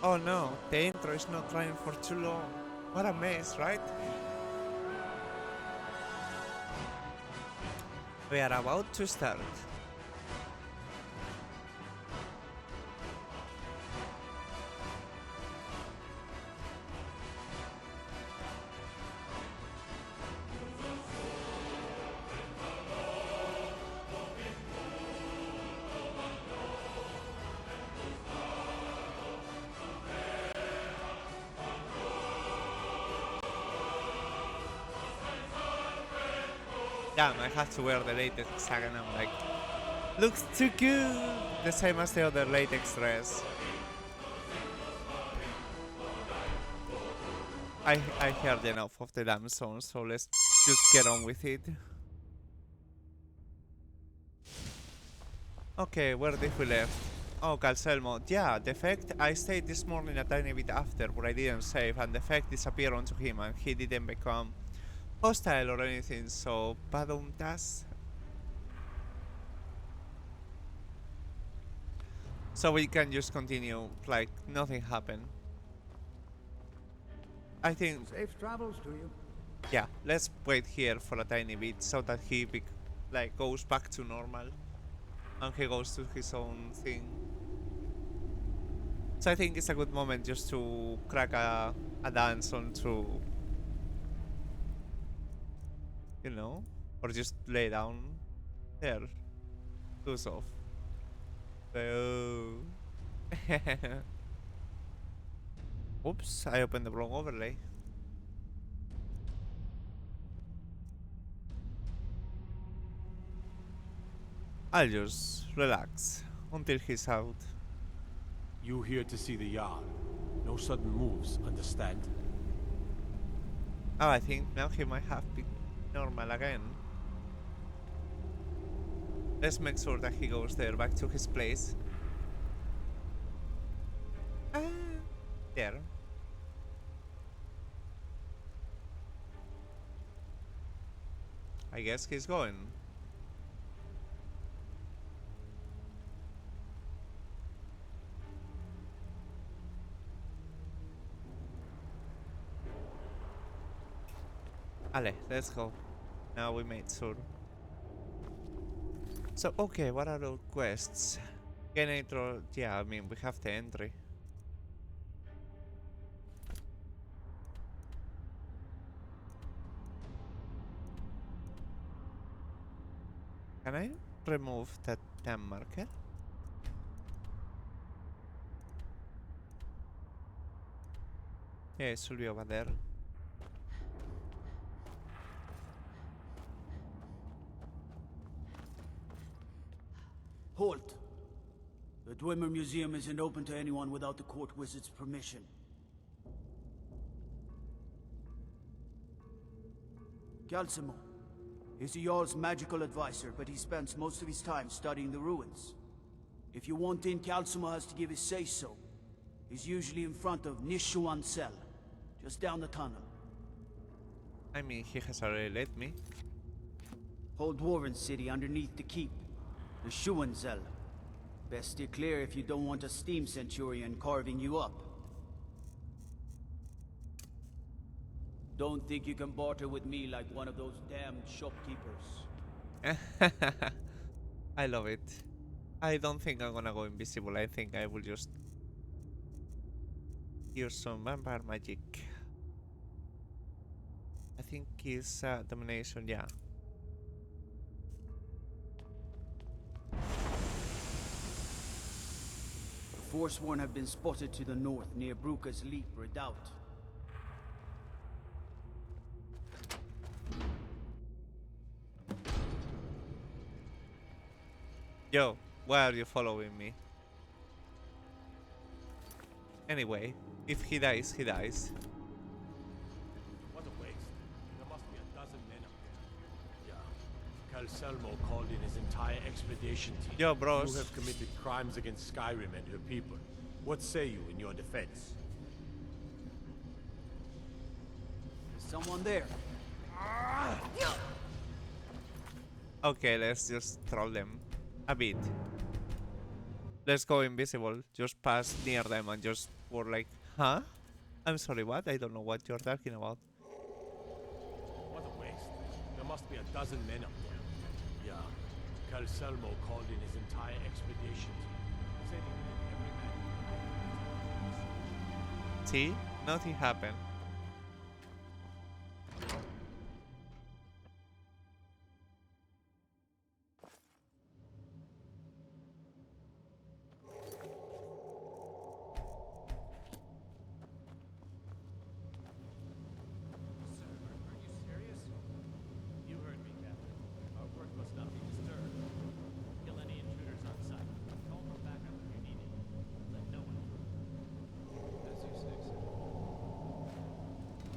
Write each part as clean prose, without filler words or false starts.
Oh no, the intro is not running for too long. What a mess, right? We are about to start. Damn, I have to wear the latex again. I'm like, looks too good! The same as the other latex dress. I heard enough of the damn song, so let's just get on with it. Okay, where did we left? Oh, Calcelmo. Yeah, the effect, I stayed this morning a tiny bit after, but I didn't save, and the effect disappeared onto him, and he didn't become hostile or anything, so badumtas. So we can just continue like nothing happened. I think. Safe travels to you. Yeah, let's wait here for a tiny bit so that he like goes back to normal and he goes to his own thing. So I think it's a good moment just to crack a dance on thru, you know, or just lay down there, goes off. So. Oops, I opened the wrong overlay. I'll just relax until he's out. You here to see the Jarl. No sudden moves, understand? Oh, I think now he might have been normal again. Let's make sure that he goes there, back to his place. There. I guess he's going. Ale, let's go. Now we made sure. So, okay, what are our quests? Can I throw? Yeah, I mean, we have the entry. Can I remove that damn marker? Yeah, it should be over there. Halt! The Dwemer Museum isn't open to anyone without the court wizard's permission. Calcimo. He's the Jarl's magical advisor, but he spends most of his time studying the ruins. If you want in, Calcimo has to give his say-so. He's usually in front of Nishuan Cell, just down the tunnel. I mean, he has already let me. Whole Dwarven city underneath the keep. The Schuenzell. Best steer clear if you don't want a steam centurion carving you up. Don't think you can barter with me like one of those damned shopkeepers. I love it. I don't think I'm gonna go invisible. I think I will just use some vampire magic. I think it's domination, yeah. The Forsworn have been spotted to the north near Bruka's Leap Redoubt. Yo, why are you following me? Anyway, if he dies, he dies. What a waste. There must be a dozen men up there. Yeah. Calcelmo called in his entire expedition team. Yo, bros. You have committed crimes against Skyrim and her people. What say you in your defense? There's someone there. Okay, let's just troll them a bit. Let's go invisible, just pass near them and just were like, huh? I'm sorry, what? I don't know what you're talking about. What a waste. There must be a dozen men up there. Yeah. Calselmo called in his entire expedition team. Said he needed every man. See? Nothing happened.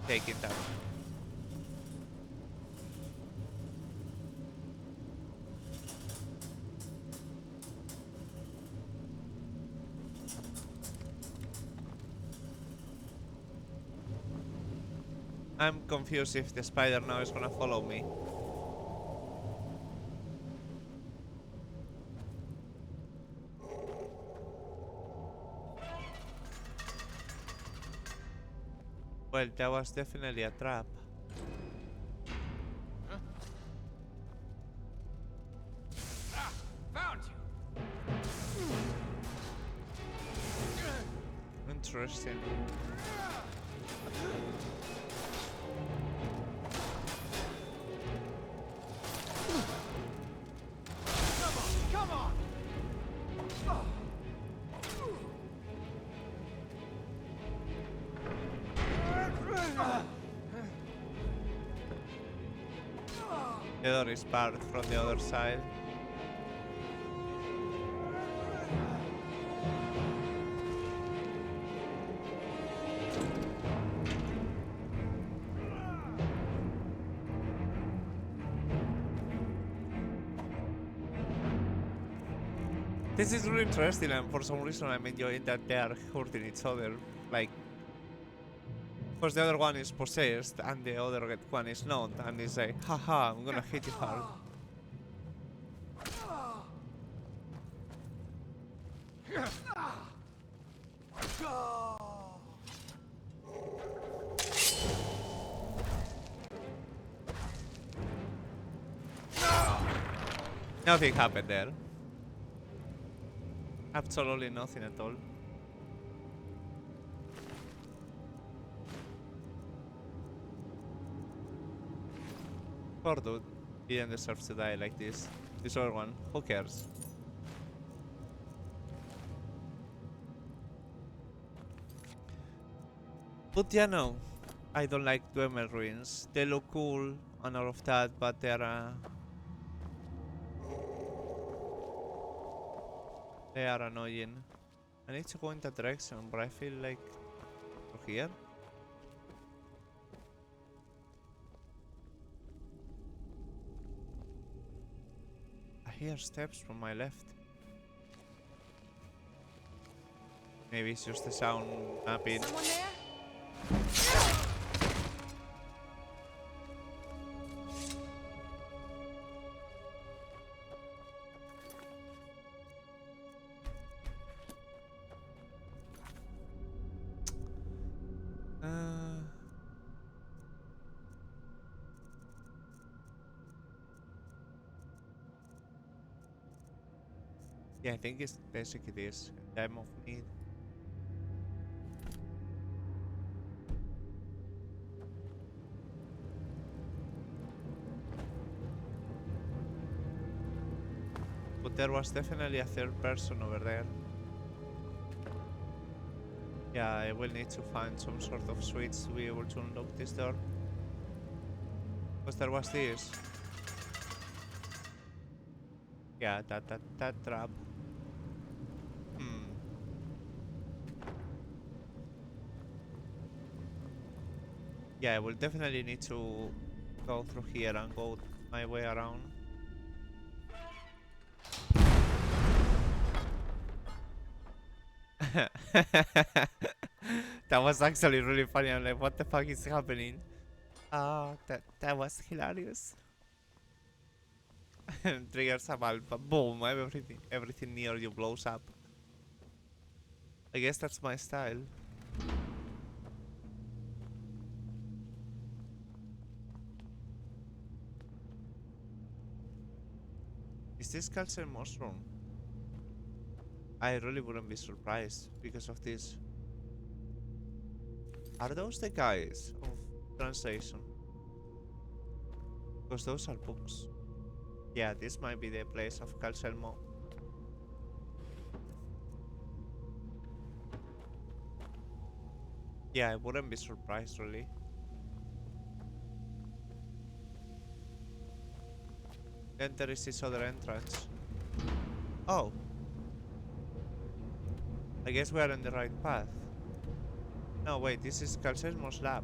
Taking that. I'm confused if the spider now is gonna follow me. Well, that was definitely a trap. Found you. Interesting. Come on. The door is barred from the other side. This is really interesting, and for some reason I'm enjoying that they are hurting each other. Like, because the other one is possessed and the other one is not, and it's like, haha, I'm gonna hit you hard. Nothing happened there. Absolutely nothing at all. Poor dude. He didn't deserve to die like this. This other one, who cares? But yeah, no. I don't like Dwemer ruins. They look cool and all of that, but they're they are annoying. I need to go in that direction, but I feel like through here. I hear steps from my left. Maybe it's just the sound mapping. Someone there? Yeah, I think it's basically this time of need. But there was definitely a third person over there. Yeah, I will need to find some sort of switch to be able to unlock this door. Because there was this. Yeah, that trap. Yeah, I will definitely need to go through here and go my way around. That was actually really funny. I'm like, what the fuck is happening? That was hilarious. Triggers a valve, boom, everything near you blows up. I guess that's my style. Is this calcium mushroom? I really wouldn't be surprised because of this. Are those the guys of translation? Because those are books. Yeah, this might be the place of Calcelmo. Yeah, I wouldn't be surprised really. Then there is this other entrance. Oh. I guess we are on the right path. No, wait, this is Calcelmo's lab.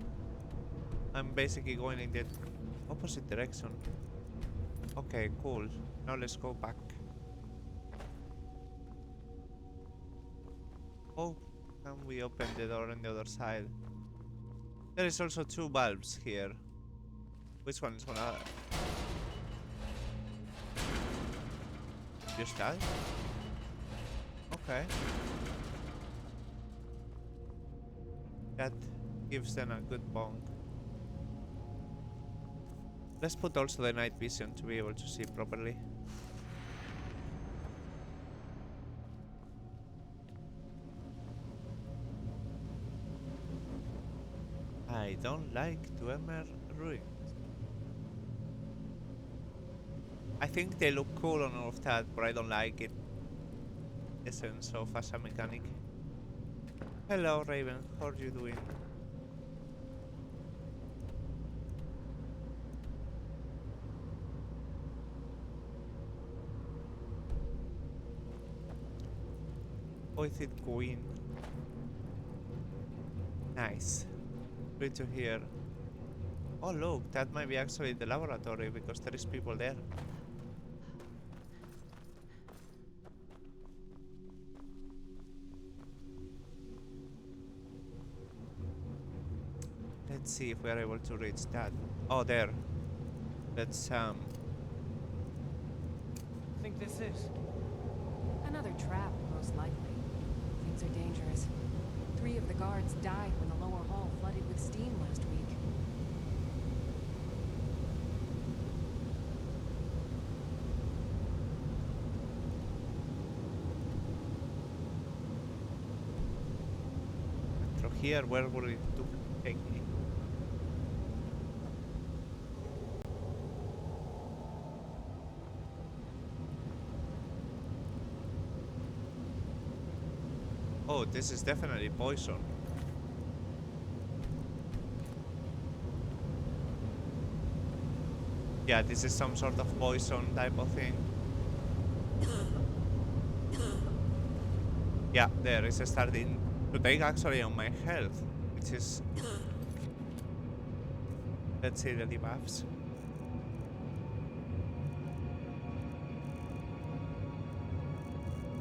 I'm basically going in the opposite direction. Okay, cool. Now let's go back. Oh, can we open the door on the other side? There is also 2 bulbs here. Which one is gonna... Just that? Okay. That gives them a good bong. Let's put also the night vision to be able to see properly. I don't like Dwemer ruins. I think they look cool and all of that, but I don't like it. Essence of as a mechanic. Hello Raven, how are you doing? Oh, is it Queen? Nice. Good to hear. Oh look, that might be actually the laboratory because there is people there. Let's see if we are able to reach that. Oh, there. Let's Think this is? Another trap, most likely. Things are dangerous. 3 of the guards died when the lower hall flooded with steam last week. through here. Where will it take me? Oh, this is definitely poison. Yeah, this is some sort of poison type of thing. Yeah, there is starting to take actually on my health, which is... Let's see the debuffs.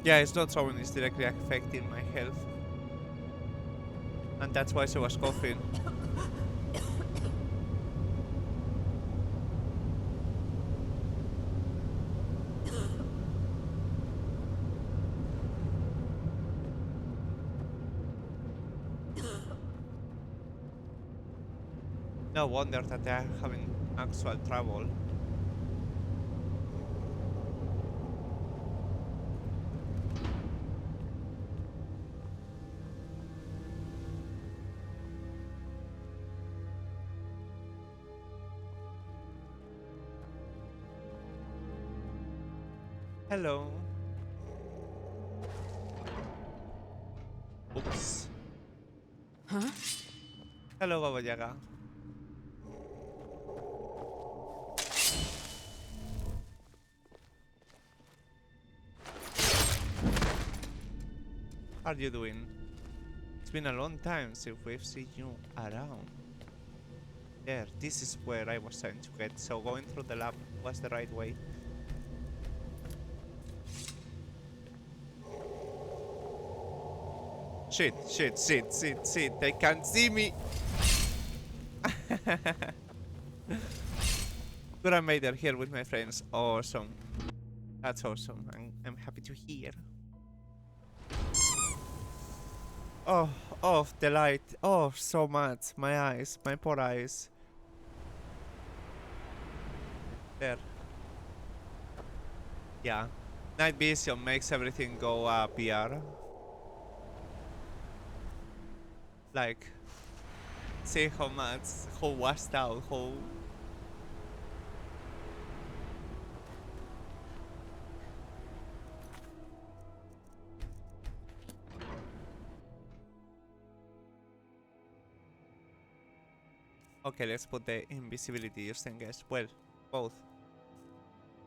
Yeah, it's not showing it's directly affecting my health. And that's why she was coughing. No wonder that they are having actual trouble. Hello. Oops. Huh? Hello, Baba Yaga. How are you doing? It's been a long time since we've seen you around. There, this is where I was trying to get, so going through the lab was the right way. Shit, shit, shit, shit, shit, they can't see me! But I made it here with my friends. Awesome. That's awesome. I'm happy to hear. Oh, oh, the light. Oh, so much. My eyes, my poor eyes. There. Yeah. Night vision makes everything go PR. Like, see how much, how washed out, how... Okay, let's put the invisibility just in case. Well, both.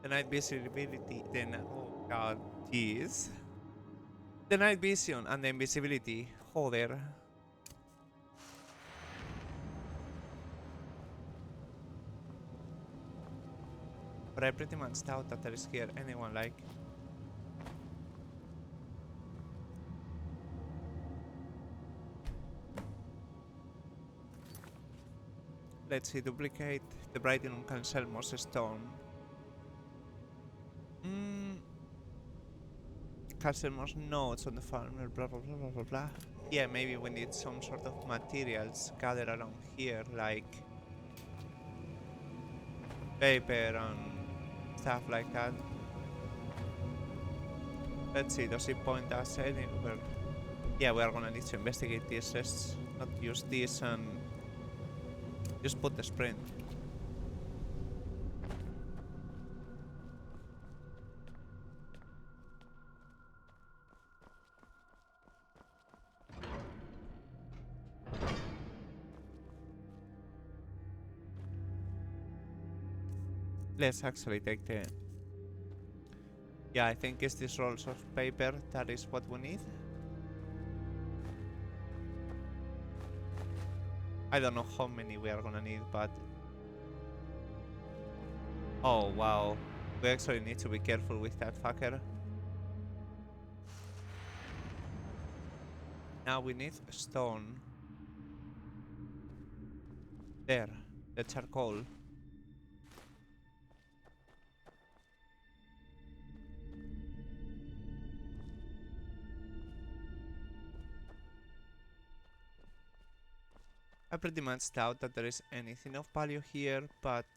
The night visibility, then, oh god, jeez. The night vision and the invisibility, joder. But I pretty much doubt that there is here anyone like... Let's see, duplicate the writing on Cancelmo's stone. Cancelmo's notes on the farmer, blah blah blah blah blah blah. Yeah, maybe we need some sort of materials gathered around here, like paper and stuff like that. Let's see, does it point us anywhere? Yeah, we are gonna need to investigate this. Let's not use this and just put the sprint. Let's actually take the... Yeah, I think it's these rolls of paper. That is what we need. I don't know how many we are gonna need, but... Oh, wow. We actually need to be careful with that fucker. Now we need stone. There. The charcoal. I pretty much doubt that there is anything of value here, but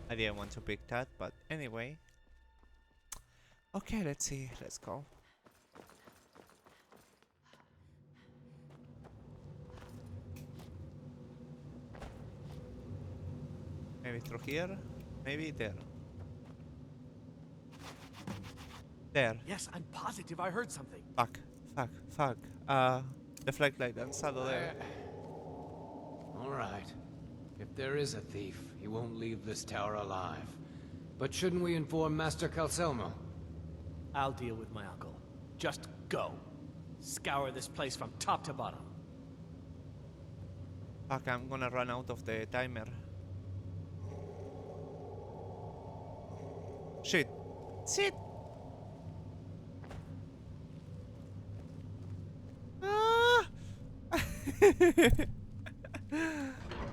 I didn't want to pick that, but anyway. Okay, let's see, let's go. Maybe through here, maybe there. There. Yes, I'm positive I heard something. Fuck. The flashlight and saddle there. All right. If there is a thief, he won't leave this tower alive. But shouldn't we inform Master Calcelmo? I'll deal with my uncle. Just go. Scour this place from top to bottom. Fuck, I'm gonna run out of the timer. Shit.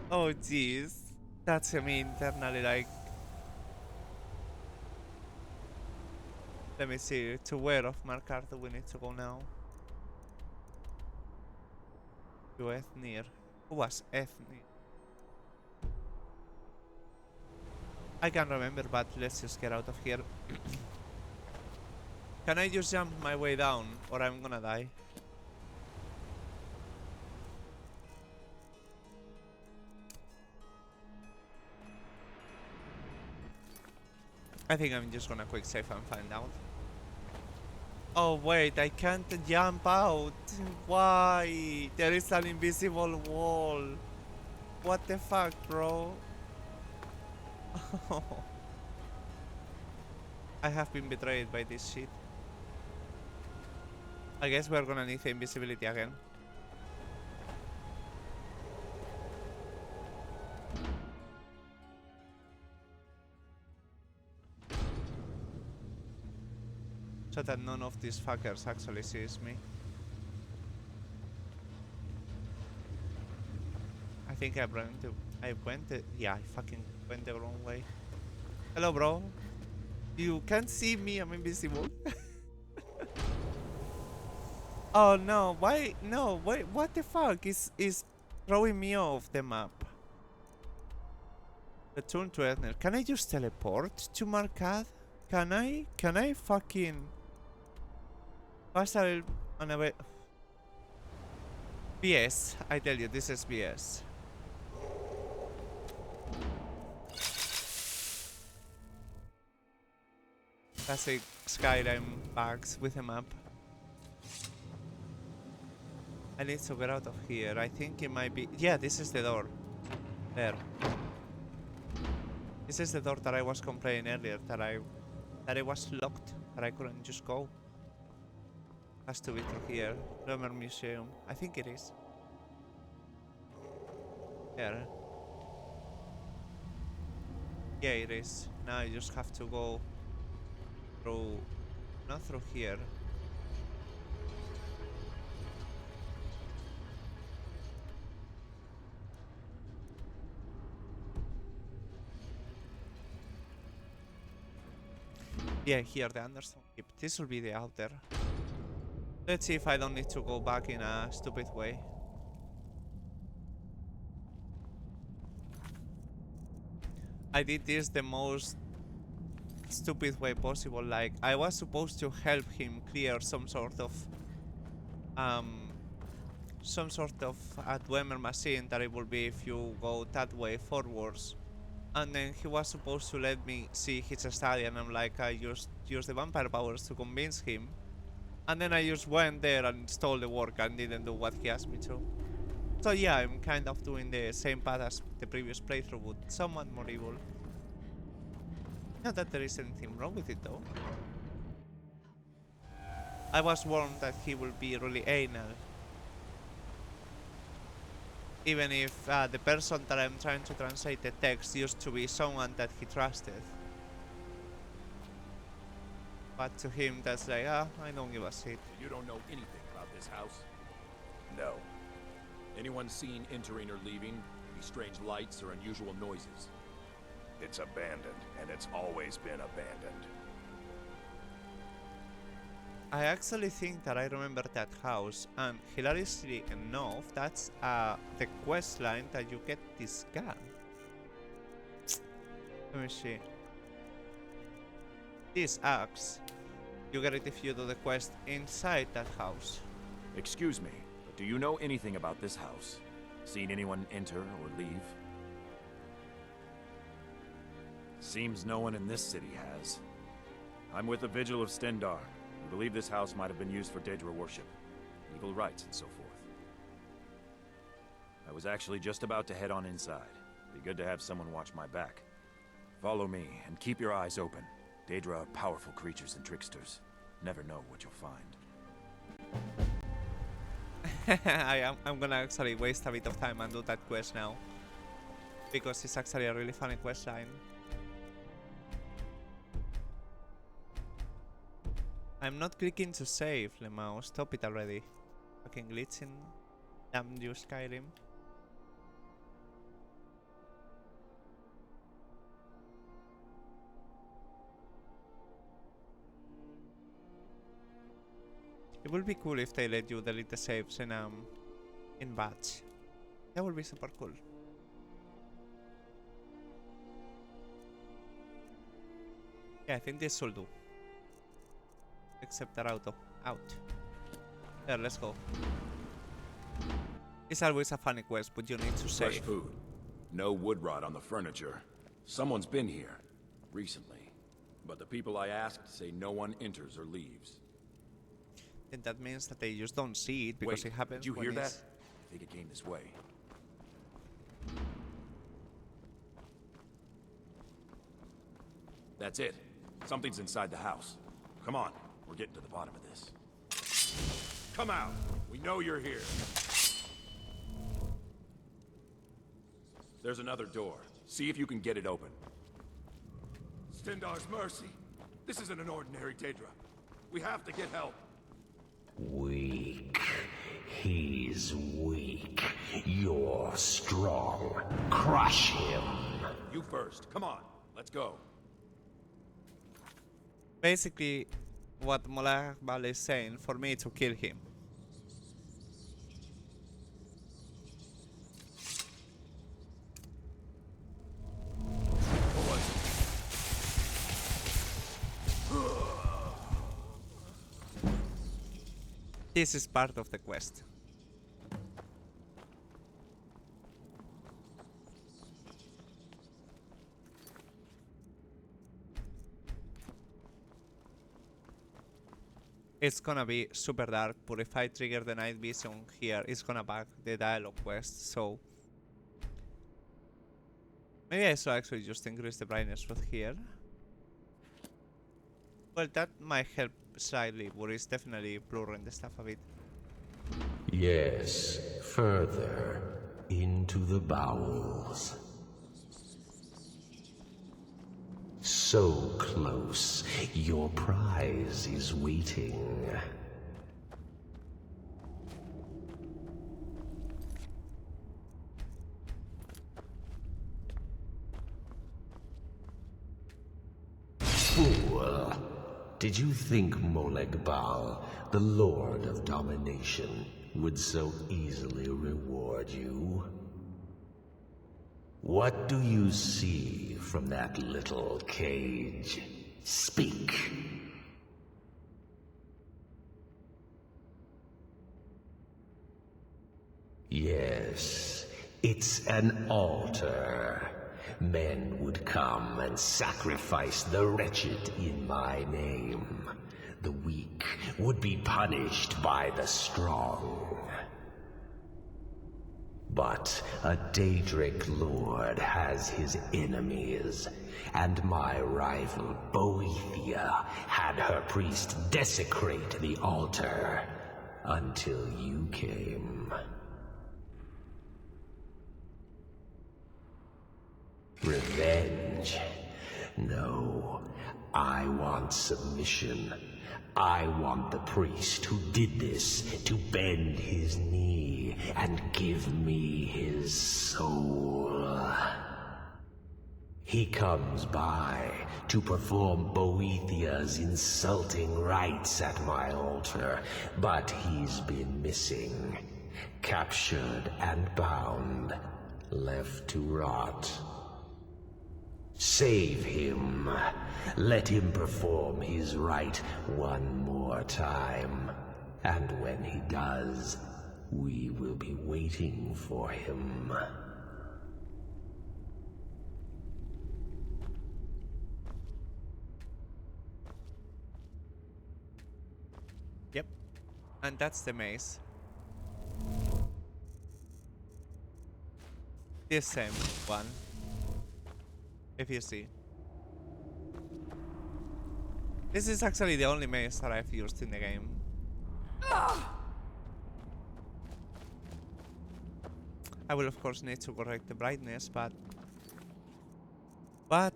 Oh jeez, that's me internally like. Let me see, to where of Markar do we need to go now? To Ethnir. Who was Ethnir? I can't remember, but let's just get out of here. Can I just jump my way down, or I'm gonna die? I think I'm just gonna quick save and find out. Oh wait, I can't jump out. Why? There is an invisible wall. What the fuck, bro? I have been betrayed by this shit. I guess we're gonna need the invisibility again. So that none of these fuckers actually sees me. I think I yeah, I fucking went the wrong way. Hello, bro. You can't see me, I'm invisible. Oh no, why? No, wait, what the fuck is throwing me off the map? Return to Ethner. Can I just teleport to Markad? Can I? Can I fucking pass a BS? I tell you, this is BS. Classic Skyrim bugs with a map. I need to get out of here. I think it might be... Yeah, this is the door. There. This is the door that I was complaining earlier, that it was locked, that I couldn't just go. Has to be through here. Rumor Museum. I think it is. Here. Yeah, it is. Now you just have to go through... Not through here. Yeah, here, the understone keep. This will be the outer. Let's see if I don't need to go back in a stupid way. I did this the most stupid way possible. Like, I was supposed to help him clear some sort of a Dwemer machine that it will be if you go that way forwards. And then he was supposed to let me see his study, and I'm like, I just used the vampire powers to convince him. And then I just went there and stole the work and didn't do what he asked me to. So yeah, I'm kind of doing the same path as the previous playthrough, but somewhat more evil. Not that there is anything wrong with it though. I was warned that he will be really anal. Even if the person that I'm trying to translate the text used to be someone that he trusted. But to him, that's like, I don't give a shit. You don't know anything about this house? No. Anyone seen entering or leaving? Any strange lights or unusual noises? It's abandoned, and it's always been abandoned. I actually think that I remember that house, and hilariously enough, that's the quest line that you get this gun. Let me see. This axe, you get it if you do the quest inside that house. Excuse me, but do you know anything about this house? Seen anyone enter or leave? Seems no one in this city has. I'm with the Vigil of Stendar. We believe this house might have been used for Daedra worship, evil rites, and so forth. I was actually just about to head on inside. Be good to have someone watch my back. Follow me, and keep your eyes open. Daedra are powerful creatures and tricksters. Never know what you'll find. I'm gonna actually waste a bit of time and do that quest now. Because it's actually a really funny quest line. I'm not clicking to save, Lemao. Stop it already. Fucking glitching. Damn you, Skyrim. It would be cool if they let you delete the saves in batch. That would be super cool. Yeah, I think this will do. Except that auto. Out. There, let's go. It's always a funny quest, but you need to Fresh save. food. No wood rot on the furniture. Someone's been here. Recently. But the people I asked say no one enters or leaves. And that means that they just don't see it because Wait, it happens. did you when hear that? it's... I think it came this way. That's it. Something's inside the house. Come on. We're getting to the bottom of this. Come out! We know you're here. There's another door. See if you can get it open. Stendar's mercy. This isn't an ordinary Daedra. We have to get help. Weak. He's weak. You're strong. Crush him. You first. Come on. Let's go. Basically, what Molarbal is saying for me to kill him. This is part of the quest. It's gonna be super dark, but if I trigger the night vision here, it's gonna bug the dialogue quest, so... Maybe I should actually just increase the brightness right here. Well, that might help slightly, but it's definitely blurring the stuff a bit. Yes, further into the bowels. So close, your prize is waiting. Fool! Did you think Molegbal, the Lord of Domination, would so easily reward you? What do you see from that little cage? Speak! Yes, it's an altar. Men would come and sacrifice the wretched in my name. The weak would be punished by the strong. But a Daedric lord has his enemies, and my rival Boethia had her priest desecrate the altar until you came. Revenge? No, I want submission. I want the priest who did this to bend his knee and give me his soul. He comes by to perform Boethia's insulting rites at my altar, but he's been missing. Captured and bound, left to rot. Save him. Let him perform his rite one more time. And when he does, we will be waiting for him. Yep. And that's the maze. This same one. If you see. This is actually the only maze that I've used in the game. I will of course need to correct the brightness, but let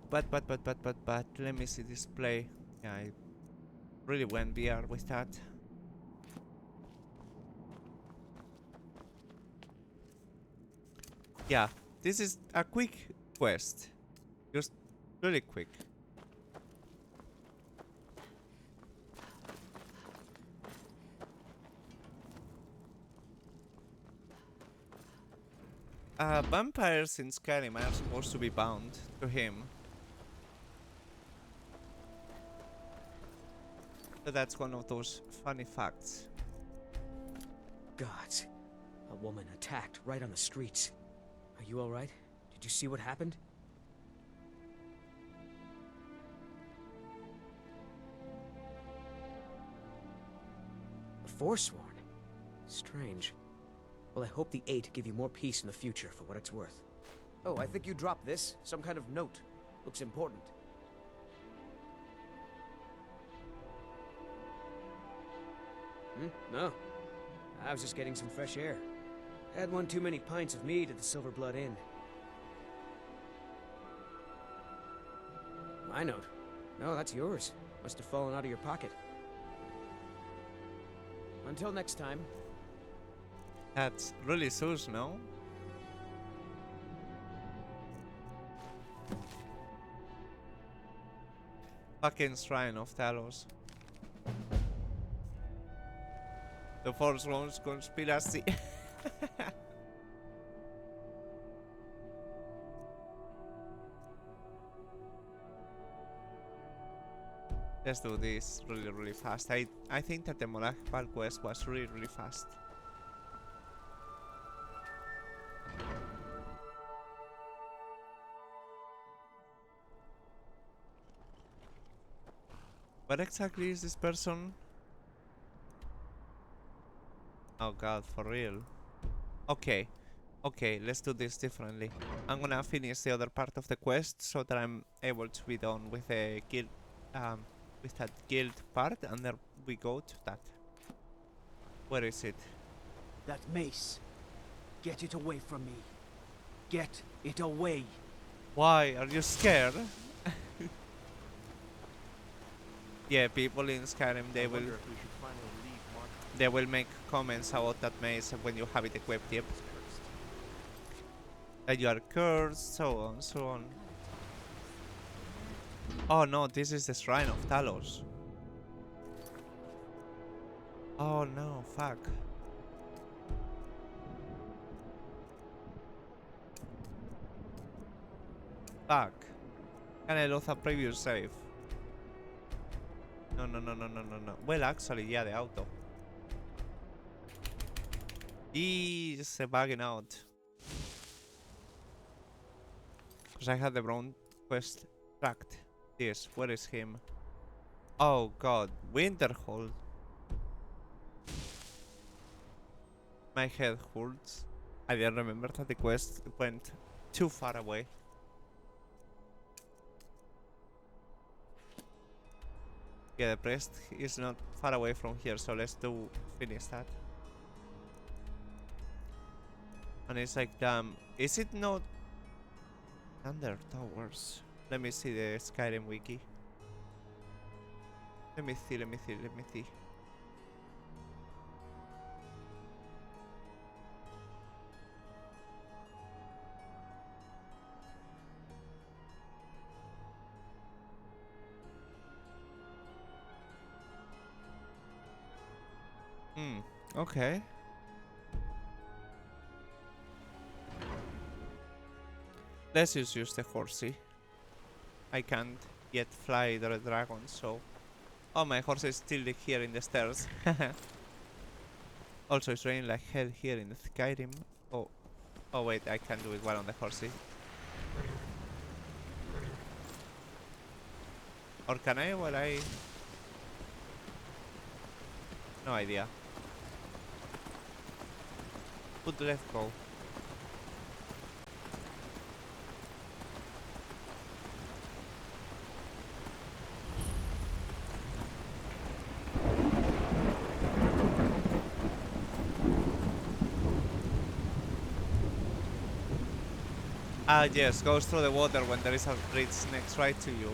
me see display. Yeah, I really went VR with that. Yeah, this is a quick quest. Just really quick. Vampires in Skyrim are supposed to be bound to him. So that's one of those funny facts. Gods. A woman attacked right on the streets. Are you alright? Did you see what happened? A Forsworn? Strange. Well, I hope the Eight give you more peace in the future for what it's worth. Oh, I think you dropped this. Some kind of note. Looks important. No. I was just getting some fresh air. Had one too many pints of mead at the Silver Blood Inn. My note? No, that's yours. Must have fallen out of your pocket. Until next time. That's really sus, no? Fucking Shrine of Talos. The Forsworn's conspiracy. Let's do this really fast. I think that the Molagpal quest was really fast. What exactly is this person? Oh god, for real. Okay. Okay, let's do this differently. I'm gonna finish the other part of the quest so that I'm able to be done with the guild, with that guild part, and then we go to that. Where is it? That mace. Get it away from me. Get it away. Why? Are you scared? Yeah, people in Skyrim, they will make comments about that maze when you have it equipped, yep. That you are cursed, so on, so on. Oh no, this is the Shrine of Talos. Oh no, fuck. Fuck. Can I lose a previous save? No. Well, actually, yeah, the auto. He's bugging out. Because I had the wrong quest tracked. Yes, where is him? Oh god, Winterhold. My head hurts. I didn't remember that the quest went too far away. Yeah, the priest is not far away from here, so let's finish that. And it's like, damn, is it not Thunder Towers? Let me see the Skyrim wiki. Let me see. Okay. Let's just use the horsey. I can't yet fly the dragon, so... Oh, my horse is still here in the stairs. Also, it's raining like hell here in the Skyrim. Oh wait, I can do it while on the horsey. Or can I while I... No idea. Let's go. Ah, yes, goes through the water when there is a bridge next right to you.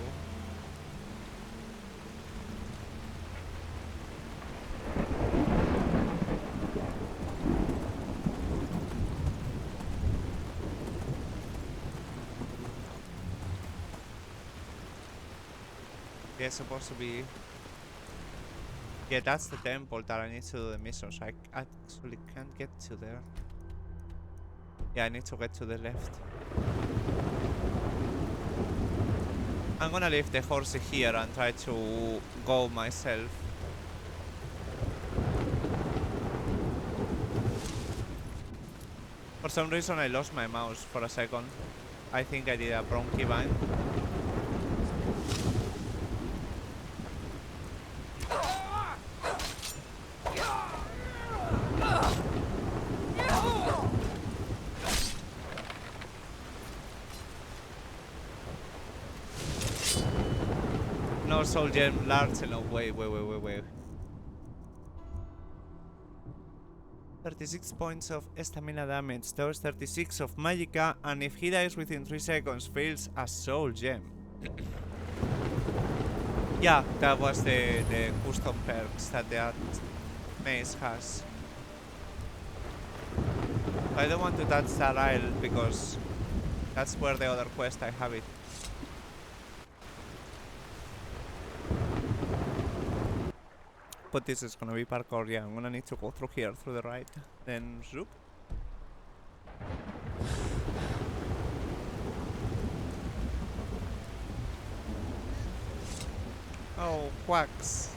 Yeah, it's supposed to be... Yeah, that's the temple that I need to do the mission, so I actually can't get to there. Yeah, I need to get to the left. I'm gonna leave the horse here and try to go myself. For some reason I lost my mouse for a second. I think I did a wrong keybind. No soul gem large enough. Wait. 36 points of stamina damage, those 36 of magicka, and if he dies within 3 seconds, fails a soul gem. Yeah, that was the custom perks that the mace has. I don't want to touch that aisle because that's where the other quest I have it. But this is gonna be parkour, yeah, I'm gonna need to go through here, through the right, then zoop. Oh, quacks.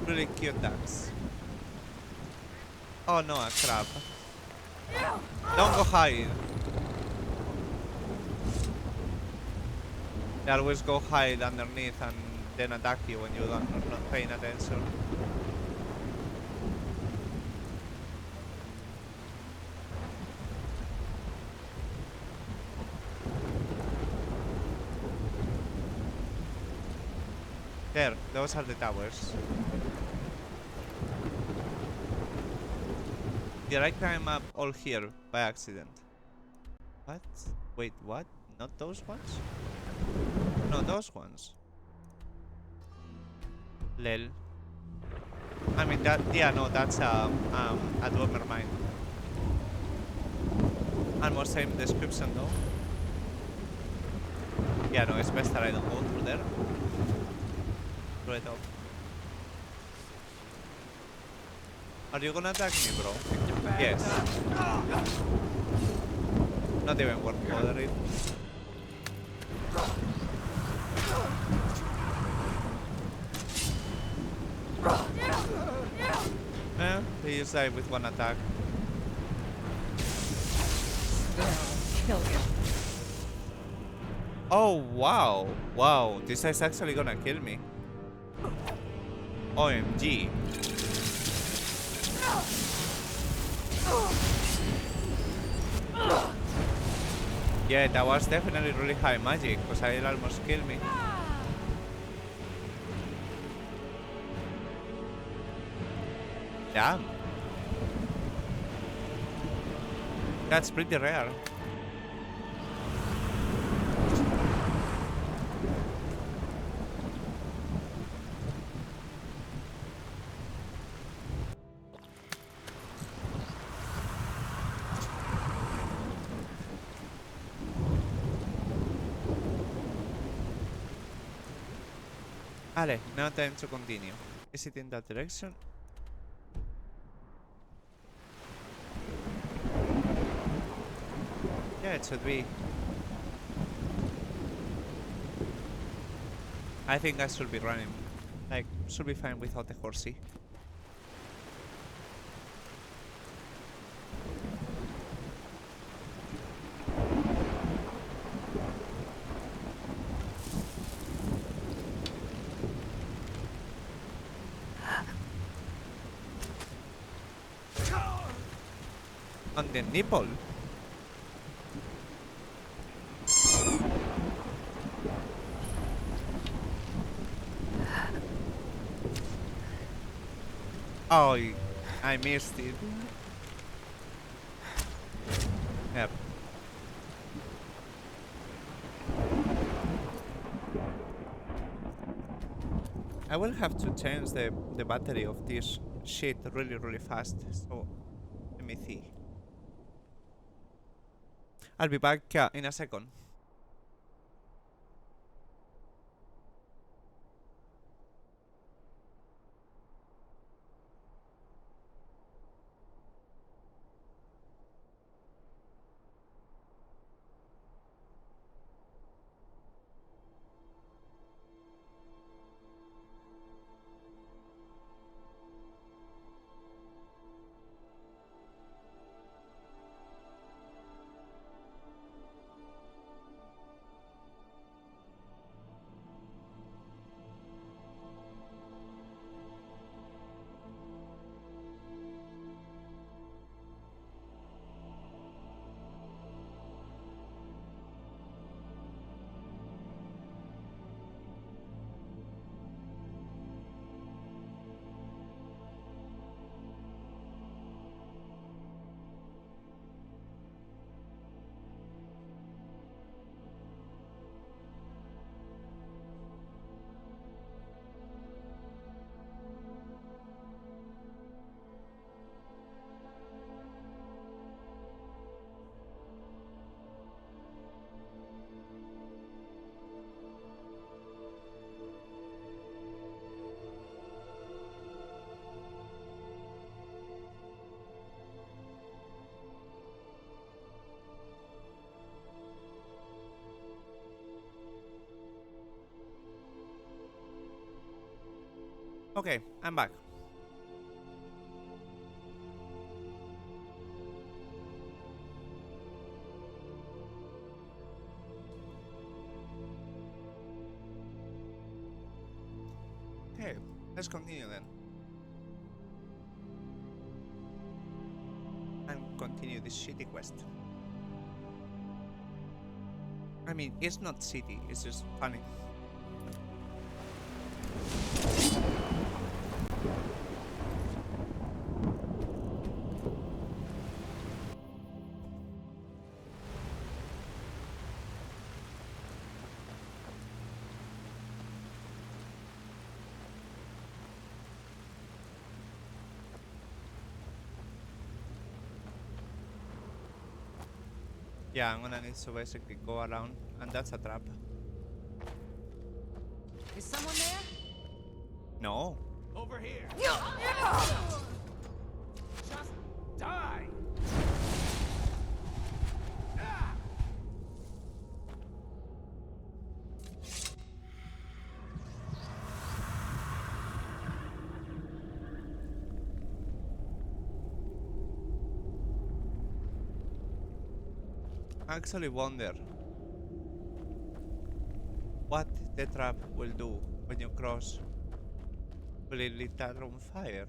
Really cute ducks. Oh no, a crab. Don't go hide. They always go hide underneath and then attack you when you don't, are not paying attention. There, those are the towers. Did I climb up all here by accident? What? Wait, what? Not those ones? No, those ones. Lel. I mean that. Yeah, no, that's a dwemer mine. Almost same description though. Yeah, no, it's best that I don't go through there. Straight up. Are you gonna attack me, bro? Yes. Not even worth bothering. They just died with one attack. Kill you. Oh, wow. Wow, this is actually gonna kill me. OMG. Yeah, that was definitely really high magic, because it almost killed me. Damn. That's pretty rare. Ale, now time to continue. Is it in that direction? Yeah, it should be. I think I should be running. Like, should be fine without the horsey. On the nipple. Oh, I missed it. Yep. I will have to change the battery of this shit really fast. So let me see. I'll be back in a second. Okay, I'm back. Okay, let's continue then. And continue this shitty quest. I mean, it's not shitty, it's just funny. Yeah, I'm gonna need to basically go around, and that's a trap. Is someone there? No. Over here. Yeah. Just die. I actually wonder what the trap will do when you cross. Will it light that on fire?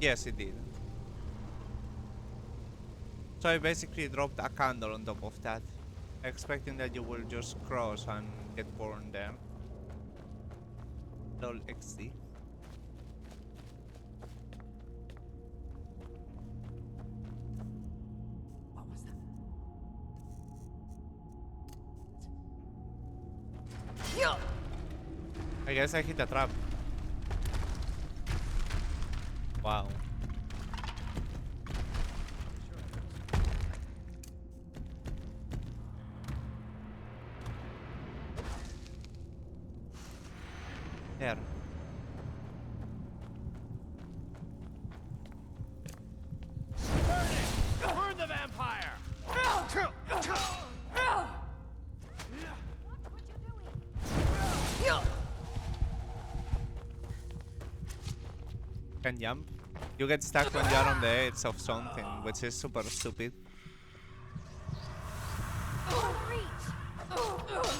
Yes, it did. So I basically dropped a candle on top of that, expecting that you will just cross and get burned there. Lol XD. What was that? I guess I hit a trap. Wow. There. Burn the vampire. Can jump. You get stuck when you're on the edge of something, which is super stupid.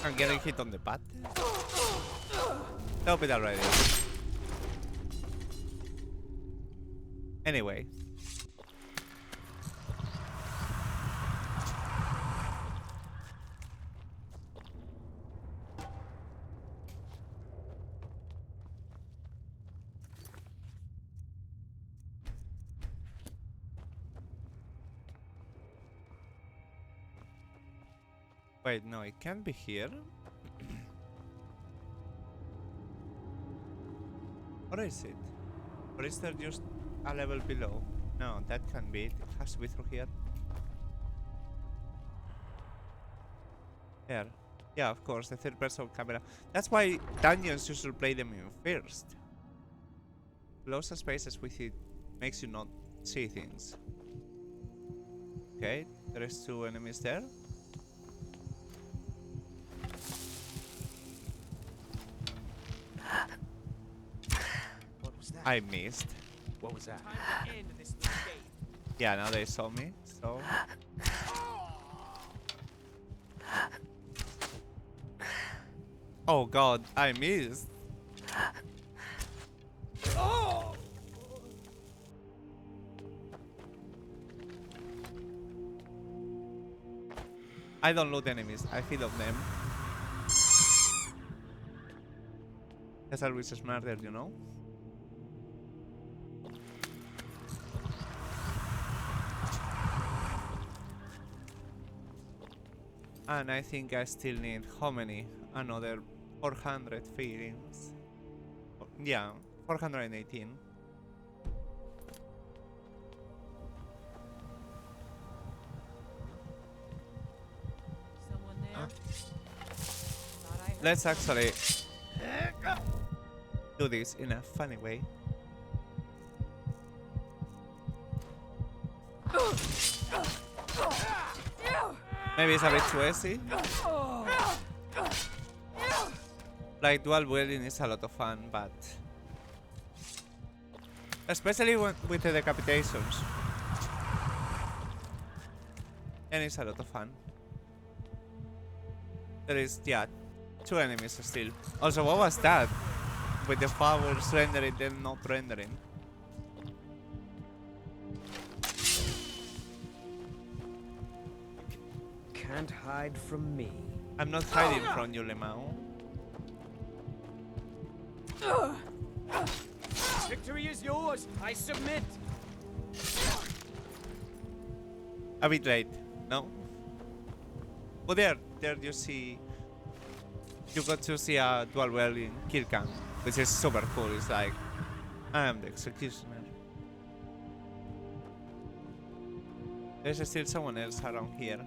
I'm getting hit on the butt. Stop it already. Anyway. Wait, no, it can't be here. Or is it? Or is there just a level below? No, that can't be it. It has to be through here. Here. Yeah, of course, the third person camera. That's why dungeons you should play them in first. Close spaces with it makes you not see things. Okay, there is 2 enemies there. I missed. What was that? Yeah, now they saw me, so... Oh god, I missed. I don't loot enemies, I feed on them. That's always smarter, you know? And I think I still need how many? Another 400 feelings. Yeah, 418. Someone there? Thought I heard Let's actually do this in a funny way. Maybe it's a bit too easy. Like, dual wielding is a lot of fun, but... especially with the decapitations. And it's a lot of fun. There is, yeah, 2 enemies still. Also, what was that? With the flowers rendering, then not rendering. Can't hide from me. I'm not hiding from you, Lemao. Victory is yours. I submit. A bit late, no? Oh, there you see... you got to see a dual wielding kill cam, which is super cool. It's like, I am the executioner. There's still someone else around here.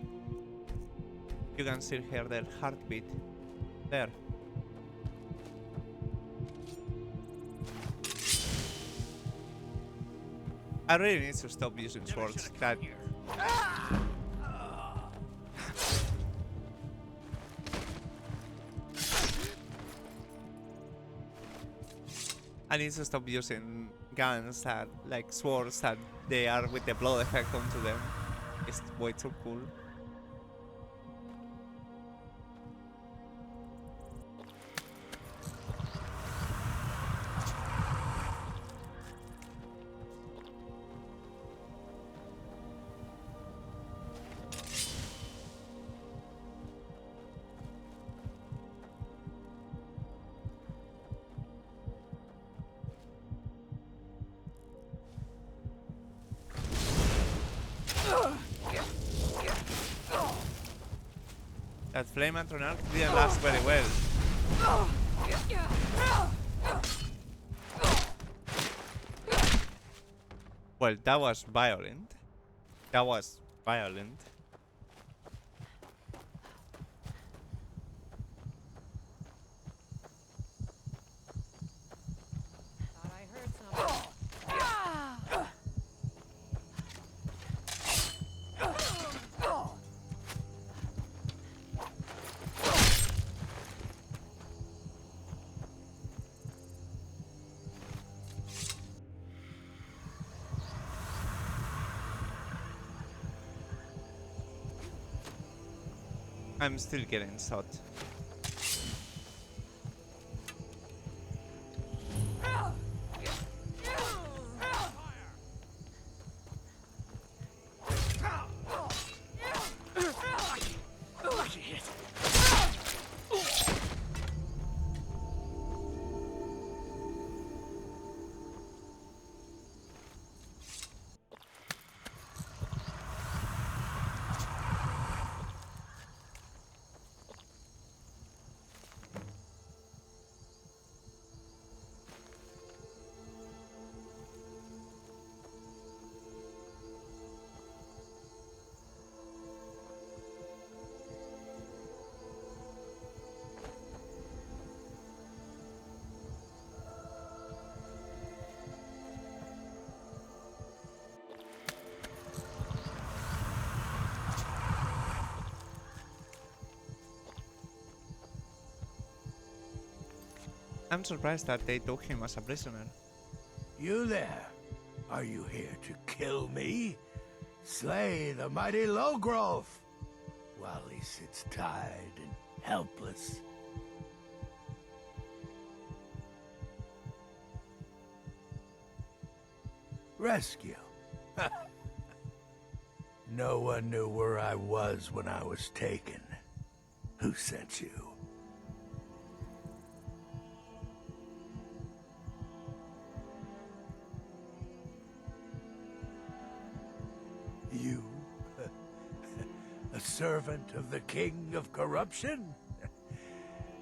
You can still hear their heartbeat. There. I really need to stop using swords. That... I need to stop using guns that, like swords that they are with the blood effect onto them. It's way too cool. That flame antron arc didn't last very well. Well, that was violent. That was violent. Thought I heard something. I'm still getting shot. I'm surprised that they took him as a prisoner. You there? Are you here to kill me? Slay the mighty Lowgrove while he sits tied and helpless. Rescue? No one knew where I was when I was taken. Who sent you? You? A servant of the King of Corruption?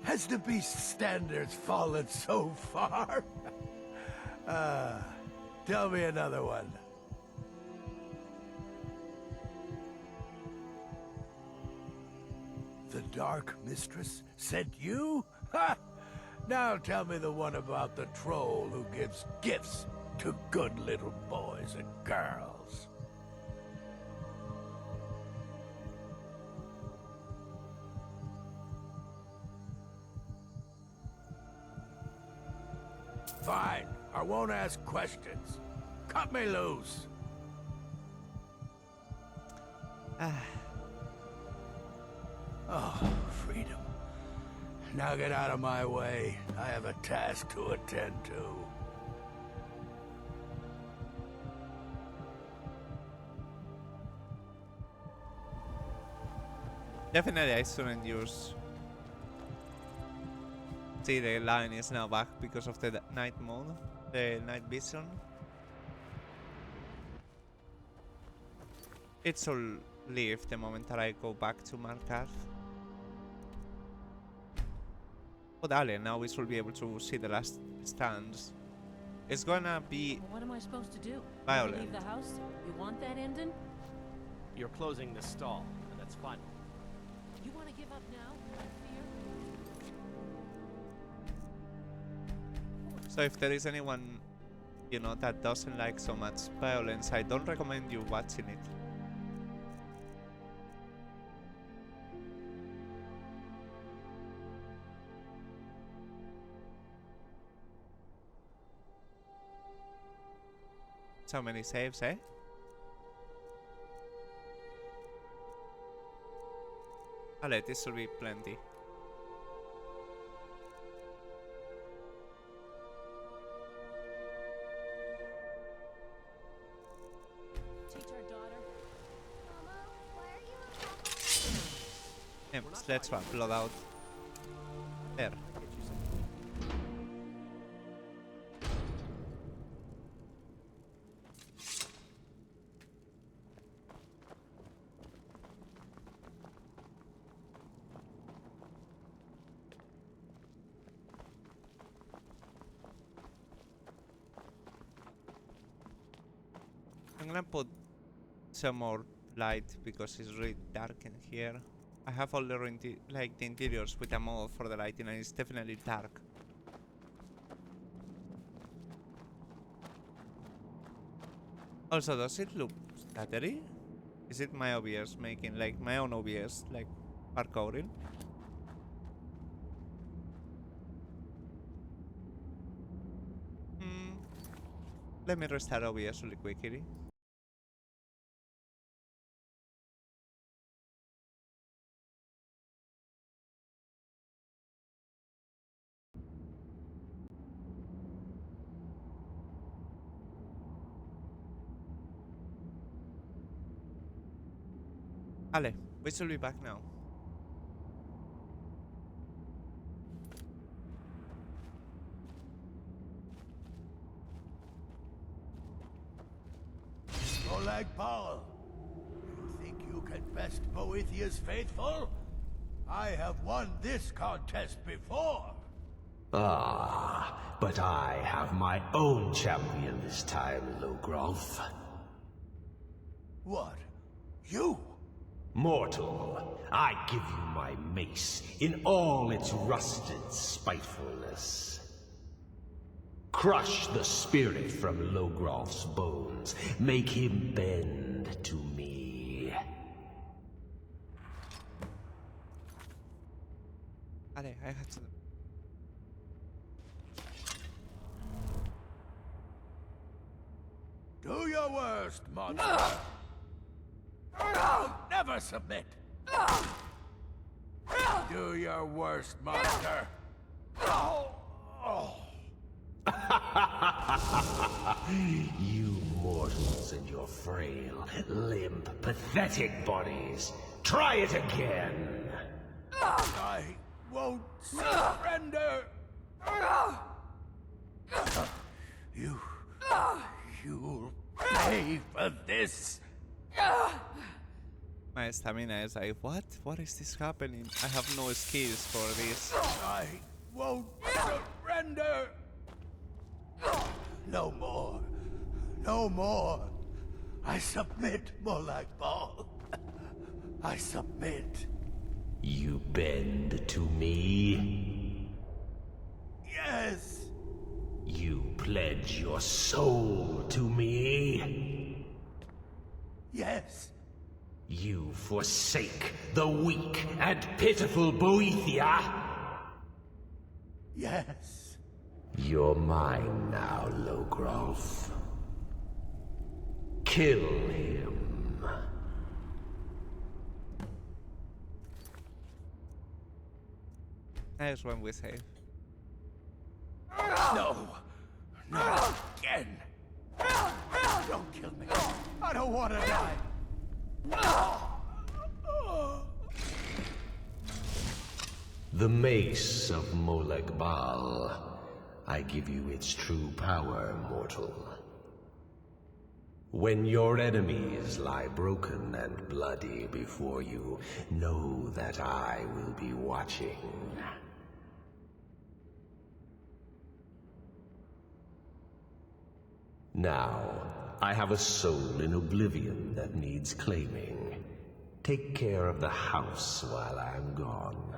Has the beast's standards fallen so far? Tell me another one. The Dark Mistress sent you? Ha! Now tell me the one about the troll who gives gifts to good little boys and girls. Fine. I won't ask questions. Cut me loose. Oh, freedom. Now get out of my way. I have a task to attend to. Definitely I shouldn't use... See, the line is now back because of the night mode, the night vision. It should leave the moment that I go back to Markarth. Oh, darling, now we should be able to see the last stands. It's gonna be Well, what am I supposed to do? violent. Leave the house? You want that ending? You're closing the stall, and that's fine. You want to give up now? Fear? So if there is anyone, you know, that doesn't like so much violence, I don't recommend you watching it. So many saves, eh? Alright, this will be plenty. Teach our daughter. Mama, why are you Let's swap, blood out. There. I'm gonna put some more light because it's really dark in here. I have all the the interiors with a mod for the lighting and it's definitely dark. Also, does it look stuttery? Is it my OBS making like my own OBS like parkouring? Let me restart OBS really quickly. Ale, we should be back now. Oleg Paul, you think you can best Boethiah's faithful? I have won this contest before. Ah, but I have my own champion this time, Logrolf. What? You? Mortal, I give you my mace in all its rusted spitefulness. Crush the spirit from Logrolf's bones. Make him bend to me. Ale, I had to... Do your worst, monster. Never submit. Do your worst, monster. You mortals and your frail, limp, pathetic bodies. Try it again. I won't surrender. You'll pay for this. My stamina is like, what? What is this happening? I have no skills for this. I won't surrender. No more. No more. I submit, Molag Bal. I submit. You bend to me? Yes. You pledge your soul to me? Yes. You forsake the weak and pitiful Boethia? Yes. You're mine now, Logrolf. Kill him. That's when we save. No! Not again! Don't kill me! I don't want to die! The mace of Molag Bal. I give you its true power, mortal. When your enemies lie broken and bloody before you, know that I will be watching. Now, I have a soul in oblivion that needs claiming. Take care of the house while I'm gone.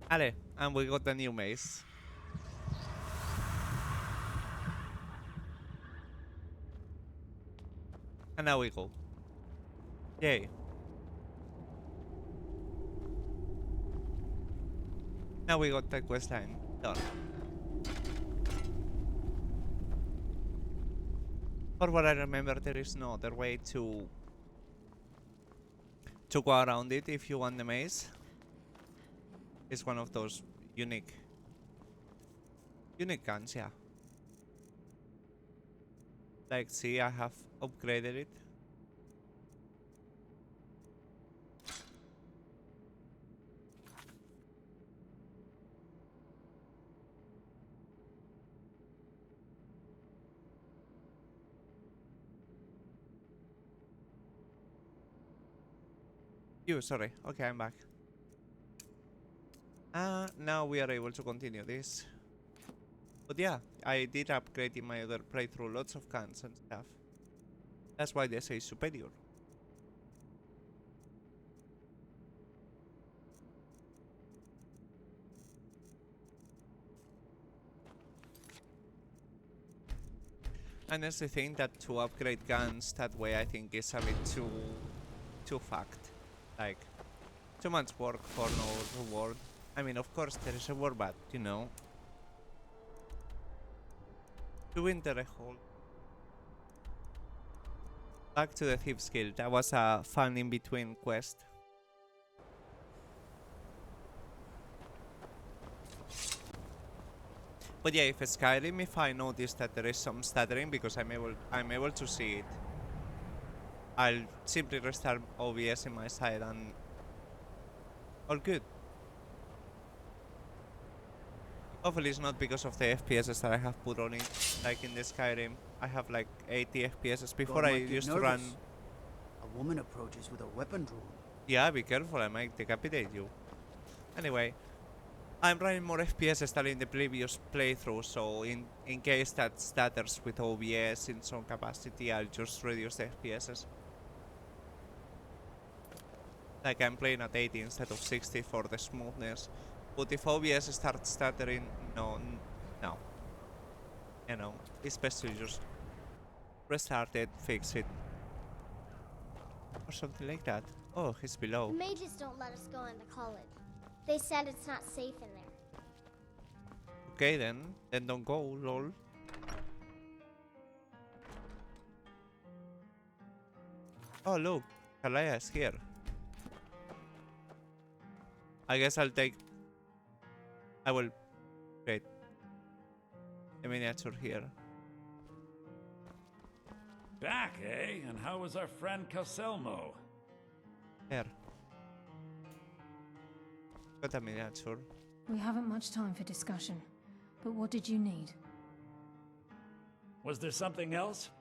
Ale, and we got the new maze. And now we go. Yay. Now we got the quest line done. For what I remember, there is no other way to go around it if you want the maze. It's one of those unique guns, yeah. Like, see, I have upgraded it. Sorry. Okay, I'm back. Now we are able to continue this. But yeah, I did upgrade in my other playthrough lots of guns and stuff. That's why they say superior. And that's the thing, that to upgrade guns that way I think is a bit too fucked. Like, too much work for no reward. I mean, of course there is a reward, but you know, to enter a hole. Back to the Thief's Guild. That was a fun in-between quest. But yeah, if Skyrim, if I notice that there is some stuttering because I'm able to see it, I'll simply restart OBS in my side and all good. Hopefully it's not because of the FPSs that I have put on it. Like in the Skyrim, I have like 80 FPSs. Before I used to run... A woman approaches with a weapon drawn. Yeah, be careful, I might decapitate you. Anyway, I'm running more FPSs than in the previous playthrough, so in case that stutters with OBS in some capacity, I'll just reduce the FPSs. Like I'm playing at 80 instead of 60 for the smoothness. But if OBS starts stuttering, no. You know, it's best to just restart it, fix it. Or something like that. Oh, he's below. The mages don't let us go into college. They said it's not safe in there. Okay then don't go, lol. Oh look, Kalaya is here. I guess I will create a miniature here. Back, eh? And how was our friend Caselmo? There. Got a miniature. We haven't much time for discussion, but what did you need? Was there something else?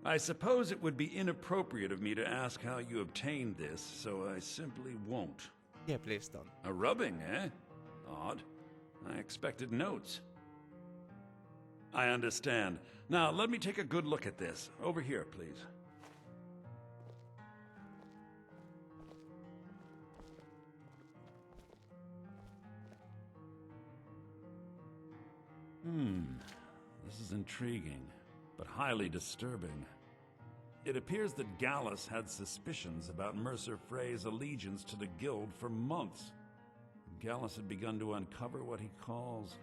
I suppose it would be inappropriate of me to ask how you obtained this, so I simply won't. Yeah, please don't. A rubbing, eh? Odd. I expected notes. I understand. Now, let me take a good look at this. Over here, please. This is intriguing. but highly disturbing. It appears that Gallus had suspicions about Mercer Frey's allegiance to the Guild for months. Gallus had begun to uncover what he calls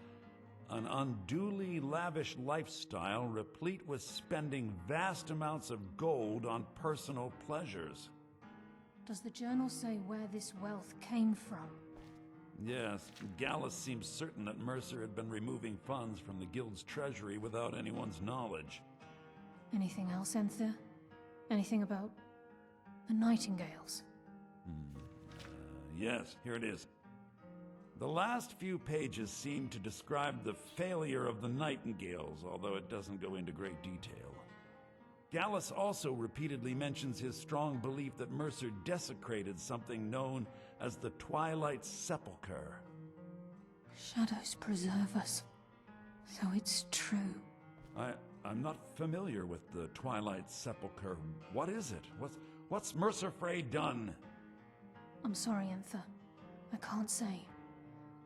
an unduly lavish lifestyle replete with spending vast amounts of gold on personal pleasures. Does the journal say where this wealth came from? Yes, Gallus seems certain that Mercer had been removing funds from the Guild's treasury without anyone's knowledge. Anything else, Enther? Anything about the Nightingales? Yes, here it is. The last few pages seem to describe the failure of the Nightingales, although it doesn't go into great detail. Gallus also repeatedly mentions his strong belief that Mercer desecrated something known as the Twilight Sepulchre. Shadows preserve us. So it's true. I'm not familiar with the Twilight Sepulchre. What is it? What's Mercer Frey done? I'm sorry, Enther. I can't say.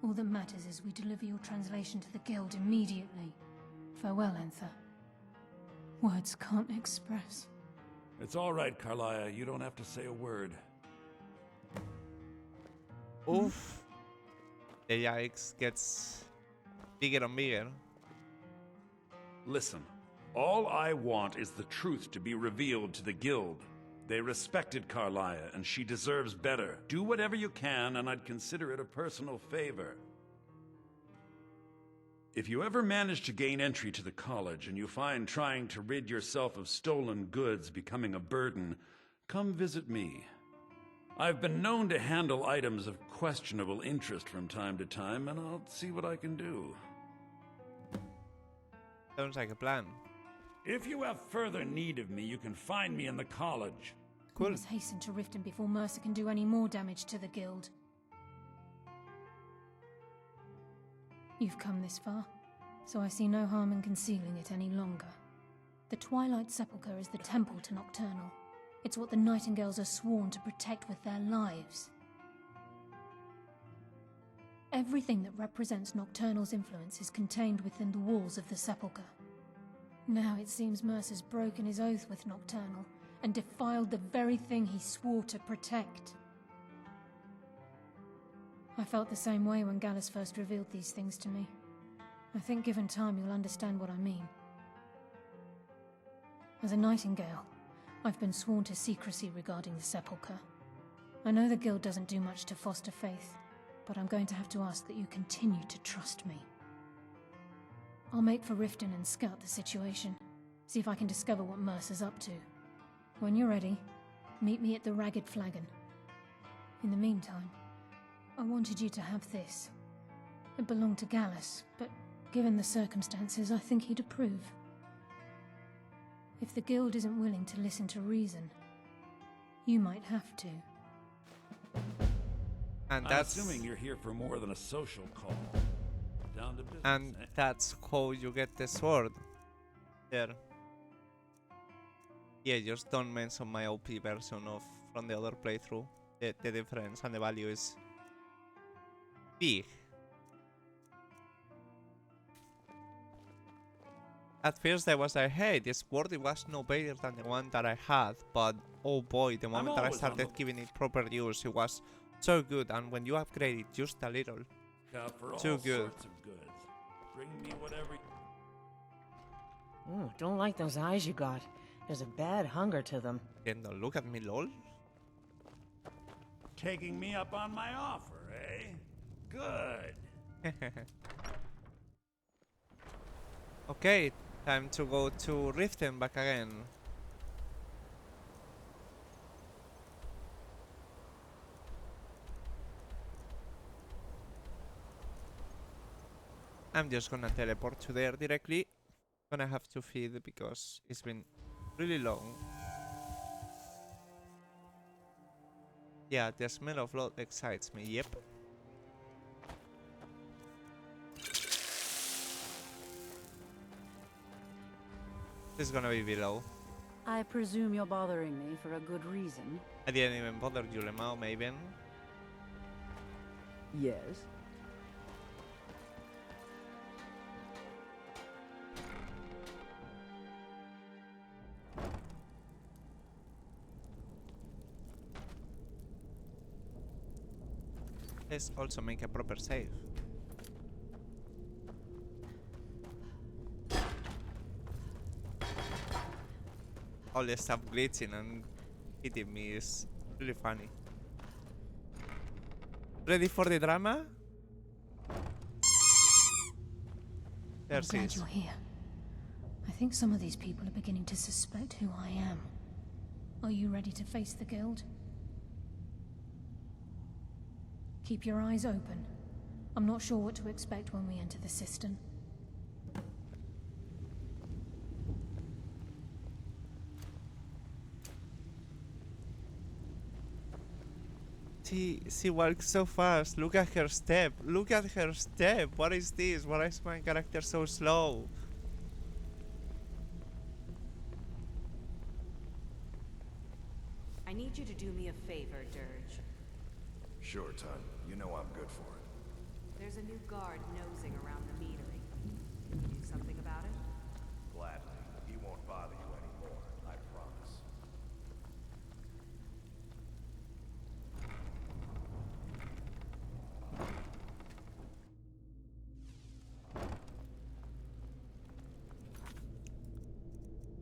All that matters is we deliver your translation to the Guild immediately. Farewell, Enther. Words can't express. It's all right, Carlia. You don't have to say a word. Oof. The yikes gets bigger and bigger. Listen, all I want is the truth to be revealed to the Guild. They respected Carlia, and she deserves better. Do whatever you can, and I'd consider it a personal favor. If you ever manage to gain entry to the college, and you find trying to rid yourself of stolen goods becoming a burden, come visit me. I've been known to handle items of questionable interest from time to time, and I'll see what I can do. Sounds like a plan. If you have further need of me, you can find me in the college. We must hasten to Riften before Mercer can do any more damage to the Guild. You've come this far, so I see no harm in concealing it any longer. The Twilight Sepulchre is the temple to Nocturnal. It's what the Nightingales are sworn to protect with their lives. Everything that represents Nocturnal's influence is contained within the walls of the Sepulchre. Now it seems Mercer's broken his oath with Nocturnal and defiled the very thing he swore to protect. I felt the same way when Gallus first revealed these things to me. I think given time you'll understand what I mean. As a Nightingale, I've been sworn to secrecy regarding the Sepulchre. I know the Guild doesn't do much to foster faith, but I'm going to have to ask that you continue to trust me. I'll make for Riften and scout the situation, see if I can discover what Mercer's up to. When you're ready, meet me at the Ragged Flagon. In the meantime, I wanted you to have this. It belonged to Gallus, but given the circumstances, I think he'd approve. If the Guild isn't willing to listen to reason, you might have to. And I'm that's assuming you're here for more than a social call. Down to business. and that's how you get the sword. There. Yeah, just don't mention my OP version of from the other playthrough. The difference and the value is big. At first I was like, hey, this sword it was no better than the one that I had, but oh boy, the moment that I started giving it proper use, it was so good, and when you upgrade it just a little, too good. Sorts of goods. Bring me whatever. Ooh, don't like those eyes you got. There's a bad hunger to them. Kendall, look at me, lol. Taking me up on my offer, eh? Good. Okay, time to go to Riften back again. I'm just gonna teleport to there directly. Gonna have to feed because it's been really long. Yeah, the smell of blood excites me, yep. This is gonna be below. I presume you're bothering me for a good reason. I didn't even bother you, Lemao, maybe. Yes. Let's also make a proper save. All the stuff glitching and hitting me is really funny. Ready for the drama? There I'm she glad is. you're here. I think some of these people are beginning to suspect who I am. Are you ready to face the guild? Keep your eyes open. I'm not sure what to expect when we enter the cistern. She walks so fast. Look at her step. Look at her step. What is this? Why is my character so slow? I need you to do me a favor, Dirge. Sure, Tun. You know I'm good for it. There's a new guard nosing around the meadery. Can you do something about it? Gladly. He won't bother you anymore, I promise.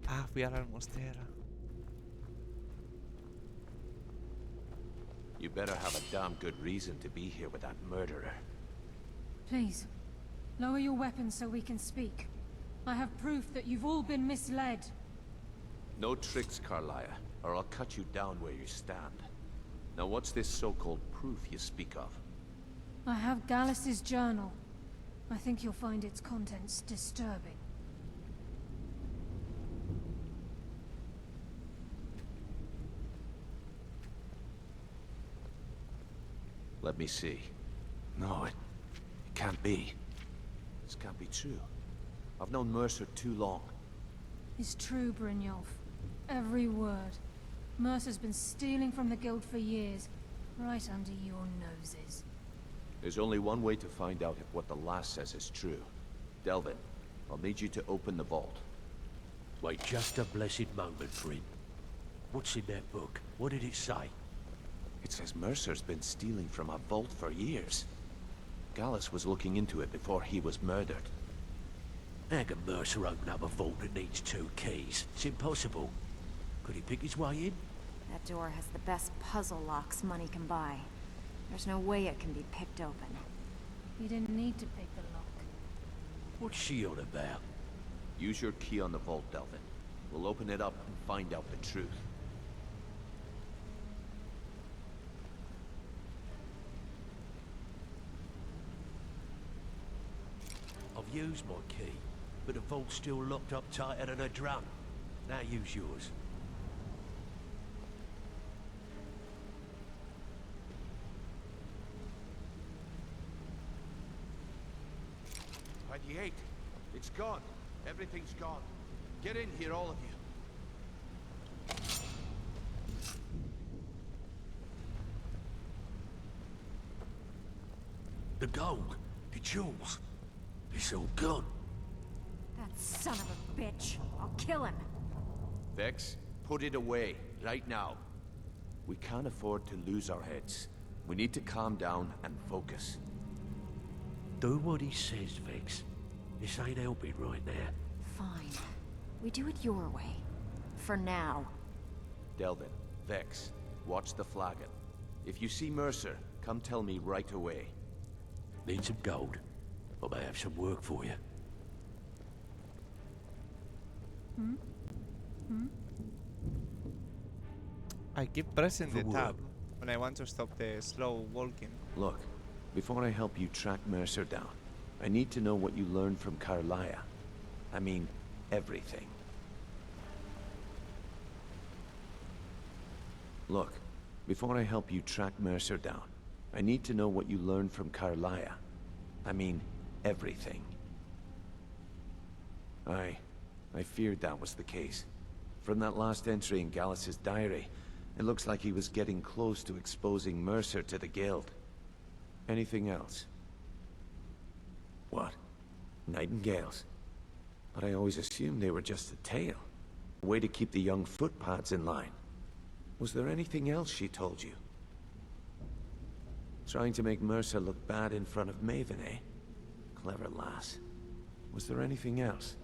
Ah, we are almost there. You better have a damn good reason to be here with that murderer. Please, lower your weapons so we can speak. I have proof that you've all been misled. No tricks, Carlia, or I'll cut you down where you stand. Now what's this so-called proof you speak of? I have Gallus's journal. I think you'll find its contents disturbing. Let me see. No, it can't be. This can't be true. I've known Mercer too long. It's true, Brynjolf. Every word. Mercer's been stealing from the guild for years, right under your noses. There's only one way to find out if what the lass says is true. Delvin, I'll need you to open the vault. Wait just a blessed moment, Bryn. What's in that book? What did it say? It says Mercer's been stealing from a vault for years. Gallus was looking into it before he was murdered. How can Mercer open up a vault that needs 2 keys? It's impossible. Could he pick his way in? That door has the best puzzle locks money can buy. There's no way it can be picked open. You didn't need to pick the lock. What's she on about? Use your key on the vault, Delvin. We'll open it up and find out the truth. I've used my key, but the vault's still locked up tighter than a drum. Now use yours. It's gone. Everything's gone. Get in here, all of you. The gold, the jewels, it's all gone. That son of a bitch. I'll kill him. Vex, put it away, right now. We can't afford to lose our heads. We need to calm down and focus. Do what he says, Vex. This ain't helping right now. Fine. We do it your way. For now. Delvin, Vex, watch the flagon. If you see Mercer, come tell me right away. Need some gold? I may have some work for you. I keep pressing the tab when I want to stop the slow walking. Look, before I help you track Mercer down, I need to know what you learned from Carlia. I mean, everything. Look, before I help you track Mercer down, I need to know what you learned from Carlia. I mean, everything. I feared that was the case. From that last entry in Gallus's diary, it looks like he was getting close to exposing Mercer to the guild. Anything else? What? Nightingales? But I always assumed they were just a tale. A way to keep the young footpads in line. Was there anything else she told you? Trying to make Mercer look bad in front of Maven, eh? Clever lass. Was there anything else?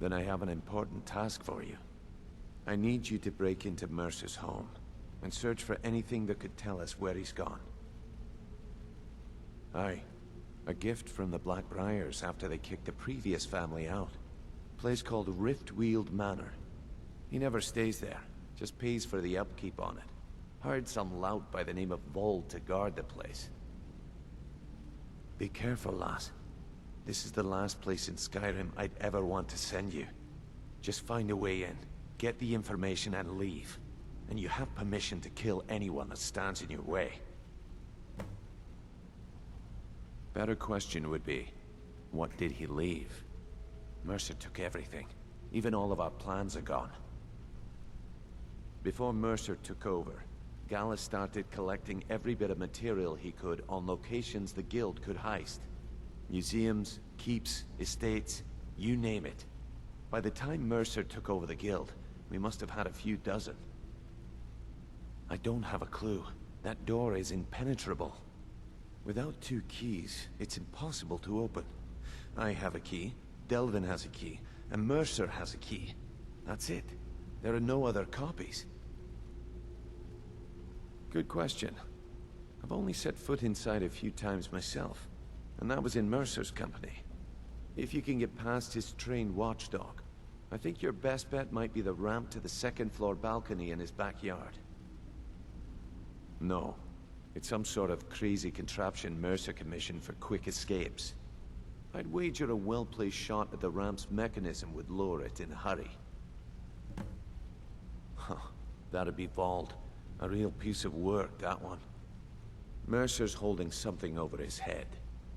Then I have an important task for you. I need you to break into Mercer's home and search for anything that could tell us where he's gone. Aye. A gift from the Blackbriars after they kicked the previous family out. Place called Riftweald Manor. He never stays there, just pays for the upkeep on it. Hired some lout by the name of Vold to guard the place. Be careful, lass. This is the last place in Skyrim I'd ever want to send you. Just find a way in, get the information and leave. And you have permission to kill anyone that stands in your way. Better question would be, what did he leave? Mercer took everything. Even all of our plans are gone. Before Mercer took over, Gallus started collecting every bit of material he could on locations the Guild could heist. Museums, keeps, estates, you name it. By the time Mercer took over the Guild, we must have had a few dozen. I don't have a clue. That door is impenetrable. Without 2 keys, it's impossible to open. I have a key, Delvin has a key, and Mercer has a key. That's it. There are no other copies. Good question. I've only set foot inside a few times myself, and that was in Mercer's company. If you can get past his trained watchdog, I think your best bet might be the ramp to the 2nd floor balcony in his backyard. No. It's some sort of crazy contraption Mercer commissioned for quick escapes. I'd wager a well-placed shot at the ramp's mechanism would lower it in a hurry. Huh. That'd be Vold. A real piece of work, that one. Mercer's holding something over his head,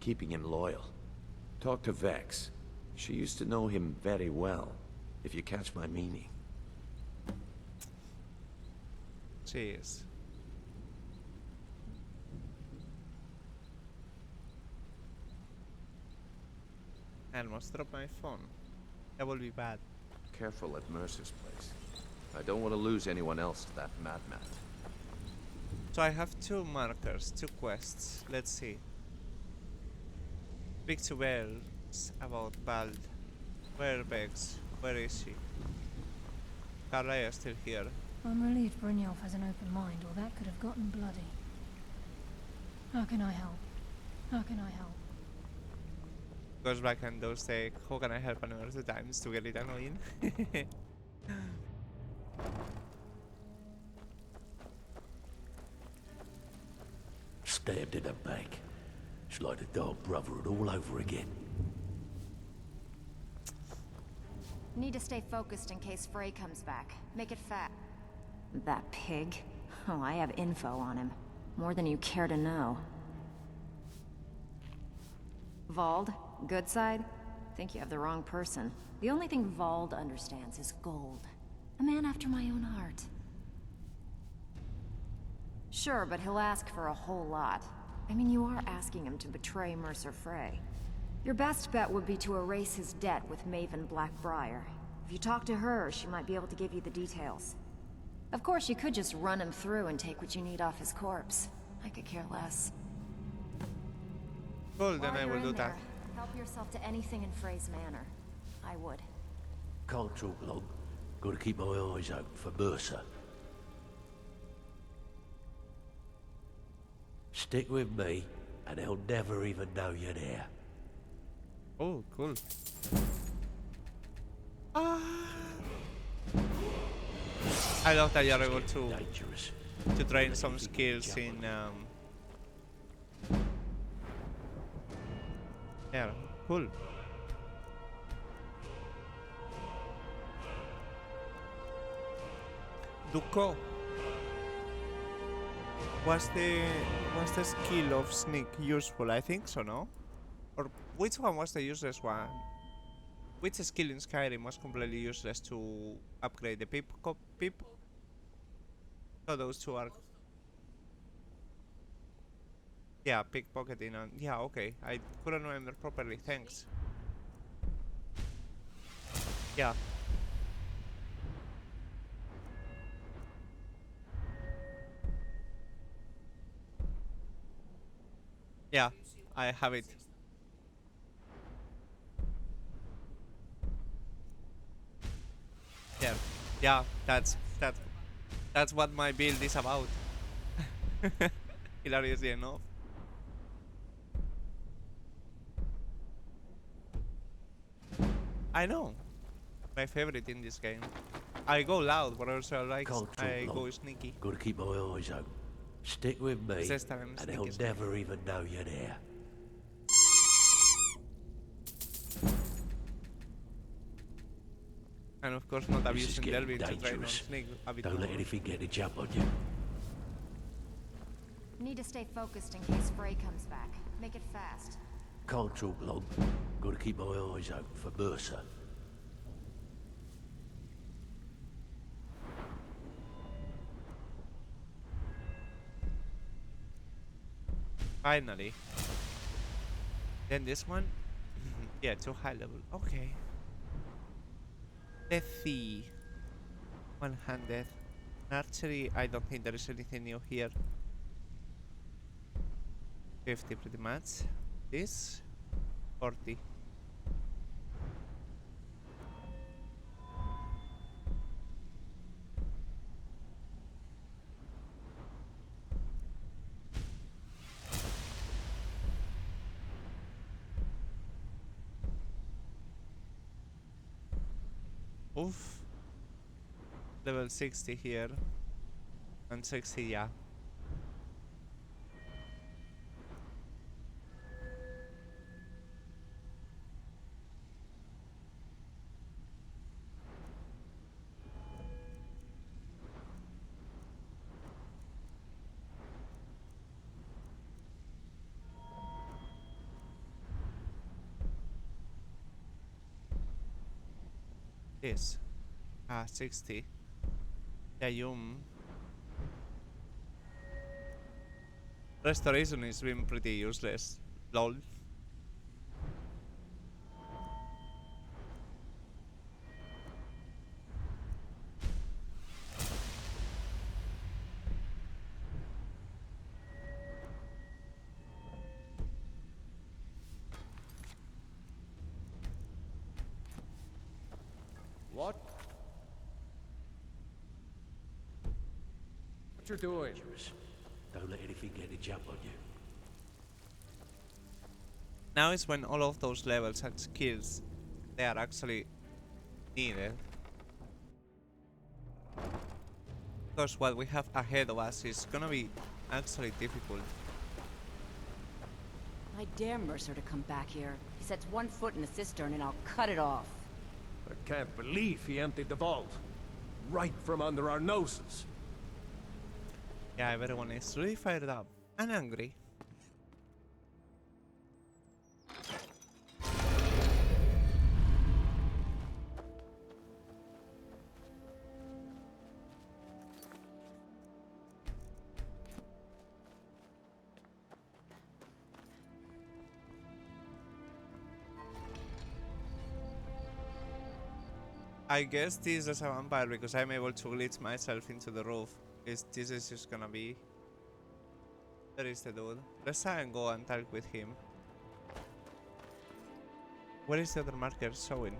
keeping him loyal. Talk to Vex. She used to know him very well, if you catch my meaning. Jeez. I almost dropped my phone. That will be bad. Careful at Mercer's place. I don't want to lose anyone else to that madman. So I have 2 markers, 2 quests. Let's see. Speak to Bells about Bald. Where Vex? Where is she? Carla is still here. I'm relieved Brynjolf has an open mind, or that could have gotten bloody. How can I help? How can I help? Goes back and does take how can I help another 2 times to get it annoying. Stabbed in the back. It's like the Dark Brotherhood all over again. Need to stay focused in case Frey comes back. Make it fat. That pig? Oh, I have info on him. More than you care to know. Vold? Good side? Think you have the wrong person. The only thing Vold understands is gold. A man after my own heart. Sure, but he'll ask for a whole lot. I mean, you are asking him to betray Mercer Frey. Your best bet would be to erase his debt with Maven Blackbriar. If you talk to her, she might be able to give you the details. Of course, you could just run him through and take what you need off his corpse. I could care less. Cool, then I will do that. Help yourself to anything in Frey's manor. I would. Can't talk long. Gotta keep my eyes open for Mercer. Stick with me, and they'll never even know you're there. Oh, cool. I love that you're able to train some skills in yeah, cool. Duko. Was the skill of sneak useful? I think so, no? Or which one was the useless one? Which skill in Skyrim was completely useless to upgrade the pip? So those 2 are. Yeah, pickpocketing and yeah, okay. I couldn't remember properly. Thanks. Yeah. Yeah, I have it. Yeah, yeah, that's what my build is about. Hilariously enough. I know. My favorite in this game. I go loud, but also I go sneaky. Gotta keep my eyes open. Stick with me, This time and they'll sneaky. never even know you're there. And of course not This is abusing getting Delvin to try and dangerous. sneak a bit Don't let more. anything get a jump on you. Need to stay focused in case Frey comes back. Make it fast. Can't talk long. Gotta keep my eyes open for Mercer. Finally. Then this one? Yeah, too high level. Okay. Let's see. One-handed. Archery, I don't think there is anything new here. 50 pretty much. This? 40. Oof. Level 60 here. And 60, yeah. This. 60. Yeah, Restoration is been pretty useless. Lol. What? What you're doing? Don't let anything get a jump on you. Now is when all of those levels and skills they are actually needed. Because what we have ahead of us is gonna be actually difficult. I dare Mercer to come back here. He sets one foot in the cistern and I'll cut it off. I can't believe he emptied the vault. Right from under our noses. Yeah, everyone is really fired up and angry. I guess this is a vampire because I'm able to glitch myself into the roof. This is just gonna be... There is the dude. Let's try and go and talk with him. Where is the other marker showing?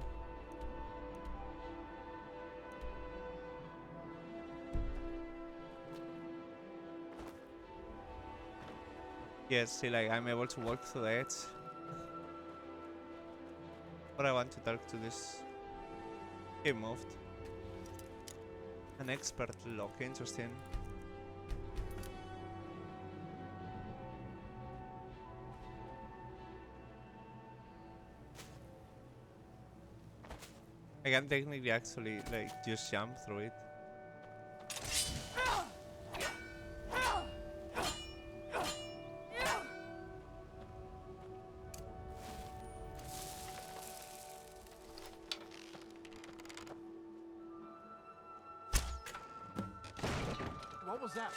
Yes, see, like I'm able to walk through the edge. But I want to talk to this. He moved. An expert lock, interesting. I can technically actually like just jump through it. What was that?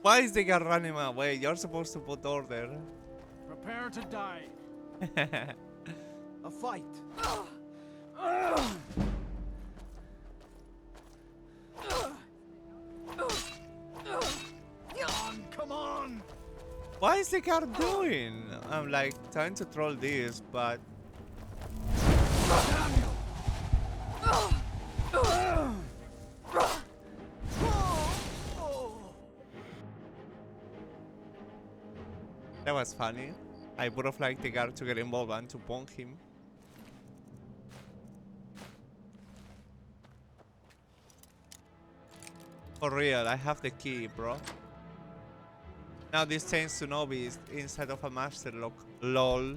Why is the guard running away? You're supposed to put order. Prepare to die. A fight. Come on! What is the guard doing? I'm like trying to troll this, but that was funny. I would have liked the guard to get involved and to bonk him. For real, I have the key, bro. Now this changes to novice inside of a master lock. LOL.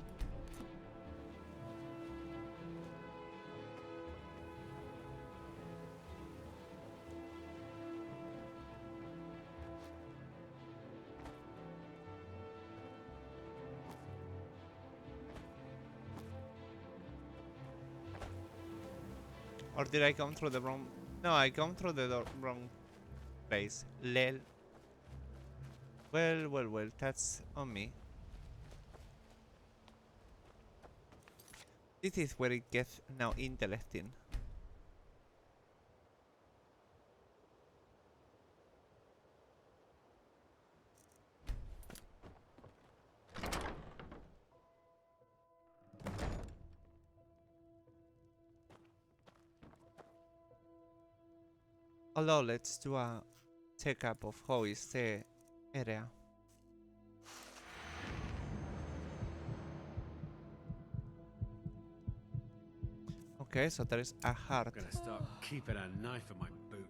Or did I come through the wrong... No, I come through the wrong place. Lel. Well, that's on me. This is where it gets now interesting. Although, let's do a checkup of how is the area. Okay, so there is a heart. Gotta stop keeping a knife in my boot.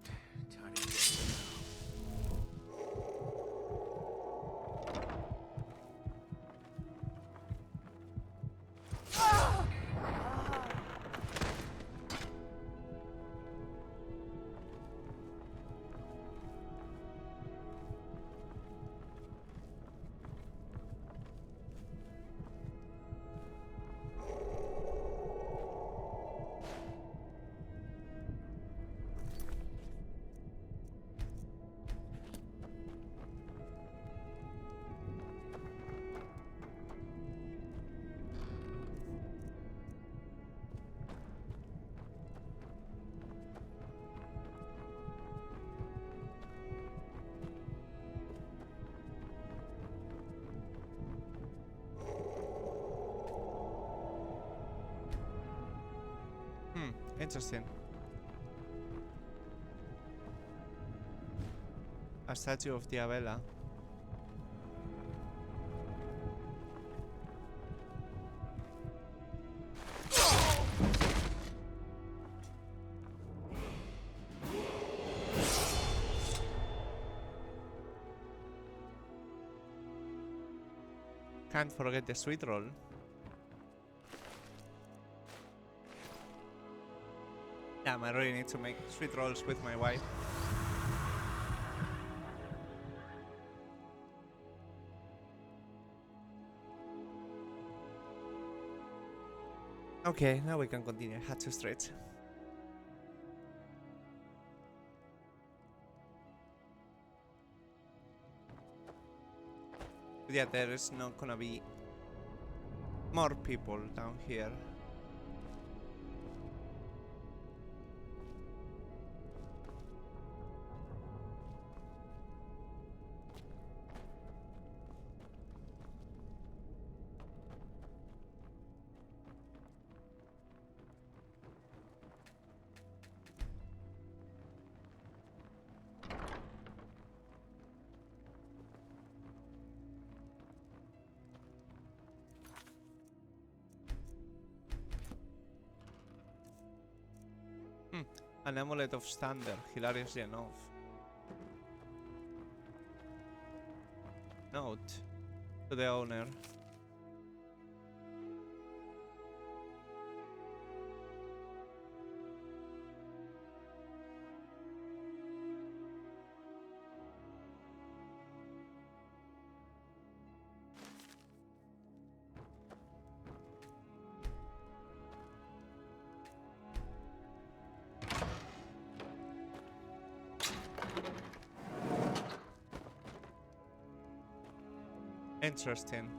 Tiny bit. Interesting. A statue of Diabella. Can't forget the sweet roll. Damn, I really need to make sweet rolls with my wife. Okay, now we can continue. Had to stretch. But yeah, there is not gonna be more people down here. An amulet of standard, hilariously enough. Note to the owner. Interesting.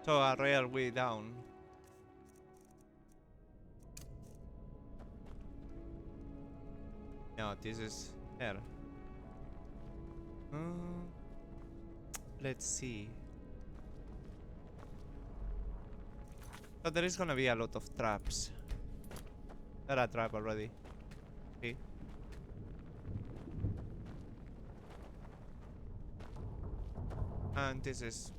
So a real way down. No, this is here. Let's see. So there is gonna be a lot of traps. There are a trap already. See? And this is...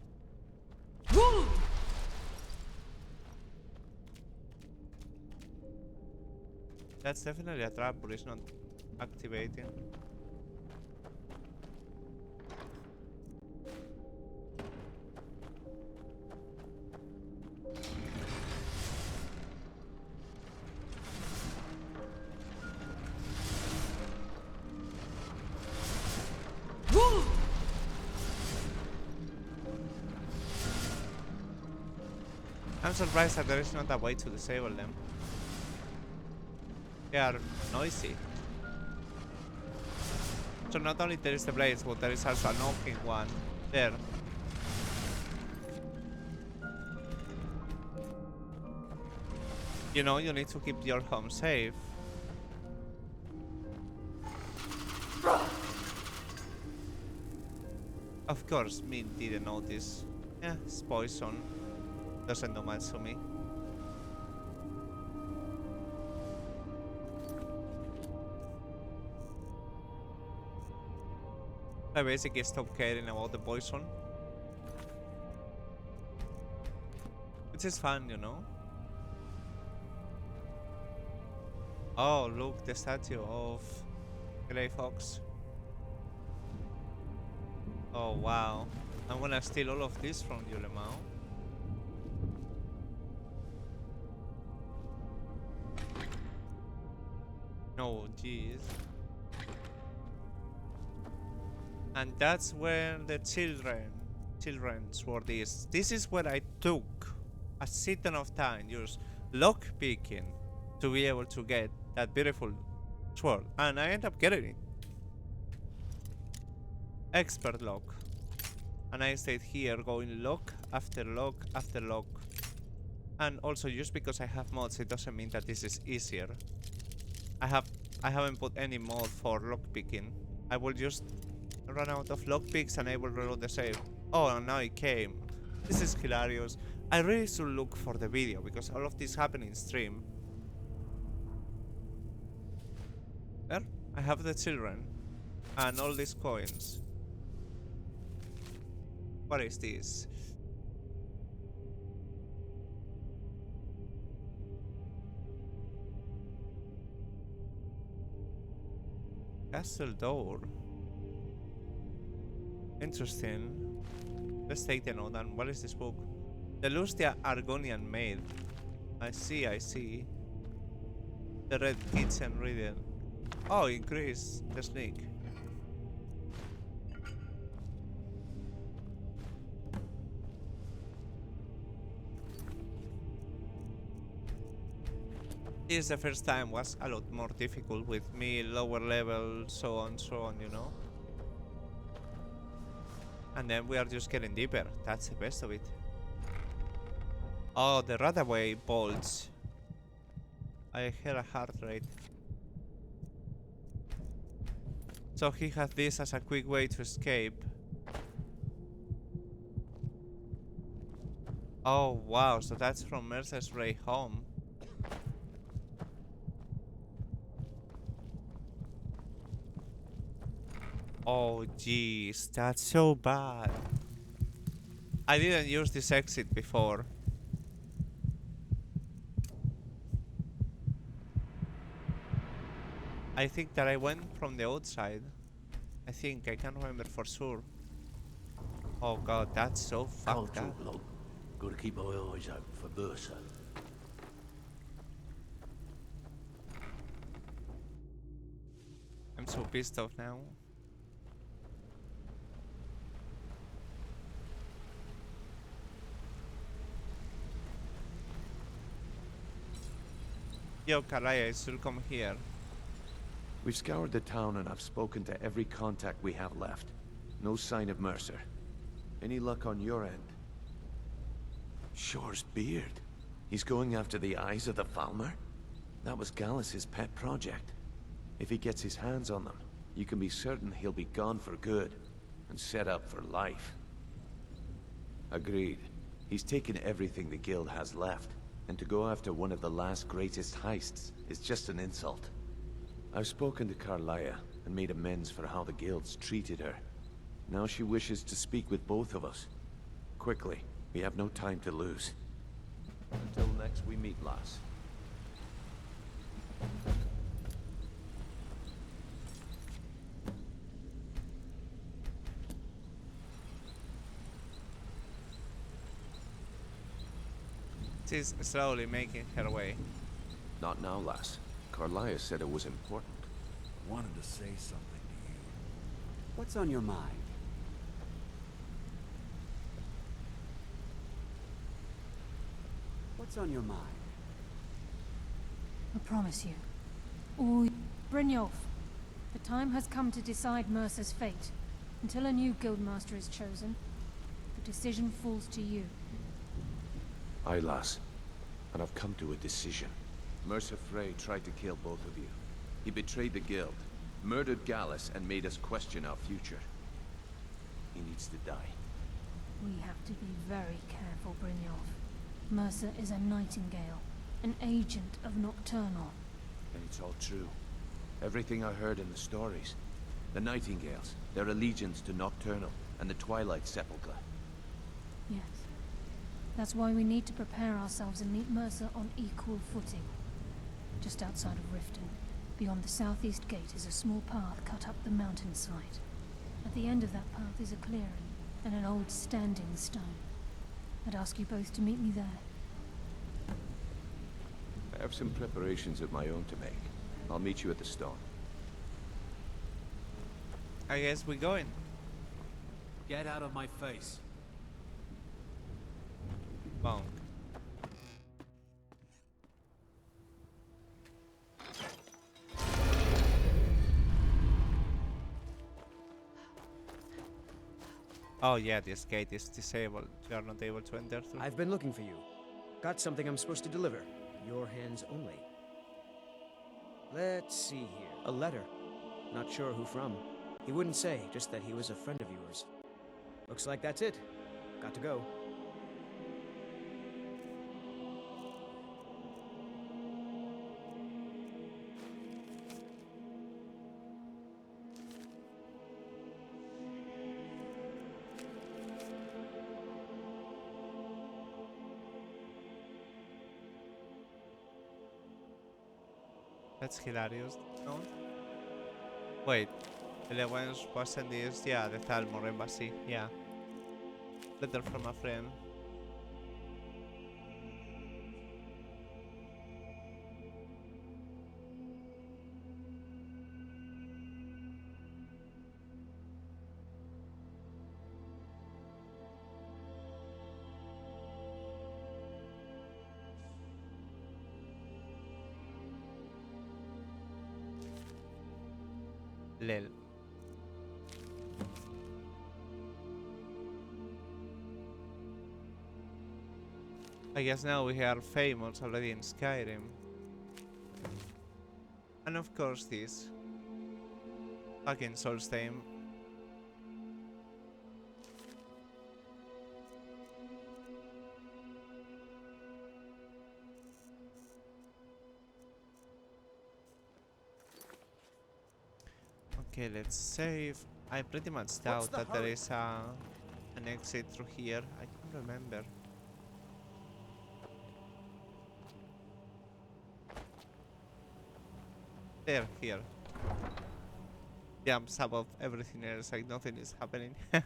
That's definitely a trap, but it's not activating. I'm surprised that there is not a way to disable them. They are noisy. So not only there is the blaze, but there is also a knocking one there. You know, you need to keep your home safe. Of course, me didn't notice. Yeah, it's poison. Doesn't do much to me. I basically stopped caring about the poison. Which is fun, you know? Oh, look, the statue of Grey Fox. Oh, wow. I'm gonna steal all of this from you, Lemao. No, jeez. And that's where the children's sword is. This is where I took a shit ton of time, just lock picking, to be able to get that beautiful sword. And I ended up getting it. Expert lock. And I stayed here going lock after lock after lock. And also, just because I have mods, it doesn't mean that this is easier. I haven't put any mod for lockpicking. I will just run out of lockpicks and I will reload the save. Oh, and now it came. This is hilarious. I really should look for the video because all of this happened in stream. There, I have the children and all these coins. What is this? Castle door. Interesting. Let's take the note. And what is this book? The Lustia Argonian Maid. I see, I see. The Red Kitchen Reader. Oh, increase the sneak. This the first time was a lot more difficult with me, lower level, so on, you know. And then we are just getting deeper. That's the best of it. Oh, the runaway bolts. I hear a heart rate. So he has this as a quick way to escape. Oh wow, so that's from Mercer's Ray home. Oh jeez, that's so bad. I didn't use this exit before. I think that I went from the outside. I think, I can't remember for sure. Oh god, that's so fucked up. Gotta keep my eyes open for Mercer. I'm so pissed off now. Yo, Kalaya, I should come here. We've scoured the town and I've spoken to every contact we have left. No sign of Mercer. Any luck on your end? Shore's beard. He's going after the eyes of the Falmer? That was Gallus's pet project. If he gets his hands on them, you can be certain he'll be gone for good, and set up for life. Agreed. He's taken everything the Guild has left, and to go after one of the last greatest heists is just an insult. I've spoken to Carlia, and made amends for how the Guild's treated her. Now she wishes to speak with both of us. Quickly, we have no time to lose. Until next we meet, lass. She's slowly making her way. Not now, lass. Carlia said it was important. I wanted to say something to you. What's on your mind? What's on your mind? I promise you. Or Brynjolf, the time has come to decide Mercer's fate. Until a new guildmaster is chosen, the decision falls to you. Aye, lass. And I've come to a decision. Mercer Frey tried to kill both of you. He betrayed the Guild, murdered Gallus, and made us question our future. He needs to die. We have to be very careful, Brynjolf. Mercer is a Nightingale, an agent of Nocturnal. And it's all true. Everything I heard in the stories. The Nightingales, their allegiance to Nocturnal, and the Twilight Sepulchre. Yes. That's why we need to prepare ourselves and meet Mercer on equal footing. Just outside of Riften, beyond the southeast gate, is a small path cut up the mountainside. At the end of that path is a clearing, and an old standing stone. I'd ask you both to meet me there. I have some preparations of my own to make. I'll meet you at the stone. I guess we're going. Get out of my face. Bonk. Oh yeah, this gate is disabled. You are not able to enter through. I've been looking for you. Got something I'm supposed to deliver. Your hands only. Let's see here. A letter. Not sure who from. He wouldn't say, just that he was a friend of yours. Looks like that's it. Got to go. That's hilarious. No? Wait, Elewens wasn't this? Yeah, the Thalmor embassy. Yeah. Letter from a friend. Lel. I guess now we are famous already in Skyrim. And of course this. Fucking Solstheim. Okay, let's save. I pretty much doubt that there is an exit through here. I can't remember. There, here. Jumps above everything else, like nothing is happening. If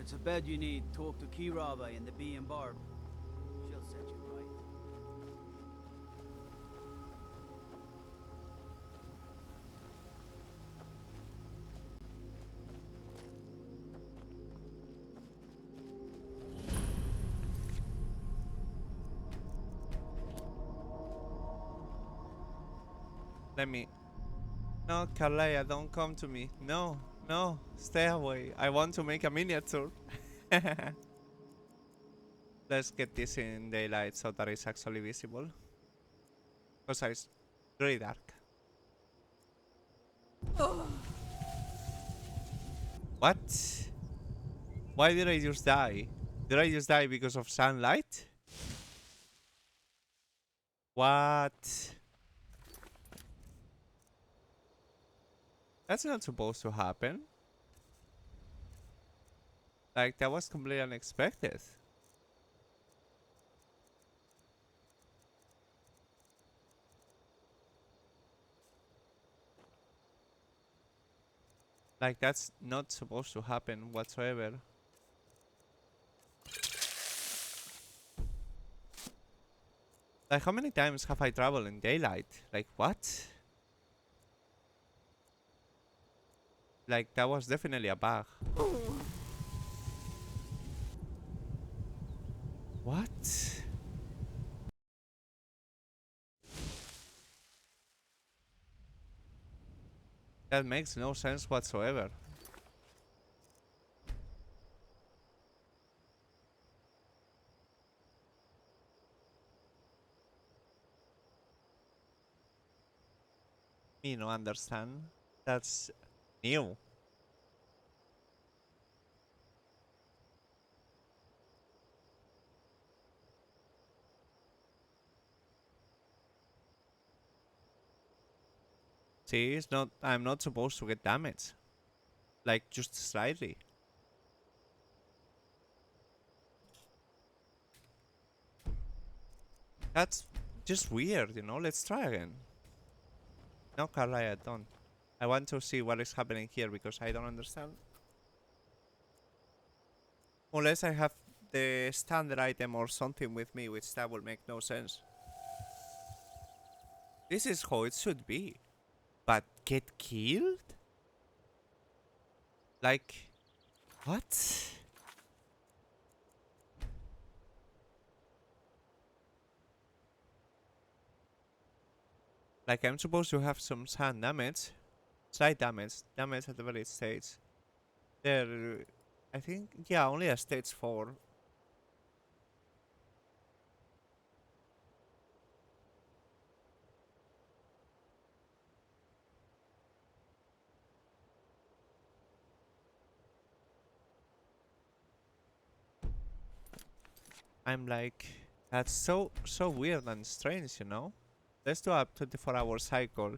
it's a bed you need, talk to Kirava in the Bee and Barb. She'll set you right. Let me No, Carlaya, don't come to me. No, no, stay away. I want to make a miniature. Let's get this in daylight so that it's actually visible. Because it's very dark. What? Why did I just die? Did I just die because of sunlight? What? That's not supposed to happen. Like, that was completely unexpected. Like, that's not supposed to happen whatsoever. Like, how many times have I traveled in daylight? Like, what? Like, that was definitely a bug. What? That makes no sense whatsoever. Me no understand. That's new. See, it's not. I'm not supposed to get damaged. Like, just slightly. That's just weird, you know? Let's try again. No, Carlaya, don't. I want to see what is happening here because I don't understand. Unless I have the standard item or something with me, which that will make no sense. This is how it should be. But get killed? Like, what? Like, I'm supposed to have some sand damage. Slight damage. Damage at the very stage. There, I think, yeah, only a stage 4. I'm like, that's so weird and strange, you know? Let's do a 24-hour cycle.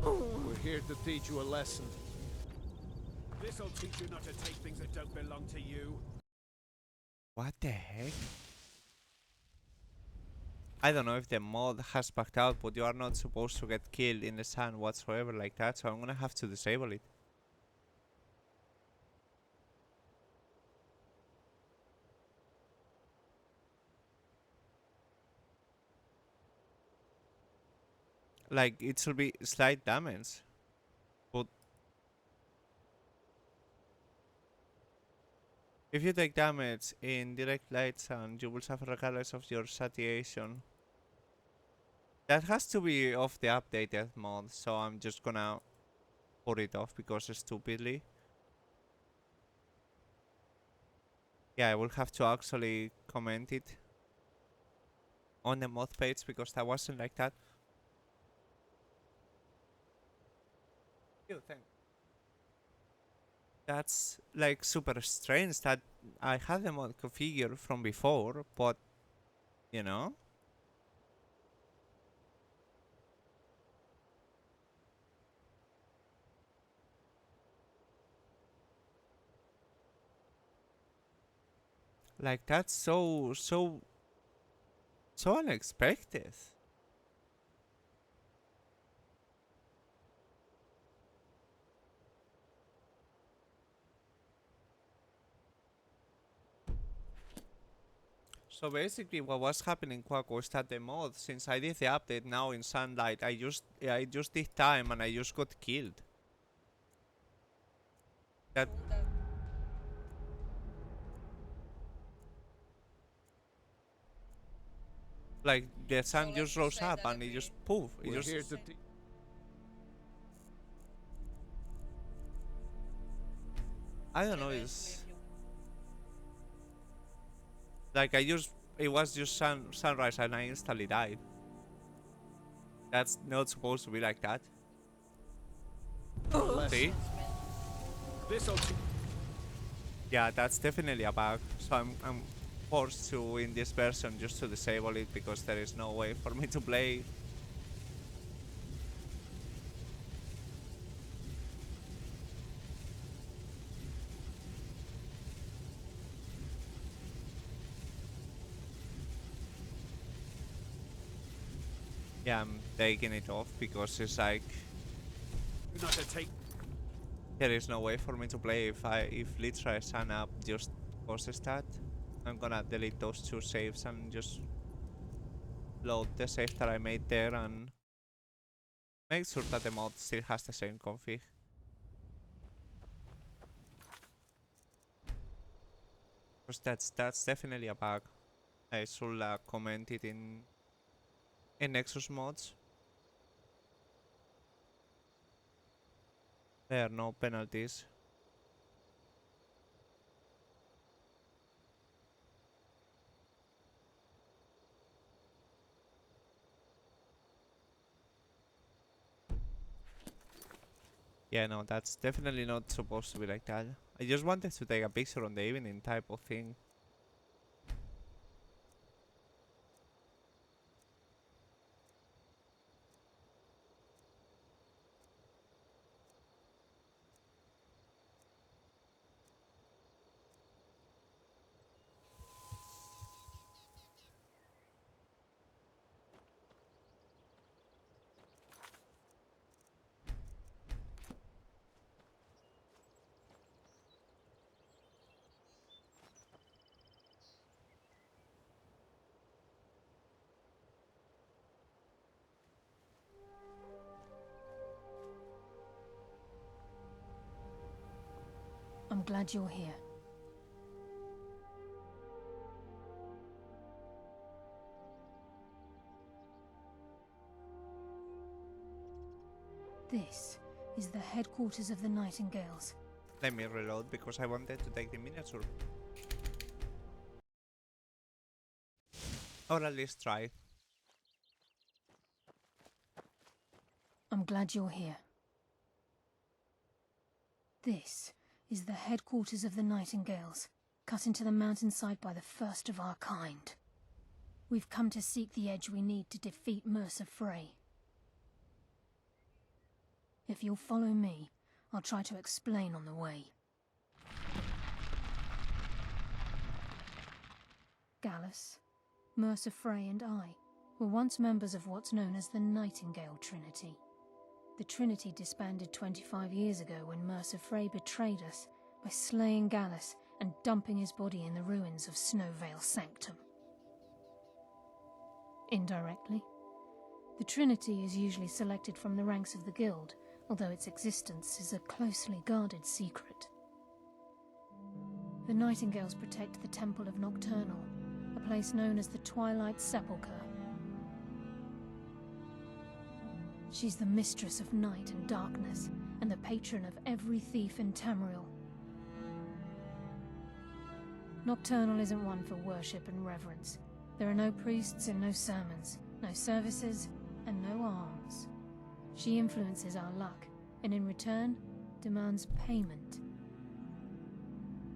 We're here to teach you a lesson. This'll teach you not to take things that don't belong to you. What the heck? I don't know if the mod has backed out, but you are not supposed to get killed in the sun whatsoever like that, so I'm gonna have to disable it. Like, it should be slight damage. But if you take damage in direct light sun, you will suffer regardless of your satiation. That has to be off the updated mod, so I'm just gonna put it off because stupidly. Yeah, I will have to actually comment it on the mod page because that wasn't like that. Thanks. That's like super strange that I had the mod configured from before, but you know. Like, that's so unexpected. So basically what was happening, Quaco, is that the mod, since I did the update now in Sunlight, I just did time and I just got killed. That like the sun just rose up and it just poof, it We're just here to I don't know, it's like it was just sunrise and I instantly died. That's not supposed to be like that. See? Yeah, that's definitely a bug. So I'm forced to, in this version, just to disable it because there is no way for me to play. Yeah, I'm taking it off because it's like there is no way for me to play if literally sign up just causes that. I'm gonna delete those two saves and just load the save that I made there and make sure that the mod still has the same config. Because that's definitely a bug. I should comment it in Nexus mods. There are no penalties. Yeah, no, that's definitely not supposed to be like that. I just wanted to take a picture on the evening type of thing. I'm glad you're here. This is the headquarters of the Nightingales. Let me reload because I wanted to take the miniature. Or at least try. I'm glad you're here. This is the headquarters of the Nightingales, cut into the mountainside by the first of our kind. We've come to seek the edge we need to defeat Mercer Frey. If you'll follow me, I'll try to explain on the way. Gallus, Mercer Frey and I were once members of what's known as the Nightingale Trinity. The Trinity disbanded 25 years ago when Mercer Frey betrayed us by slaying Gallus and dumping his body in the ruins of Snowvale Sanctum. Indirectly, the Trinity is usually selected from the ranks of the Guild, although its existence is a closely guarded secret. The Nightingales protect the Temple of Nocturnal, a place known as the Twilight Sepulchre. She's the mistress of night and darkness, and the patron of every thief in Tamriel. Nocturnal isn't one for worship and reverence. There are no priests and no sermons, no services, and no alms. She influences our luck, and in return, demands payment.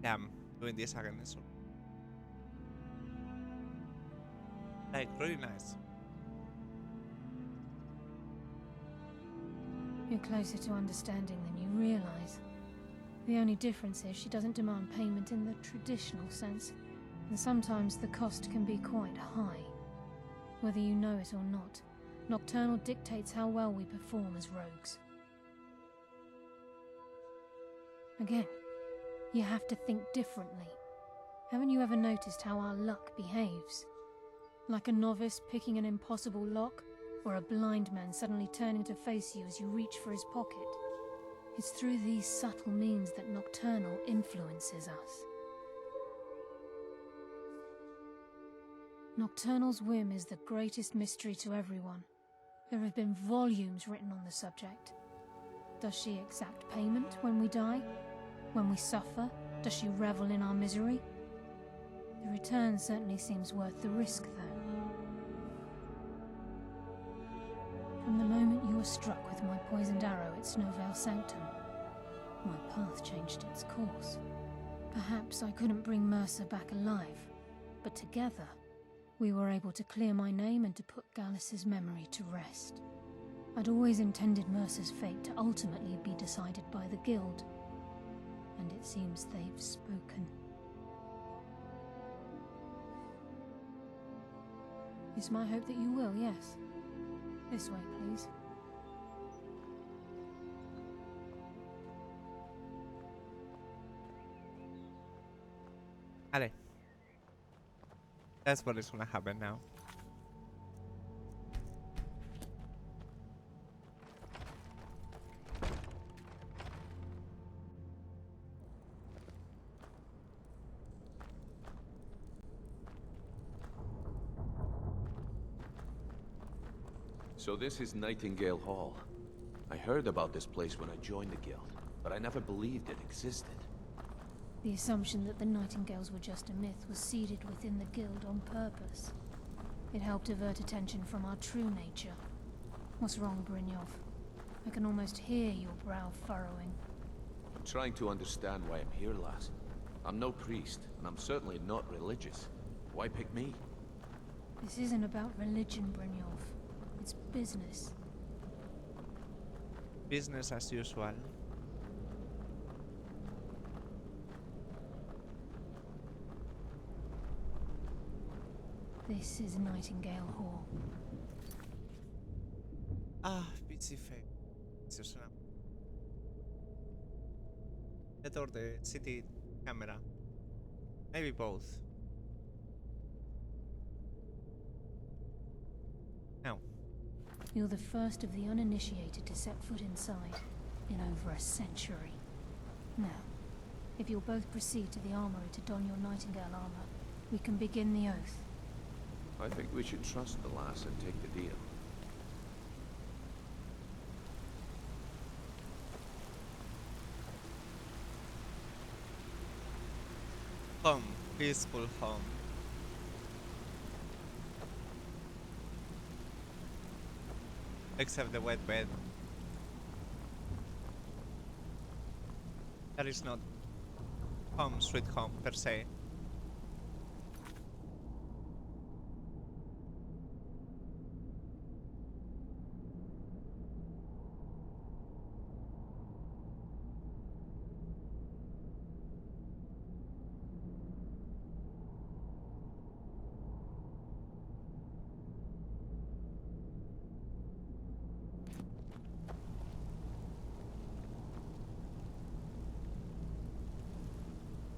Damn, doing this again is like really nice. You're closer to understanding than you realize. The only difference is she doesn't demand payment in the traditional sense, and sometimes the cost can be quite high. Whether you know it or not, Nocturnal dictates how well we perform as rogues. Again, you have to think differently. Haven't you ever noticed how our luck behaves? Like a novice picking an impossible lock, or a blind man suddenly turning to face you as you reach for his pocket. It's through these subtle means that Nocturnal influences us. Nocturnal's whim is the greatest mystery to everyone. There have been volumes written on the subject. Does she exact payment when we die? When we suffer, does she revel in our misery? The return certainly seems worth the risk, though. From the moment you were struck with my poisoned arrow at Snowvale Sanctum, my path changed its course. Perhaps I couldn't bring Mercer back alive, but together, we were able to clear my name and to put Gallus's memory to rest. I'd always intended Mercer's fate to ultimately be decided by the Guild, and it seems they've spoken. It's my hope that you will, yes. This way, please. Ale. That's what is gonna happen now. So this is Nightingale Hall. I heard about this place when I joined the Guild, but I never believed it existed. The assumption that the Nightingales were just a myth was seeded within the Guild on purpose. It helped divert attention from our true nature. What's wrong, Brynjolf? I can almost hear your brow furrowing. I'm trying to understand why I'm here, lass. I'm no priest, and I'm certainly not religious. Why pick me? This isn't about religion, Brynjolf. It's business. Business as usual. This is Nightingale Hall. Ah, busy face. That or the city camera. Maybe both. No. You're the first of the uninitiated to set foot inside in over a century. Now, if you'll both proceed to the armory to don your Nightingale armor, we can begin the oath. I think we should trust the lass and take the deal. Home. Peaceful home. Except the wet bed. That is not home, sweet home, per se.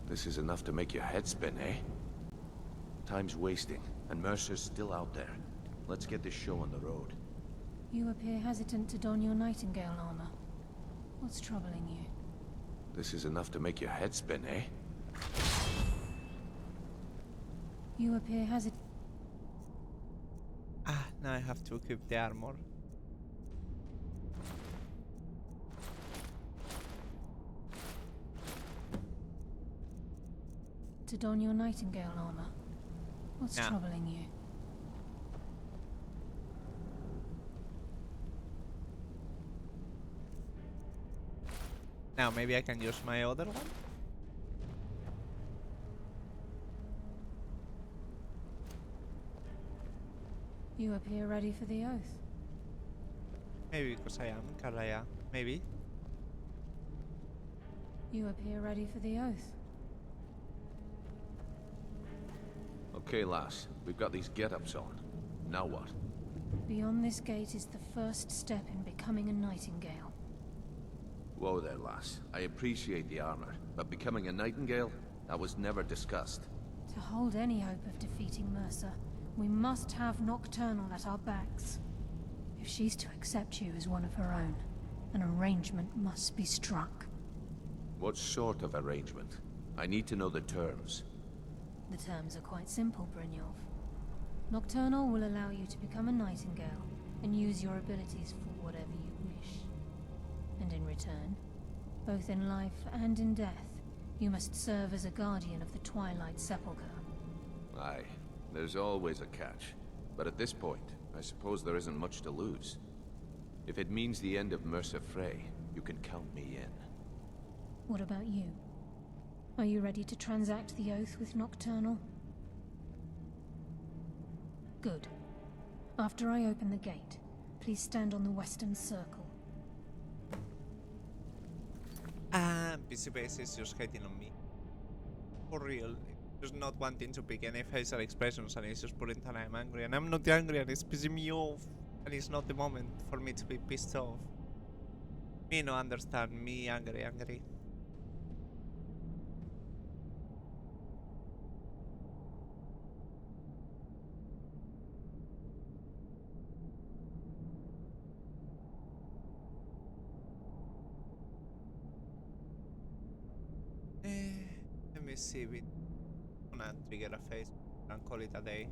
This is enough to make your head spin, eh? Time's wasting, and Mercer's still out there. Let's get this show on the road. You appear hesitant to don your Nightingale armor. What's troubling you? This is enough to make your head spin, eh? You appear hesitant. Ah, now I have to equip the armor. To don your Nightingale armor. What's troubling you? Now maybe I can use my other one? You appear ready for the oath. Maybe because I am, Karaya. Maybe. You appear ready for the oath. Okay, lass. We've got these get-ups on. Now what? Beyond this gate is the first step in becoming a Nightingale. Whoa there, lass. I appreciate the armor, but becoming a Nightingale? That was never discussed. To hold any hope of defeating Mercer, we must have Nocturnal at our backs. If she's to accept you as one of her own, an arrangement must be struck. What sort of arrangement? I need to know the terms. The terms are quite simple, Brynjolf. Nocturnal will allow you to become a nightingale and use your abilities for whatever you wish. And in return, both in life and in death, you must serve as a guardian of the Twilight Sepulchre. Aye, there's always a catch. But at this point, I suppose there isn't much to lose. If it means the end of Mercer Frey, you can count me in. What about you? Are you ready to transact the oath with Nocturnal? Good. After I open the gate, please stand on the western circle. PC Base is just hating on me. For real. Just not wanting to pick any facial expressions, and it's just putting that I'm angry. And I'm not angry, and it's pissing me off. And it's not the moment for me to be pissed off. Me no understand, me angry. Let me see if it's gonna trigger a face and call it a day.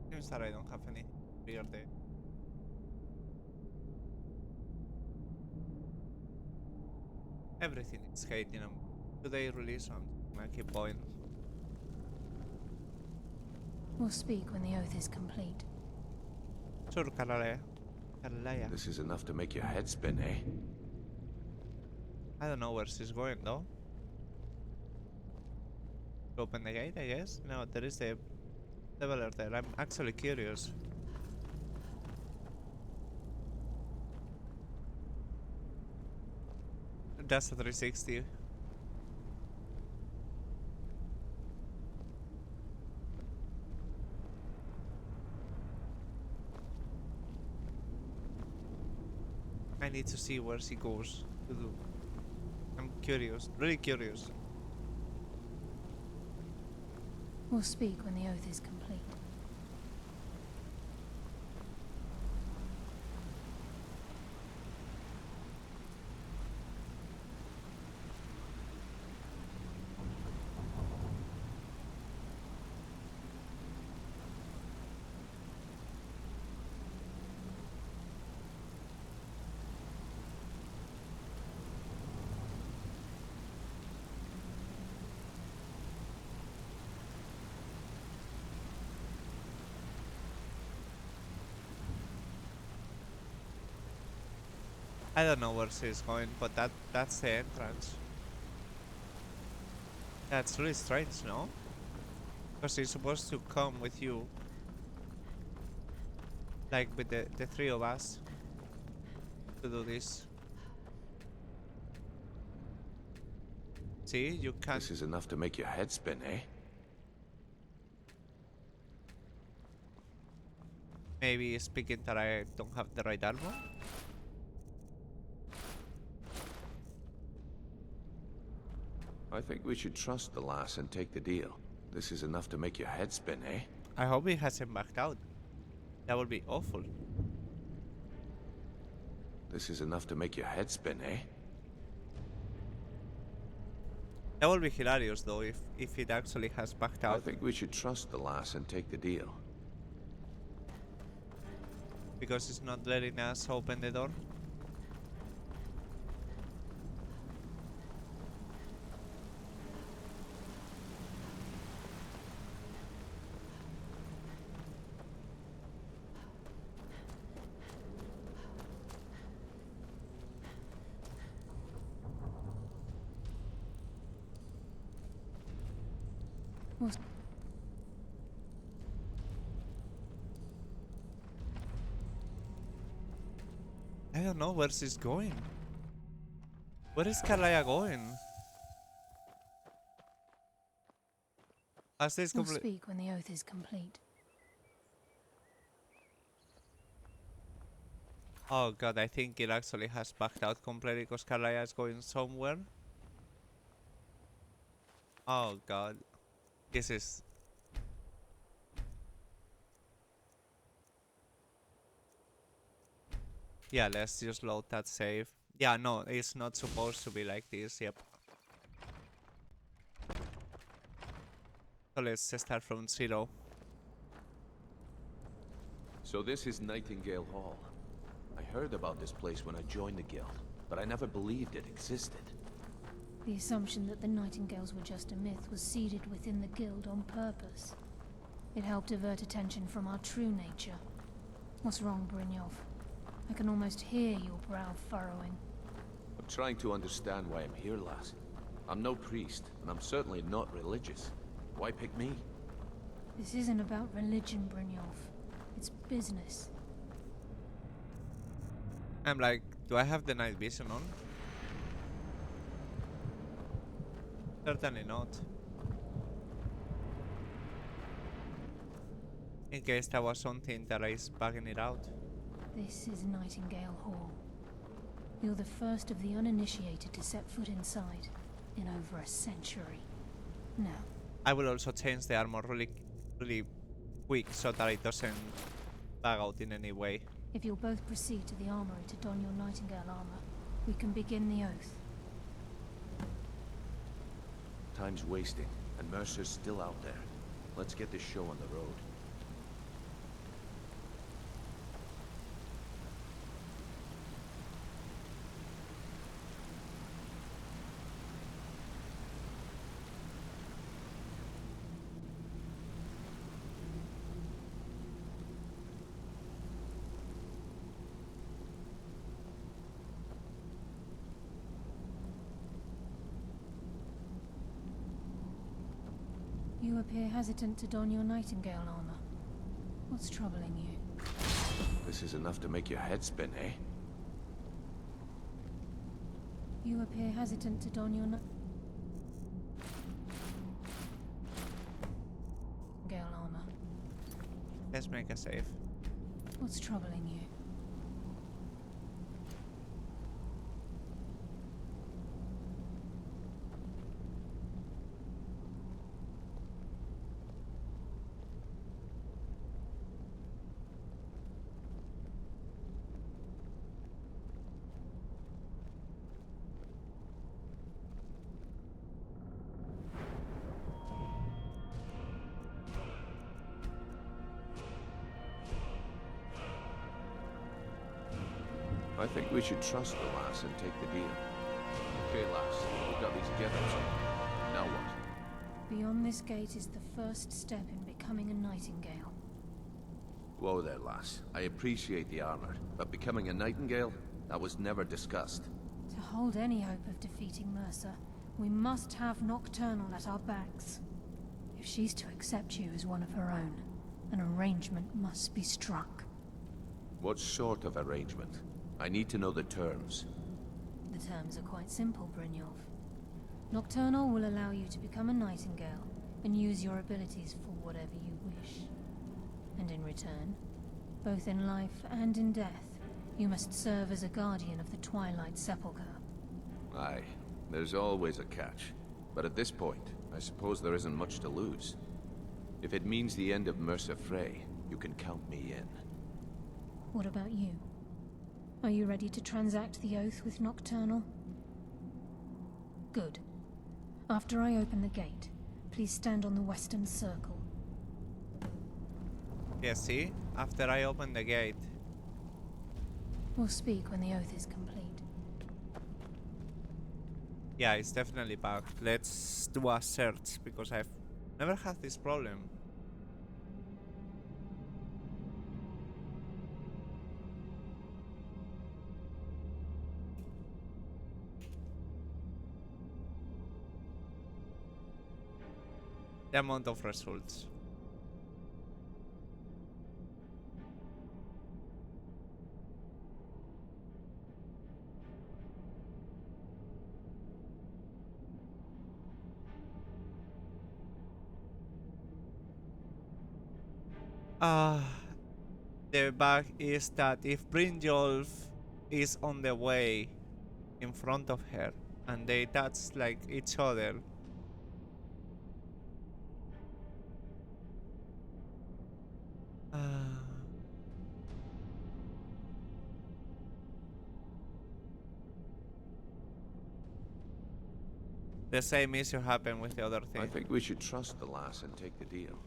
Seems that I don't have any trigger day. Everything is hating them. Today release on I keep going. We'll speak when the oath is complete. Sure, Caralaya. This is enough to make your head spin, eh? I don't know where she's going though. Open the gate, I guess? No, there is the leveler there. I'm actually curious. That's a 360. I need to see where she goes to do. I'm curious, really curious. We'll speak when the oath is complete. I don't know where she's going, but that's the entrance. That's really strange, no? Because she's supposed to come with you. Like with the three of us. To do this. See, you can't... This is enough to make your head spin, eh? Maybe speaking that I don't have the right armor? I think we should trust the lass and take the deal. This is enough to make your head spin, eh? I hope he hasn't backed out. That would be awful. This is enough to make your head spin, eh? That would be hilarious though if it actually has backed out. I think we should trust the lass and take the deal. Because it's not letting us open the door. Was I don't know where she's going. Where is Karaya going? As this we'll complete. speak when the oath is complete. Oh god, I think it actually has backed out completely because Karaya is going somewhere. Oh god. This is... Yeah, let's just load that save. Yeah, no, it's not supposed to be like this, yep. So let's just start from 0. So this is Nightingale Hall. I heard about this place when I joined the guild, but I never believed it existed. The assumption that the Nightingales were just a myth was seeded within the guild on purpose. It helped divert attention from our true nature. What's wrong, Brynjolf? I can almost hear your brow furrowing. I'm trying to understand why I'm here, lass. I'm no priest, and I'm certainly not religious. Why pick me? This isn't about religion, Brynjolf. It's business. I'm like, do I have the night vision on? Certainly not. In case there was something that is bugging it out. This is Nightingale Hall. You're the first of the uninitiated to set foot inside in over a century. Now, I will also change the armor really quick so that it doesn't bug out in any way. if you'll both proceed to the armory to don your Nightingale armor, we can begin the oath. Time's wasting, and Mercer's still out there. Let's get this show on the road. You appear hesitant to don your Nightingale armor. What's troubling you? This is enough to make your head spin, eh? You appear hesitant to don your Nightingale armor. Let's make a save. What's troubling you? I think we should trust the lass and take the deal. Okay, lass, we've got these get-ups on. Now what? Beyond this gate is the first step in becoming a Nightingale. Whoa there, lass. I appreciate the armor, but becoming a Nightingale? That was never discussed. To hold any hope of defeating Mercer, we must have Nocturnal at our backs. If she's to accept you as one of her own, an arrangement must be struck. What sort of arrangement? I need to know the terms. The terms are quite simple, Brynjolf. Nocturnal will allow you to become a Nightingale and use your abilities for whatever you wish. And in return, both in life and in death, you must serve as a guardian of the Twilight Sepulchre. Aye, there's always a catch. But at this point, I suppose there isn't much to lose. If it means the end of Mercer Frey, you can count me in. What about you? Are you ready to transact the oath with Nocturnal? Good. After I open the gate, please stand on the western circle. Yeah, see? After I open the gate. We'll speak when the oath is complete. Yeah, it's definitely bugged. Let's do a search, because I've never had this problem. the amount of results. The bug is that if Brynjolf is on the way in front of her and they touch like each other, the same issue happened with the other thing. I think we should trust the lass and take the deal.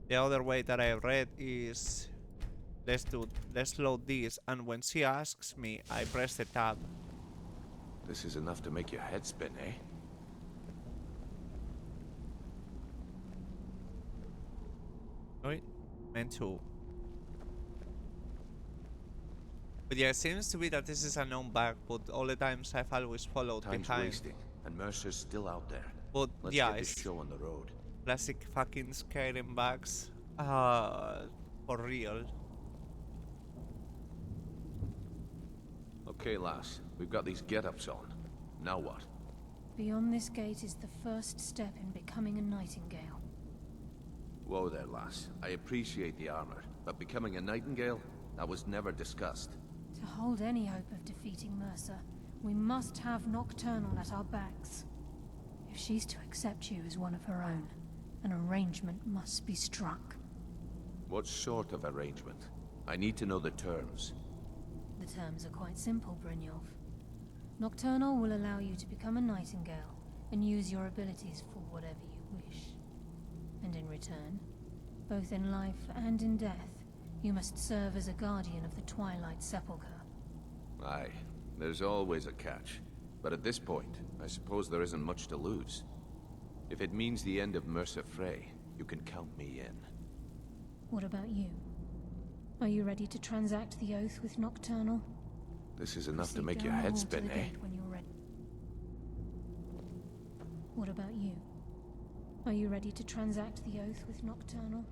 The other way that I read is let's load this, and when she asks me, I press the tab. This is enough to make your head spin, eh? Wait, meant to. But yeah, it seems to be that this is a known bug, but all the times I've always followed Time's behind. wasting, and Mercer's still out there. But Let's yeah, get it's this show on the road. classic fucking Skyrim bugs. For real. Okay, lass, we've got these get-ups on. Now what? Beyond this gate is the first step in becoming a nightingale. Whoa there, lass. I appreciate the armor, but becoming a nightingale? That was never discussed. To hold any hope of defeating Mercer, we must have Nocturnal at our backs. If she's to accept you as one of her own, an arrangement must be struck. What sort of arrangement? I need to know the terms. The terms are quite simple, Brynjolf. Nocturnal will allow you to become a nightingale and use your abilities for whatever you wish. And in return, both in life and in death, you must serve as a guardian of the Twilight Sepulchre. Aye, there's always a catch. But at this point, I suppose there isn't much to lose. If it means the end of Mercer Frey, you can count me in. What about you? Are you ready to transact the oath with Nocturnal? This is enough to Proceed make your down the head hall to spin, the eh? gate when you're ready. What about you? Are you ready to transact the oath with Nocturnal?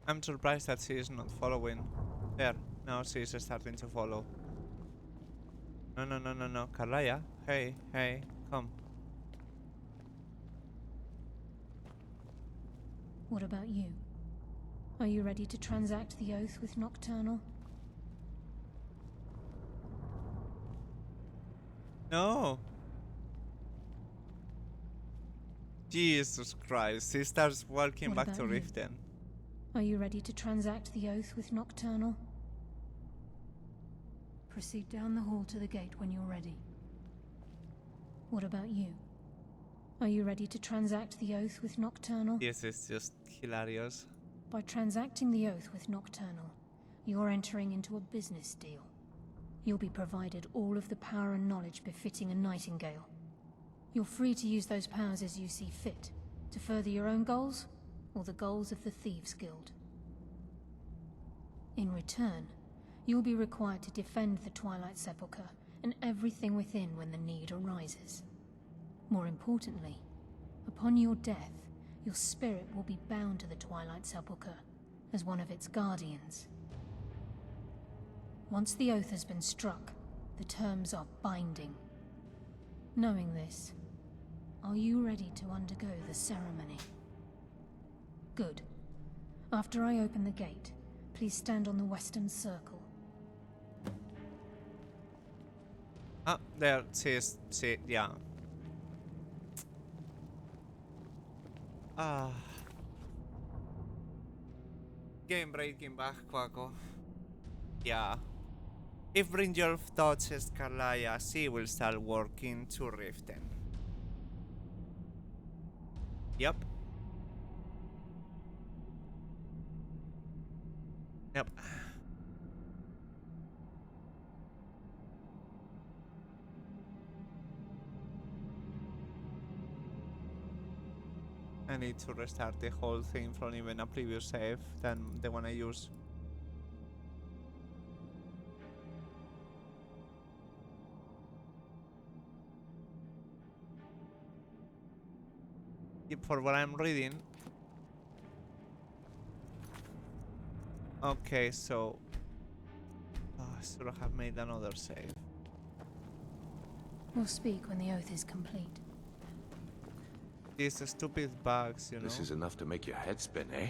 I'm surprised that she is not following. There, now she is starting to follow. No, Carlaya, hey, come. What about you? Are you ready to transact the oath with Nocturnal? No. Jesus Christ, she starts walking What back to about you? Riften. Are you ready to transact the oath with Nocturnal? Proceed down the hall to the gate when you're ready. What about you? Are you ready to transact the oath with Nocturnal? This is just hilarious. By transacting the oath with Nocturnal, you're entering into a business deal. You'll be provided all of the power and knowledge befitting a nightingale. You're free to use those powers as you see fit, to further your own goals, or the goals of the Thieves' Guild. In return, you'll be required to defend the Twilight Sepulchre and everything within when the need arises. More importantly, upon your death, your spirit will be bound to the Twilight Sepulchre as one of its guardians. Once the oath has been struck, the terms are binding. Knowing this, are you ready to undergo the ceremony? Good. After I open the gate, please stand on the western circle. Ah, there, yeah. Game breaking back, Quaco. Yeah. If Brynjolf touches Carlaya, she will start working to Riften. Yep. I need to restart the whole thing from even a previous save than the one I use. for what I'm reading. Okay, so I should have made another save. We'll speak when the oath is complete. These stupid bugs, you know. This is enough to make your head spin, eh?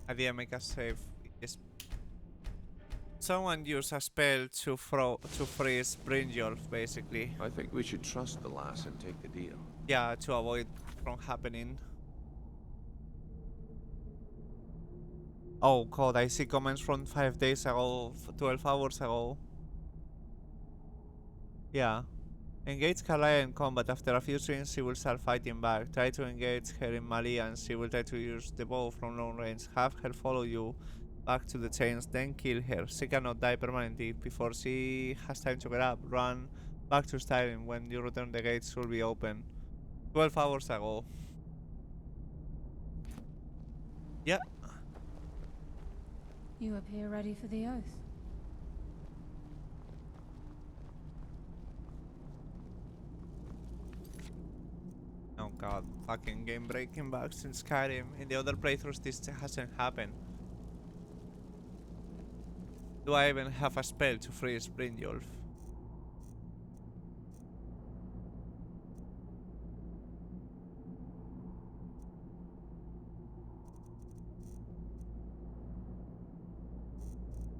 I didn't make a save. Yes. Someone used a spell to freeze Brynjolf, basically. I think we should trust the lass and take the deal. Yeah, to avoid from happening. Oh god, I see comments from 5 days ago, 12 hours ago. Yeah. Engage Carlyle in combat. After a few swings, she will start fighting back. Try to engage her in melee and she will try to use the bow from long range. Have her follow you back to the chains, then kill her. She cannot die permanently before she has time to get up. Run back to Skyrim. When you return, the gates will be open. 12 hours ago. Yeah. You appear ready for the oath. Oh god, fucking game breaking bugs in Skyrim. In the other playthroughs this hasn't happened. Do I even have a spell to freeze Brynjolf?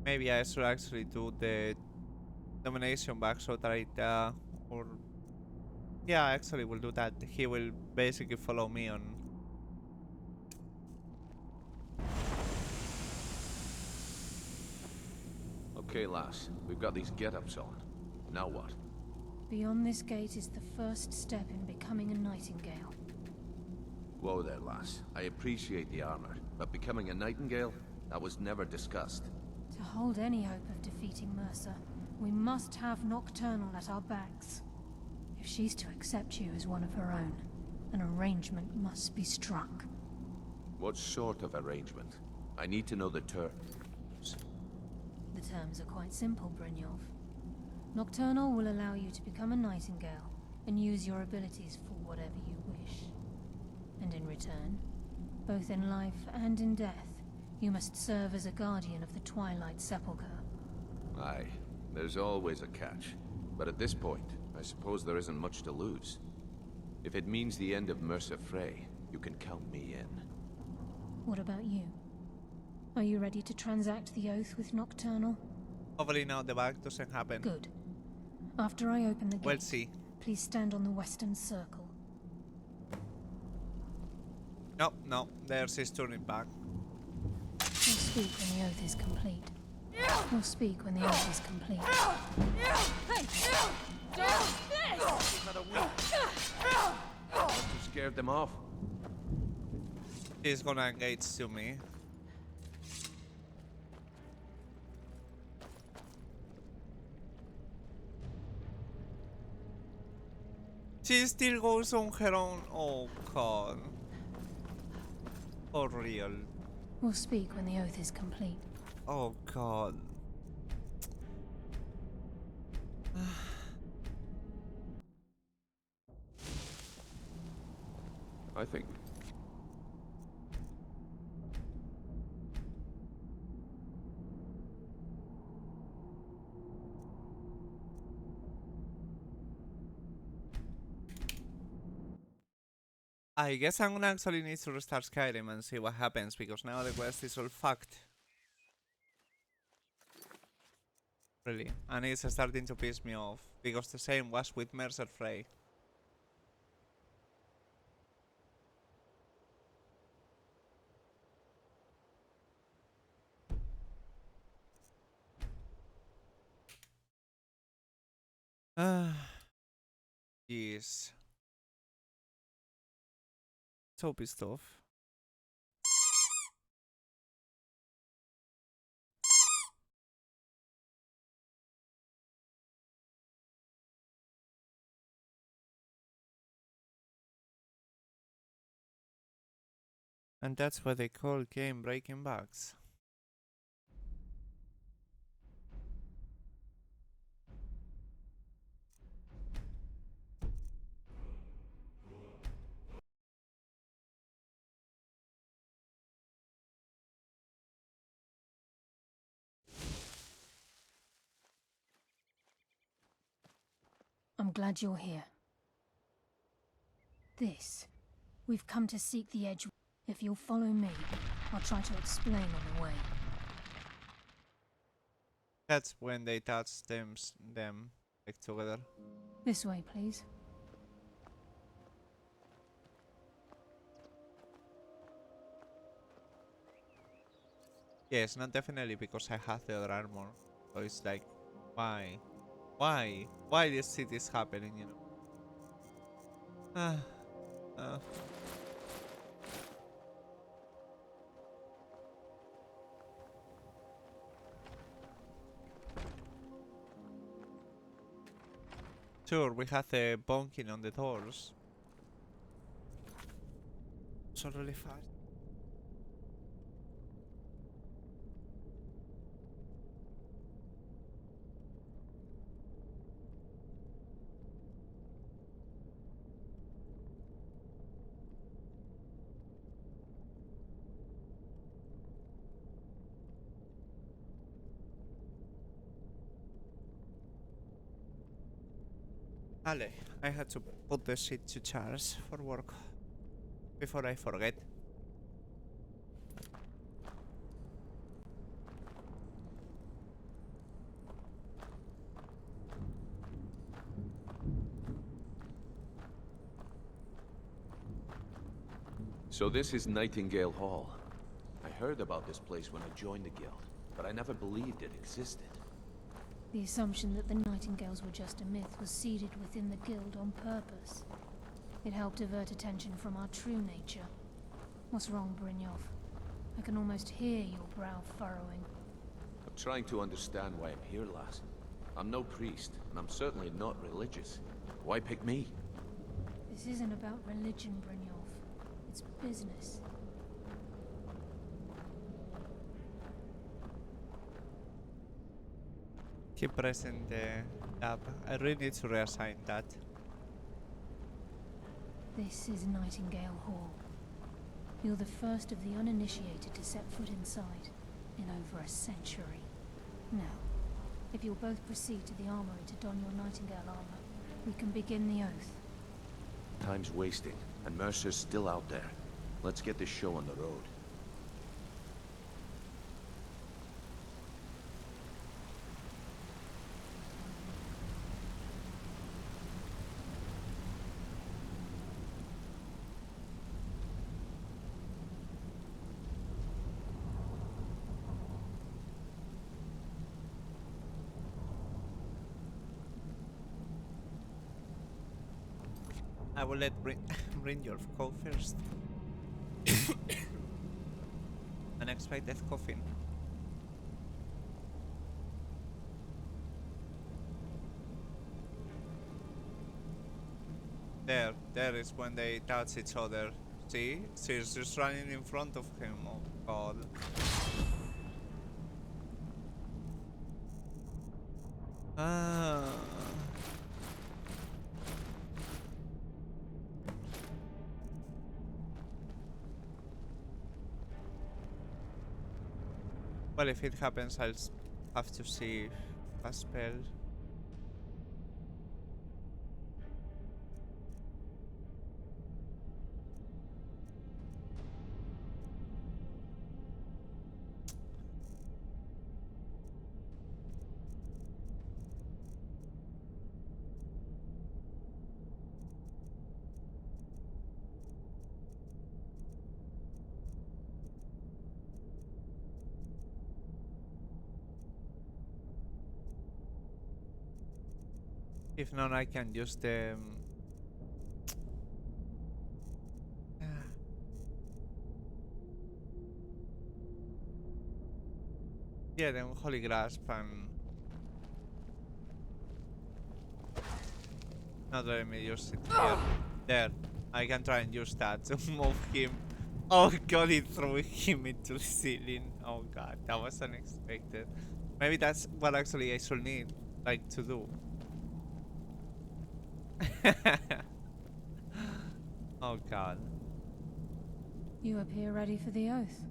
Maybe I should actually do the domination back so that I or yeah, actually we'll do that. He will basically follow me on. Okay, lass. We've got these get-ups on. Now what? Beyond this gate is the first step in becoming a nightingale. Whoa there, lass. I appreciate the armor, but becoming a nightingale? That was never discussed. To hold any hope of defeating Mercer, we must have Nocturnal at our backs. If she's to accept you as one of her own, an arrangement must be struck. What sort of arrangement? I need to know the terms. The terms are quite simple, Brynjolf. Nocturnal will allow you to become a nightingale and use your abilities for whatever you wish. And in return, both in life and in death, you must serve as a guardian of the Twilight Sepulchre. Aye, there's always a catch. But at this point, I suppose there isn't much to lose. If it means the end of Mercer Frey, you can count me in. What about you? Are you ready to transact the oath with Nocturnal? Hopefully now the back doesn't happen. Good. After I open the gate, We'll see. Please stand on the western circle. No, there's his turning back. We'll speak when the oath is complete. We'll speak when the oath is complete. You scared them off? He's gonna engage to me. She still goes on her own. Oh god. For real. We'll speak when the oath is complete. Oh god. I think... I guess I'm gonna actually need to restart Skyrim and see what happens, because now the quest is all fucked. Really. And it's starting to piss me off, because the same was with Mercer Frey. Jeez. So pissed off. And that's what they call game breaking bugs. I'm glad you're here. We've come to seek the edge. If you'll follow me, I'll try to explain on the way. That's when they touch them like together. This way, please. Yes, not definitely because I have the other armor. So it's like, why? Why? Why this shit is happening, you know? Sure, we have the bonking on the doors. So really fast. Ale, I had to put the shit to charge for work before I forget. So this is Nightingale Hall. I heard about this place when I joined the guild, but I never believed it existed. The assumption that the Nightingales were just a myth was seeded within the guild on purpose. It helped divert attention from our true nature. What's wrong, Brynjolf? I can almost hear your brow furrowing. I'm trying to understand why I'm here, lass. I'm no priest, and I'm certainly not religious. Why pick me? This isn't about religion, Brynjolf. It's business. Keep pressing the tab. I really need to reassign that. This is Nightingale Hall. You're the first of the uninitiated to set foot inside in over a century. Now, if you'll both proceed to the armory to don your Nightingale armor, we can begin the oath. Time's wasting, and Mercer's still out there. Let's get this show on the road. I will let Brynjolf go first. Unexpected coughing. There is when they touch each other. See? She's just running in front of him. Oh god. Ah. Well, if it happens, I'll have to see a spell. If not, I can use the... yeah, the Holy Grasp and... Not letting me use it here. There. I can try and use that to move him. Oh god, it threw him into the ceiling. Oh god, that was unexpected. Maybe that's what actually I should need, like, to do. Oh god. You appear ready for the oath.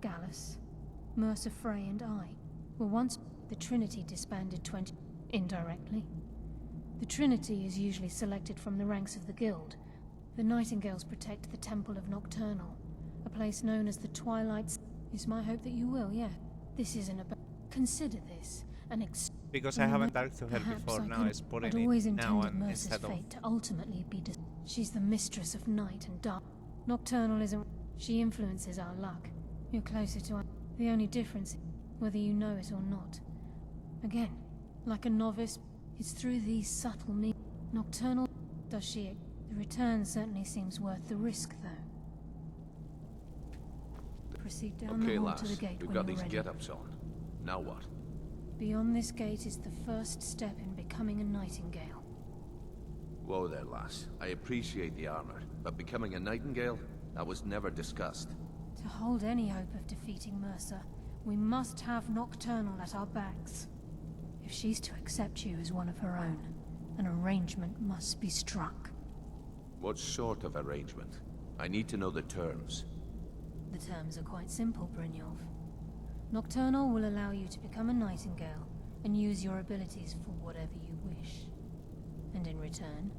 Gallus, Mercer Frey and I were once the Trinity disbanded indirectly. The Trinity is usually selected from the ranks of the Guild. The Nightingales protect the Temple of Nocturnal, a place known as the Twilight. It's my hope that you will, yeah. This isn't about... Consider this an because I haven't talked to her before. Now it's putting I'd always it now intended and Mercer's instead of... fate to ultimately be... She's the mistress of night and dark. Nocturnal isn't... She influences our luck. You're closer to... The only difference is whether you know it or not. Again, like a novice, it's through these subtle means. Nocturnal... Does she... The return certainly seems worth the risk, though. Proceed down the hall to the gate we've when got you're these ready. get-ups on. Now what? Beyond this gate is the first step in becoming a Nightingale. Whoa there, lass. I appreciate the armor, but becoming a Nightingale? That was never discussed. To hold any hope of defeating Mercer, we must have Nocturnal at our backs. If she's to accept you as one of her own, an arrangement must be struck. What sort of arrangement? I need to know the terms. The terms are quite simple, Brynjolf. Nocturnal will allow you to become a Nightingale and use your abilities for whatever you wish. And in return,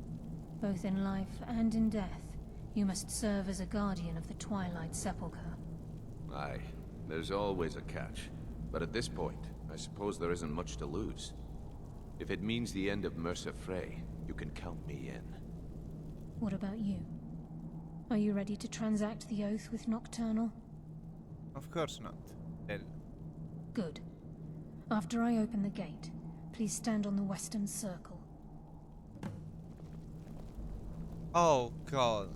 both in life and in death, you must serve as a guardian of the Twilight Sepulchre. Aye, there's always a catch. But at this point, I suppose there isn't much to lose. If it means the end of Mercer Frey, you can count me in. What about you? Are you ready to transact the oath with Nocturnal? Of course not. Then... Good. After I open the gate, please stand on the western circle. Oh god.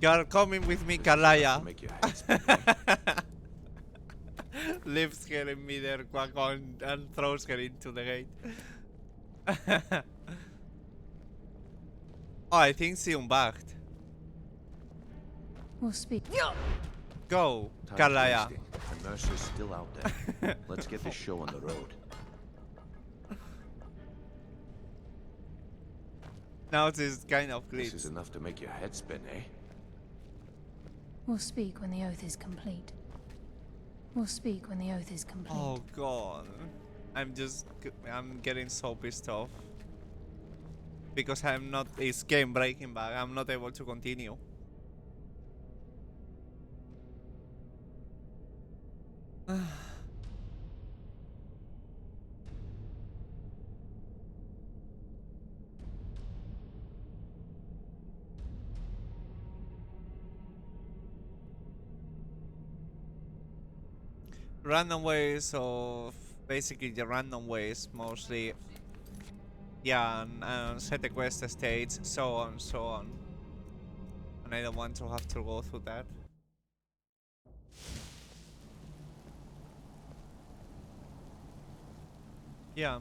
You're coming with me, Kalaya. Lifts her in midair, quack on, and throws her into the gate. Oh, I think she unbacked. We'll speak. Go, Time's Kalaya. wasting, and Mercer's still out there. Let's get this show on the road. Now this is kind of glitch. This is enough to make your head spin, eh? We'll speak when the oath is complete. We'll speak when the oath is complete. Oh god. I'm getting so pissed off. Because I'm not... It's game breaking back. I'm not able to continue. Random ways of... Basically the random ways mostly. Yeah, and set the quest states, so on, so on. And I don't want to have to go through that. Yeah.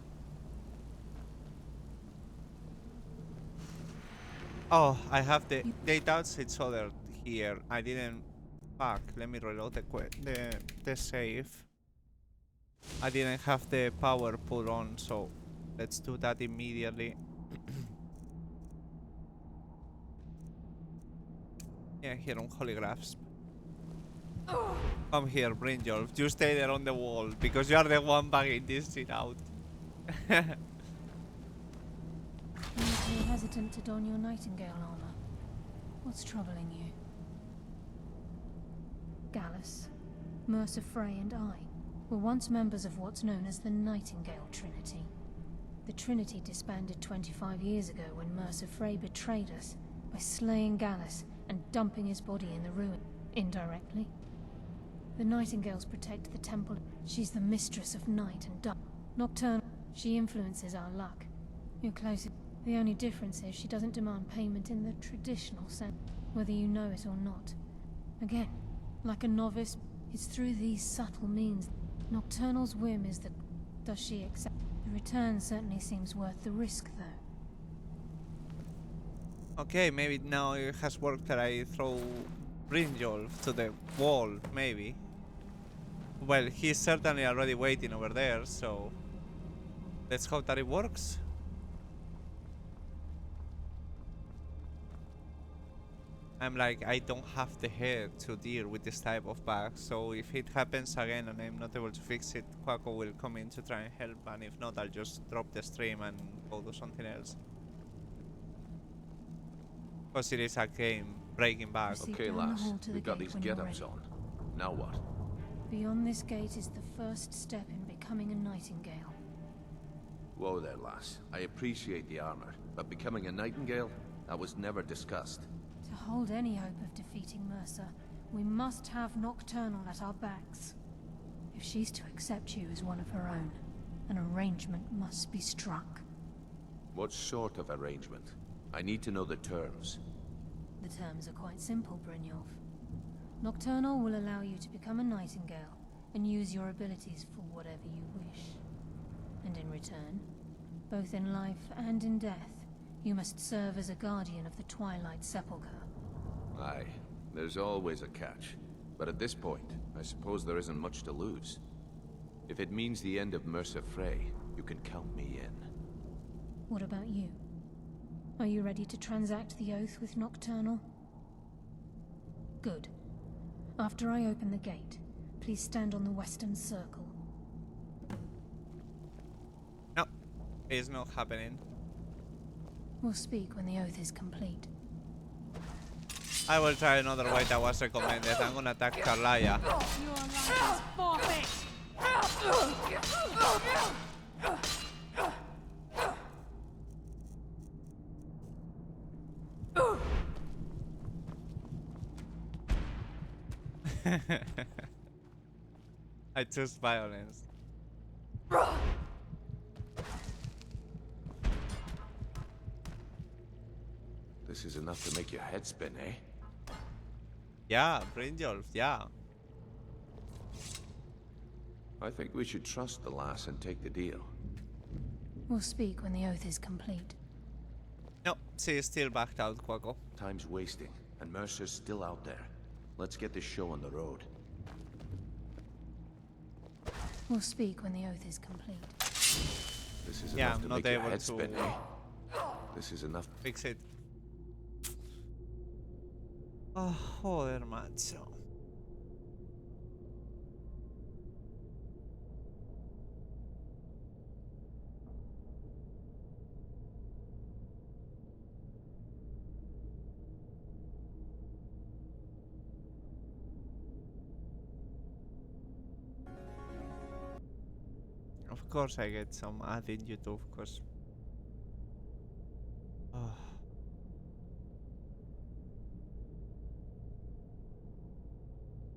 Oh, I have the... They touched each other here. I didn't... Fuck, let me reload the save. I didn't have the power put on, so... Let's do that immediately. Yeah, here on Holy Grasp. Come here, Brynjolf. You stay there on the wall, because you are the one banging this shit out. You appear hesitant to don your Nightingale armor. What's troubling you? Gallus, Mercer Frey and I were once members of what's known as the Nightingale Trinity. The Trinity disbanded 25 years ago when Mercer Frey betrayed us by slaying Gallus and dumping his body in the ruin, indirectly. The Nightingales protect the temple. She's the mistress of night and dark. Nocturnal. She influences our luck. You're closer. The only difference is she doesn't demand payment in the traditional sense, whether you know it or not. Again, like a novice, it's through these subtle means. Nocturnal's whim is that... Does she accept... The return certainly seems worth the risk, though. Okay, maybe now it has worked that I throw Brynjolf to the wall, maybe. Well, he's certainly already waiting over there, so... Let's hope that it works. I'm like, I don't have the head to deal with this type of bug, so if it happens again and I'm not able to fix it, Quaco will come in to try and help, and if not, I'll just drop the stream and go do something else. Because it is a game breaking bug. Okay, lass, we got these get-ups on. Now what? Beyond this gate is the first step in becoming a nightingale. Whoa there, lass. I appreciate the armor, but becoming a nightingale? That was never discussed. To hold any hope of defeating Mercer, we must have Nocturnal at our backs. If she's to accept you as one of her own, an arrangement must be struck. What sort of arrangement? I need to know the terms. The terms are quite simple, Brynjolf. Nocturnal will allow you to become a nightingale and use your abilities for whatever you wish. And in return, both in life and in death, you must serve as a guardian of the Twilight Sepulchre. Aye, there's always a catch. But at this point, I suppose there isn't much to lose. If it means the end of Mercer Frey, you can count me in. What about you? Are you ready to transact the oath with Nocturnal? Good. After I open the gate, please stand on the western circle. No, it's not happening. We'll speak when the oath is complete. I will try another way that was recommended. I'm gonna attack Carlaya. Your life is forfeit! I choose violence. This is enough to make your head spin, eh? Yeah, Brynjolf, yeah. I think we should trust the lass and take the deal. We'll speak when the oath is complete. No, she is still backed out, Quaco. Time's wasting, and Mercer's still out there. Let's get this show on the road. We'll speak when the oath is complete. This is enough to make your head spin, eh? This is enough. Fix it. Oh, joder, macho. Of course I get some ad in YouTube, cause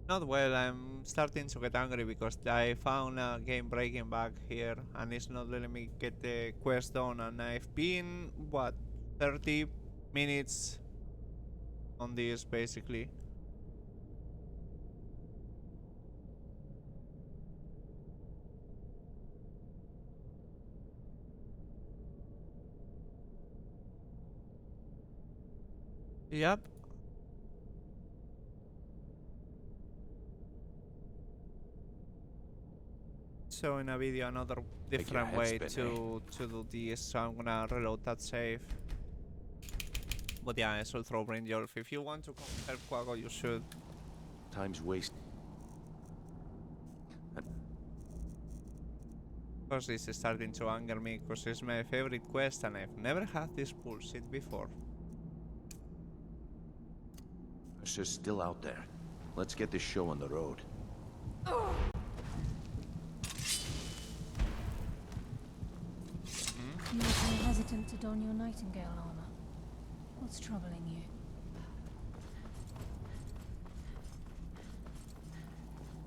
not well, I'm starting to get angry because I found a game breaking bug here and it's not letting me get the quest done, and I've been, what, 30 minutes on this basically. Yep. So in a video another different way to do this, so I'm gonna reload that save. But yeah, I should throw Brynjolf. If you want to come help Quago, you should. Time's wasted. Because this is starting to anger me, because it's my favorite quest and I've never had this bullshit before. Mercer's still out there. Let's get this show on the road. You appear hesitant to don your nightingale armor. What's troubling you?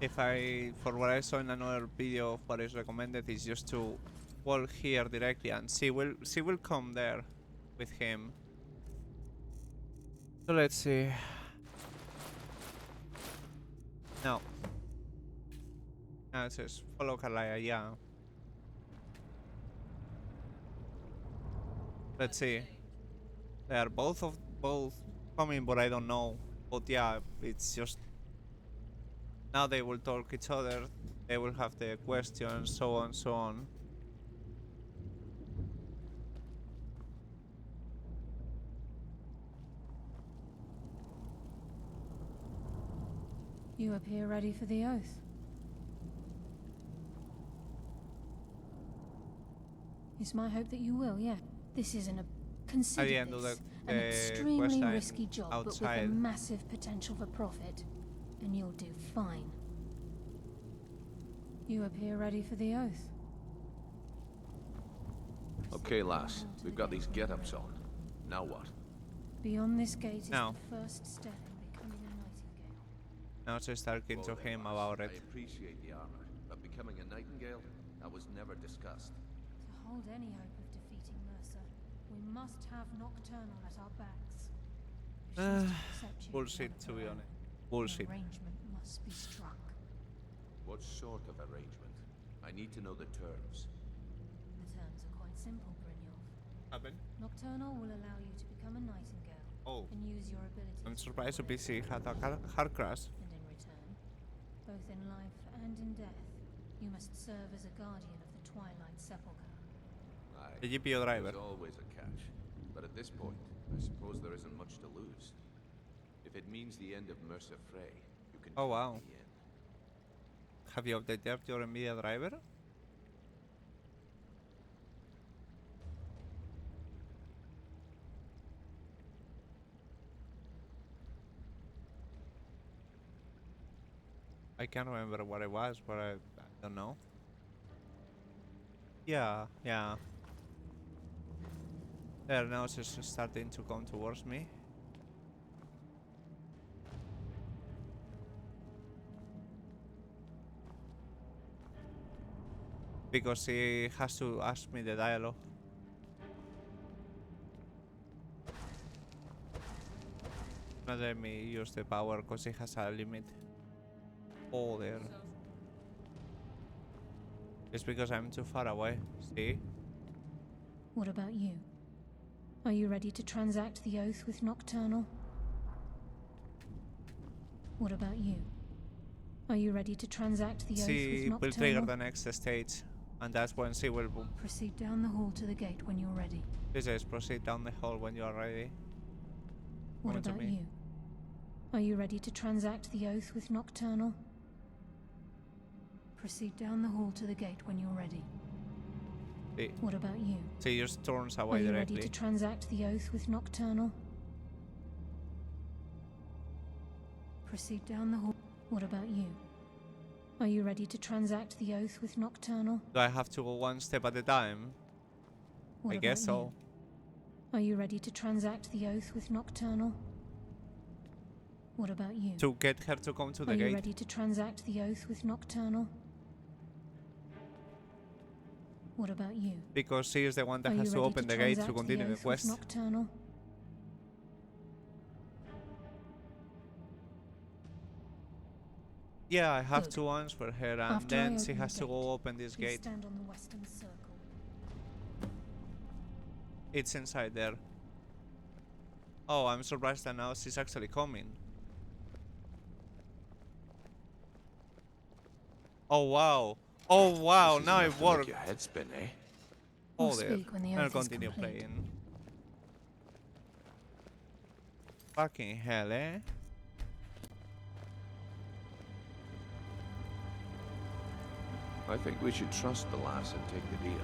If for what I saw in another video of what is recommended is just to walk here directly and she will come there with him. So let's see. No. No, it says follow Carlaya, yeah. Let's see. They are both coming, but I don't know. But yeah, it's just now they will talk each other. They will have the questions, so on, so on. You appear ready for the oath. It's my hope that you will, yeah. This isn't a... Consider the end of this the an quest extremely line risky job, but with a outside. massive potential for profit. And you'll do fine. You appear ready for the oath. Okay, lass. We've got these get-ups on. Now what? Beyond this gate is Now. the first step in becoming a nightingale. Now she's talking to him about it. I appreciate the armor, but becoming a nightingale? That was never discussed. To hold any hope of defeating Mercer, we must have Nocturnal at our backs. If she's to accept you as Bullshit, one of to be her honest. own, Bullshit. An arrangement must be struck. What sort of arrangement? I need to know the terms. The terms are quite simple, Brynjolf. Happen? Nocturnal will allow you to become a nightingale and use your abilities. I'm surprised to see had a hard crash. And in return, both in life and in death, you must serve as a guardian of the Twilight Sepulchre. The GPO driver. There's always a catch. But at this point, I suppose there isn't much to lose. If it means the end of Mercer Frey, you can Oh count wow. me in. Have you updated your NVIDIA driver? I can't remember what it was, but I don't know. Yeah. There, now she's starting to come towards me. Because he has to ask me the dialogue. Not let me use the power because it has a limit. Oh, there. It's because I'm too far away. See? What about you? Are you ready to transact the oath with Nocturnal? What about you? Are you ready to transact the oath She with will trigger Nocturnal? the next stage, and that's when she will boom. Proceed down the hall to the gate when you're ready. She says proceed down the hall when you are ready. What Come to about me. you? Are you ready to transact the oath with Nocturnal? Proceed down the hall to the gate when you're ready. See? What about you? She just turns Are away you directly. ready to transact the oath with Nocturnal? Proceed down the hall. What about you? Are you ready to transact the oath with Nocturnal? Do I have to go one step at a time? What I guess about so. Are you ready to transact the oath with Nocturnal? What about you? To get her to come to the Are gate. you ready to transact the oath with Nocturnal? What about you? Because she is the one that Are has you to ready open the gate to transact continue the oath with quest. Nocturnal? Yeah, I have Good. to answer her, and After I then she open has the to gate, go open this please gate. stand on the western circle. It's inside there. Oh, I'm surprised that now she's actually coming. Oh wow! Oh wow! This is Now enough it to make worked. your head spin, eh? We'll Oh, there. speak when the I'll oath is continue complete. playing. Fucking hell, eh? I think we should trust the lass and take the deal.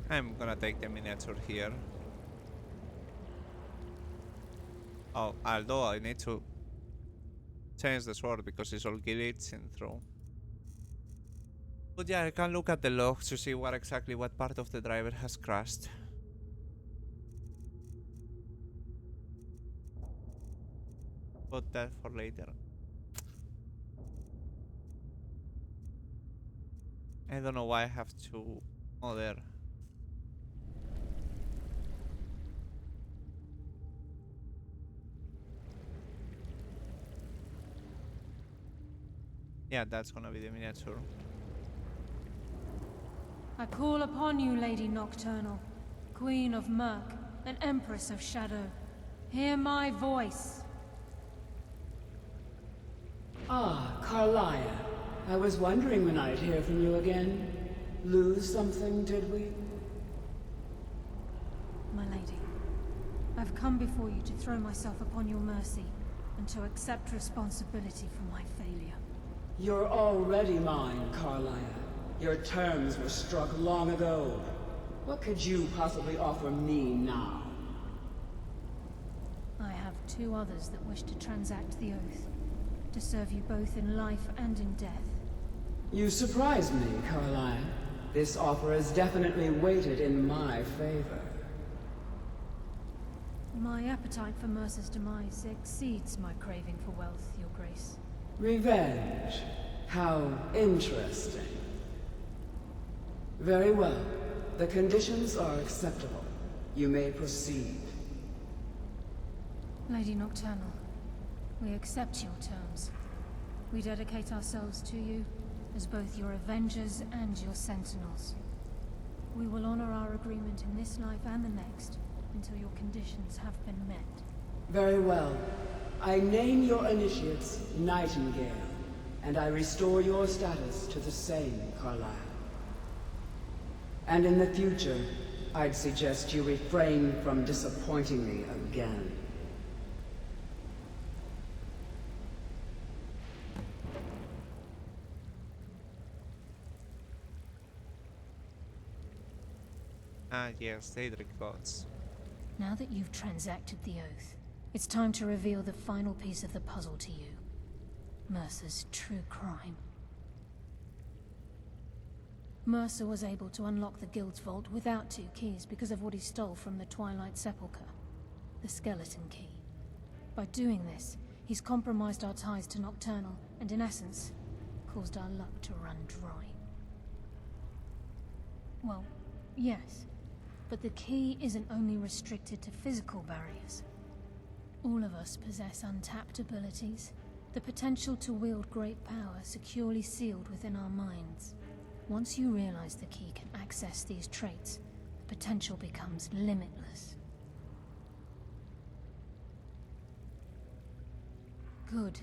I'm gonna take the miniature here. Oh, although I need to change the sword because it's all glitching through. But yeah, I can look at the logs to see what part of the driver has crashed. But that for later. I don't know why I have to... Oh, there. Yeah, that's gonna be the miniature. I call upon you, Lady Nocturnal, Queen of Murk and Empress of Shadow. Hear my voice. Ah, Carlia. I was wondering when I'd hear from you again. Lose something, did we? My lady, I've come before you to throw myself upon your mercy, and to accept responsibility for my failure. You're already mine, Carlia. Your terms were struck long ago. What could you possibly offer me now? I have two others that wish to transact the oath, to serve you both in life and in death. You surprise me, Carlia. This offer is definitely weighted in my favor. My appetite for Mercer's demise exceeds my craving for wealth, Your Grace. Revenge. How interesting. Very well. The conditions are acceptable. You may proceed. Lady Nocturnal, we accept your terms. We dedicate ourselves to you as both your avengers and your sentinels. We will honor our agreement in this life and the next, until your conditions have been met. Very well. I name your initiates Nightingale, and I restore your status to the same, Carlisle. And in the future, I'd suggest you refrain from disappointing me again. Ah, yes, Daedric gods. Now that you've transacted the oath, it's time to reveal the final piece of the puzzle to you. Mercer's true crime. Mercer was able to unlock the Guild's vault without 2 keys because of what he stole from the Twilight Sepulchre. The skeleton key. By doing this, he's compromised our ties to Nocturnal, and in essence, caused our luck to run dry. Well, yes. But the key isn't only restricted to physical barriers. All of us possess untapped abilities, the potential to wield great power securely sealed within our minds. Once you realize the key can access these traits, the potential becomes limitless. Good.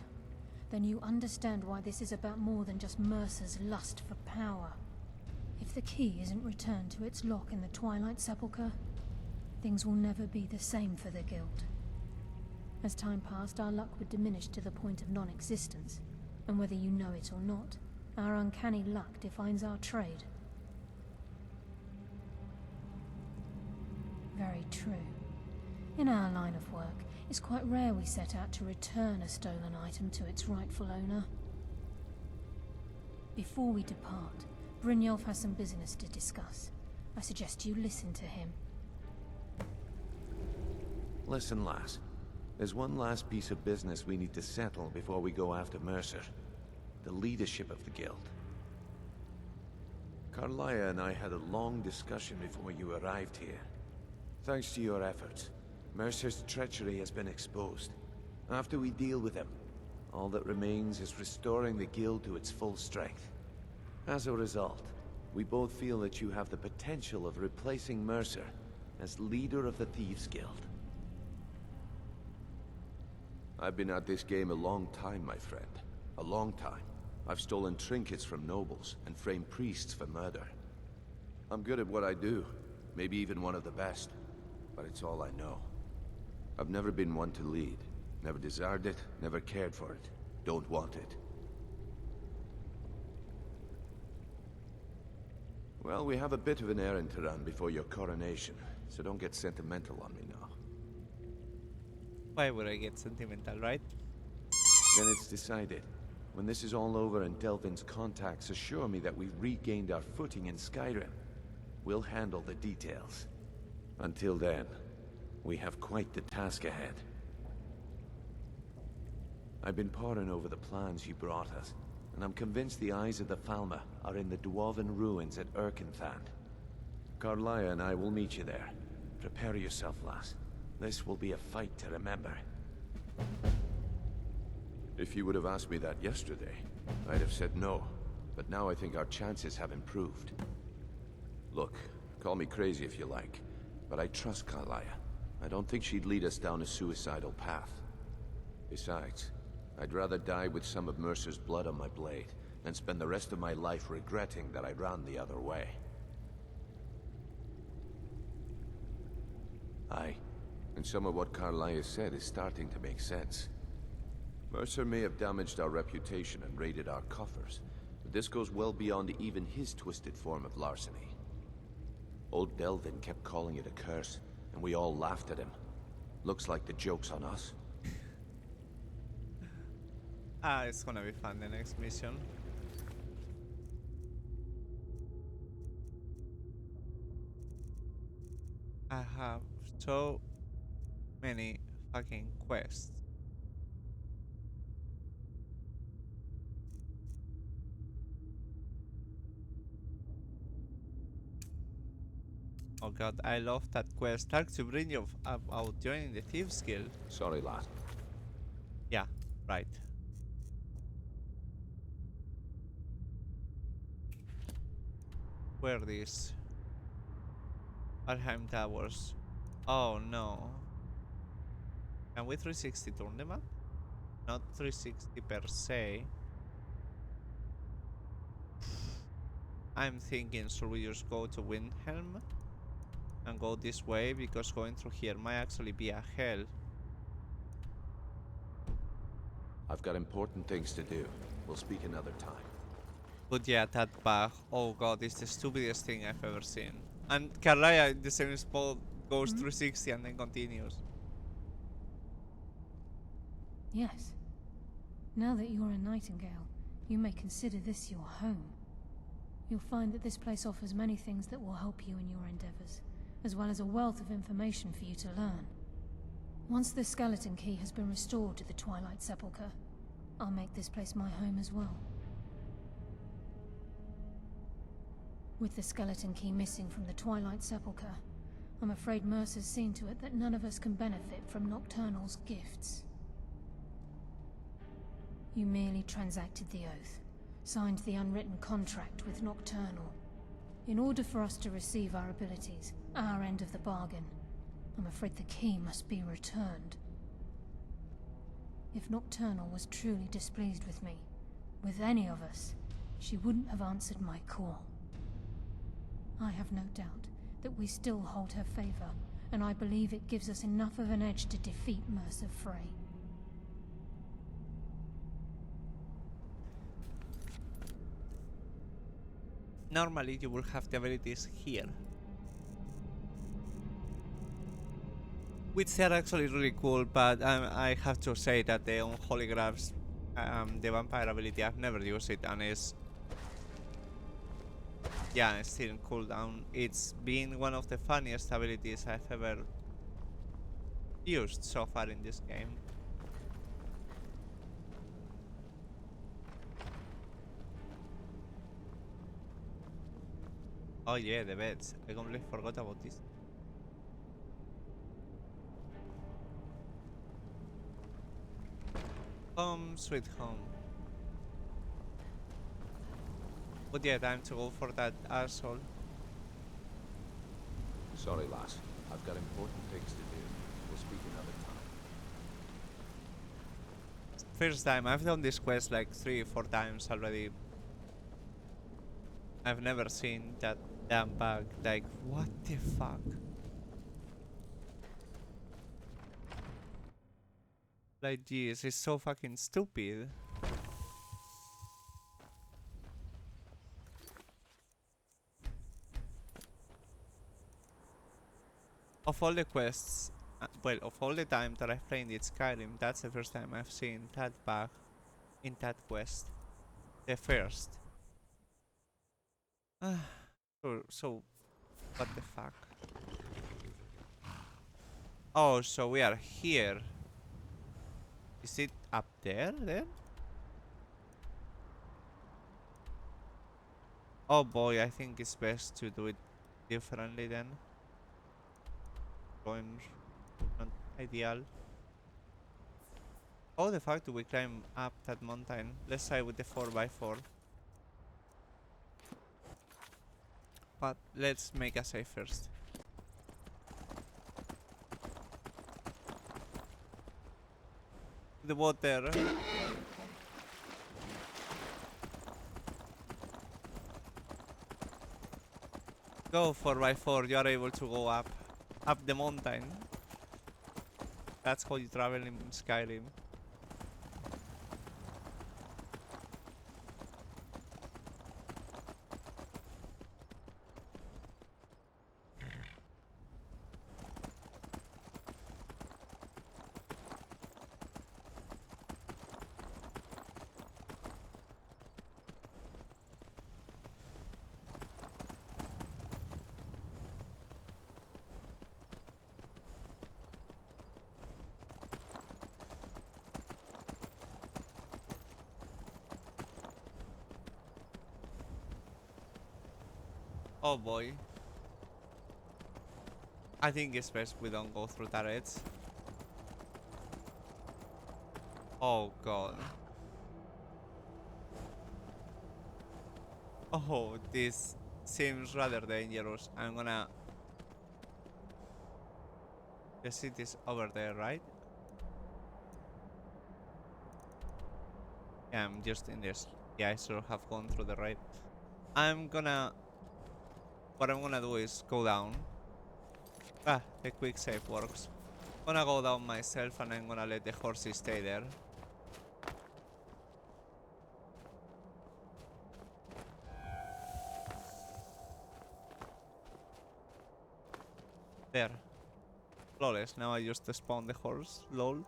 Then you understand why this is about more than just Mercer's lust for power. If the key isn't returned to its lock in the Twilight Sepulchre, things will never be the same for the Guild. As time passed, our luck would diminish to the point of non-existence, and whether you know it or not, our uncanny luck defines our trade. Very true. In our line of work, it's quite rare we set out to return a stolen item to its rightful owner. Before we depart, Brynjolf has some business to discuss. I suggest you listen to him. Listen, lass. There's one last piece of business we need to settle before we go after Mercer. The leadership of the Guild. Carlia and I had a long discussion before you arrived here. Thanks to your efforts, Mercer's treachery has been exposed. After we deal with him, all that remains is restoring the Guild to its full strength. As a result, we both feel that you have the potential of replacing Mercer as leader of the Thieves Guild. I've been at this game a long time, my friend. A long time. I've stolen trinkets from nobles and framed priests for murder. I'm good at what I do, maybe even one of the best, but it's all I know. I've never been one to lead. Never desired it, never cared for it. Don't want it. Well, we have a bit of an errand to run before your coronation, so don't get sentimental on me now. Why would I get sentimental, right? Then it's decided. When this is all over and Delvin's contacts assure me that we've regained our footing in Skyrim, we'll handle the details. Until then, we have quite the task ahead. I've been poring over the plans you brought us, and I'm convinced the eyes of the Falmer are in the Dwarven ruins at Erkenthand. Carlia and I will meet you there. Prepare yourself, lass. This will be a fight to remember. If you would have asked me that yesterday, I'd have said no. But now I think our chances have improved. Look, call me crazy if you like, but I trust Carlia. I don't think she'd lead us down a suicidal path. Besides, I'd rather die with some of Mercer's blood on my blade than spend the rest of my life regretting that I ran the other way. Aye, and some of what Carlia said is starting to make sense. Mercer may have damaged our reputation and raided our coffers, but this goes well beyond even his twisted form of larceny. Old Delvin kept calling it a curse, and we all laughed at him. Looks like the joke's on us. It's gonna be fun, the next mission. I have so many fucking quests. Oh god, I love that quest. Talk to Brynjolf about joining the Thieves Guild. Sorry, lad. Yeah, right. Where this? Alheim Towers. Oh no. Can we 360 turn the map? Not 360 per se. I'm thinking, should we just go to Windhelm and go this way, because going through here might actually be a hell. I've got important things to do. We'll speak another time. But yeah, that bug, oh god, it's the stupidest thing I've ever seen. And Carlia in the same spot goes 360 and then continues. Yes. Now that you're a Nightingale, you may consider this your home. You'll find that this place offers many things that will help you in your endeavors, as well as a wealth of information for you to learn. Once the skeleton key has been restored to the Twilight Sepulchre, I'll make this place my home as well. With the skeleton key missing from the Twilight Sepulchre, I'm afraid Mercer's seen to it that none of us can benefit from Nocturnal's gifts. You merely transacted the oath, signed the unwritten contract with Nocturnal. In order for us to receive our abilities, our end of the bargain, I'm afraid the key must be returned. If Nocturnal was truly displeased with me, with any of us, she wouldn't have answered my call. I have no doubt that we still hold her favor, and I believe it gives us enough of an edge to defeat Mercer Frey. Normally you will have the abilities here, which are actually really cool, but I have to say that the Unholy Grabs, the vampire ability, I've never used it, and it's still in cooldown. It's been one of the funniest abilities I've ever used so far in this game. Oh yeah, the beds. I completely forgot about this. Home sweet home. But yeah, time to go for that asshole. Sorry, lass. I've got important things to do. We'll speak another time. First time. I've done this quest like 3 or 4 times already. I've never seen that damn bug. Like, what the fuck? Like, geez, it's so fucking stupid. Of all the quests, well, of all the time that I've played in Skyrim, that's the first time I've seen that bug in that quest. The first. So, what the fuck? Oh, so we are here. Is it up there then? Oh boy, I think it's best to do it differently then. Going not ideal. How the fuck do we climb up that mountain? Let's try with the 4x4. But let's make a save first. The water. go 4x4, you are able to go up the mountain. That's how you travel in Skyrim. Oh boy. I think it's best we don't go through turrets. Oh god. Oh, this seems rather dangerous. I'm gonna... The city's over there, right? Yeah, I'm just in this. Yeah, I should have gone through the right. What I'm gonna do is go down. Ah, the quick save works. I'm gonna go down myself and I'm gonna let the horses stay there. There. Flawless. Now I just spawn the horse. Lol.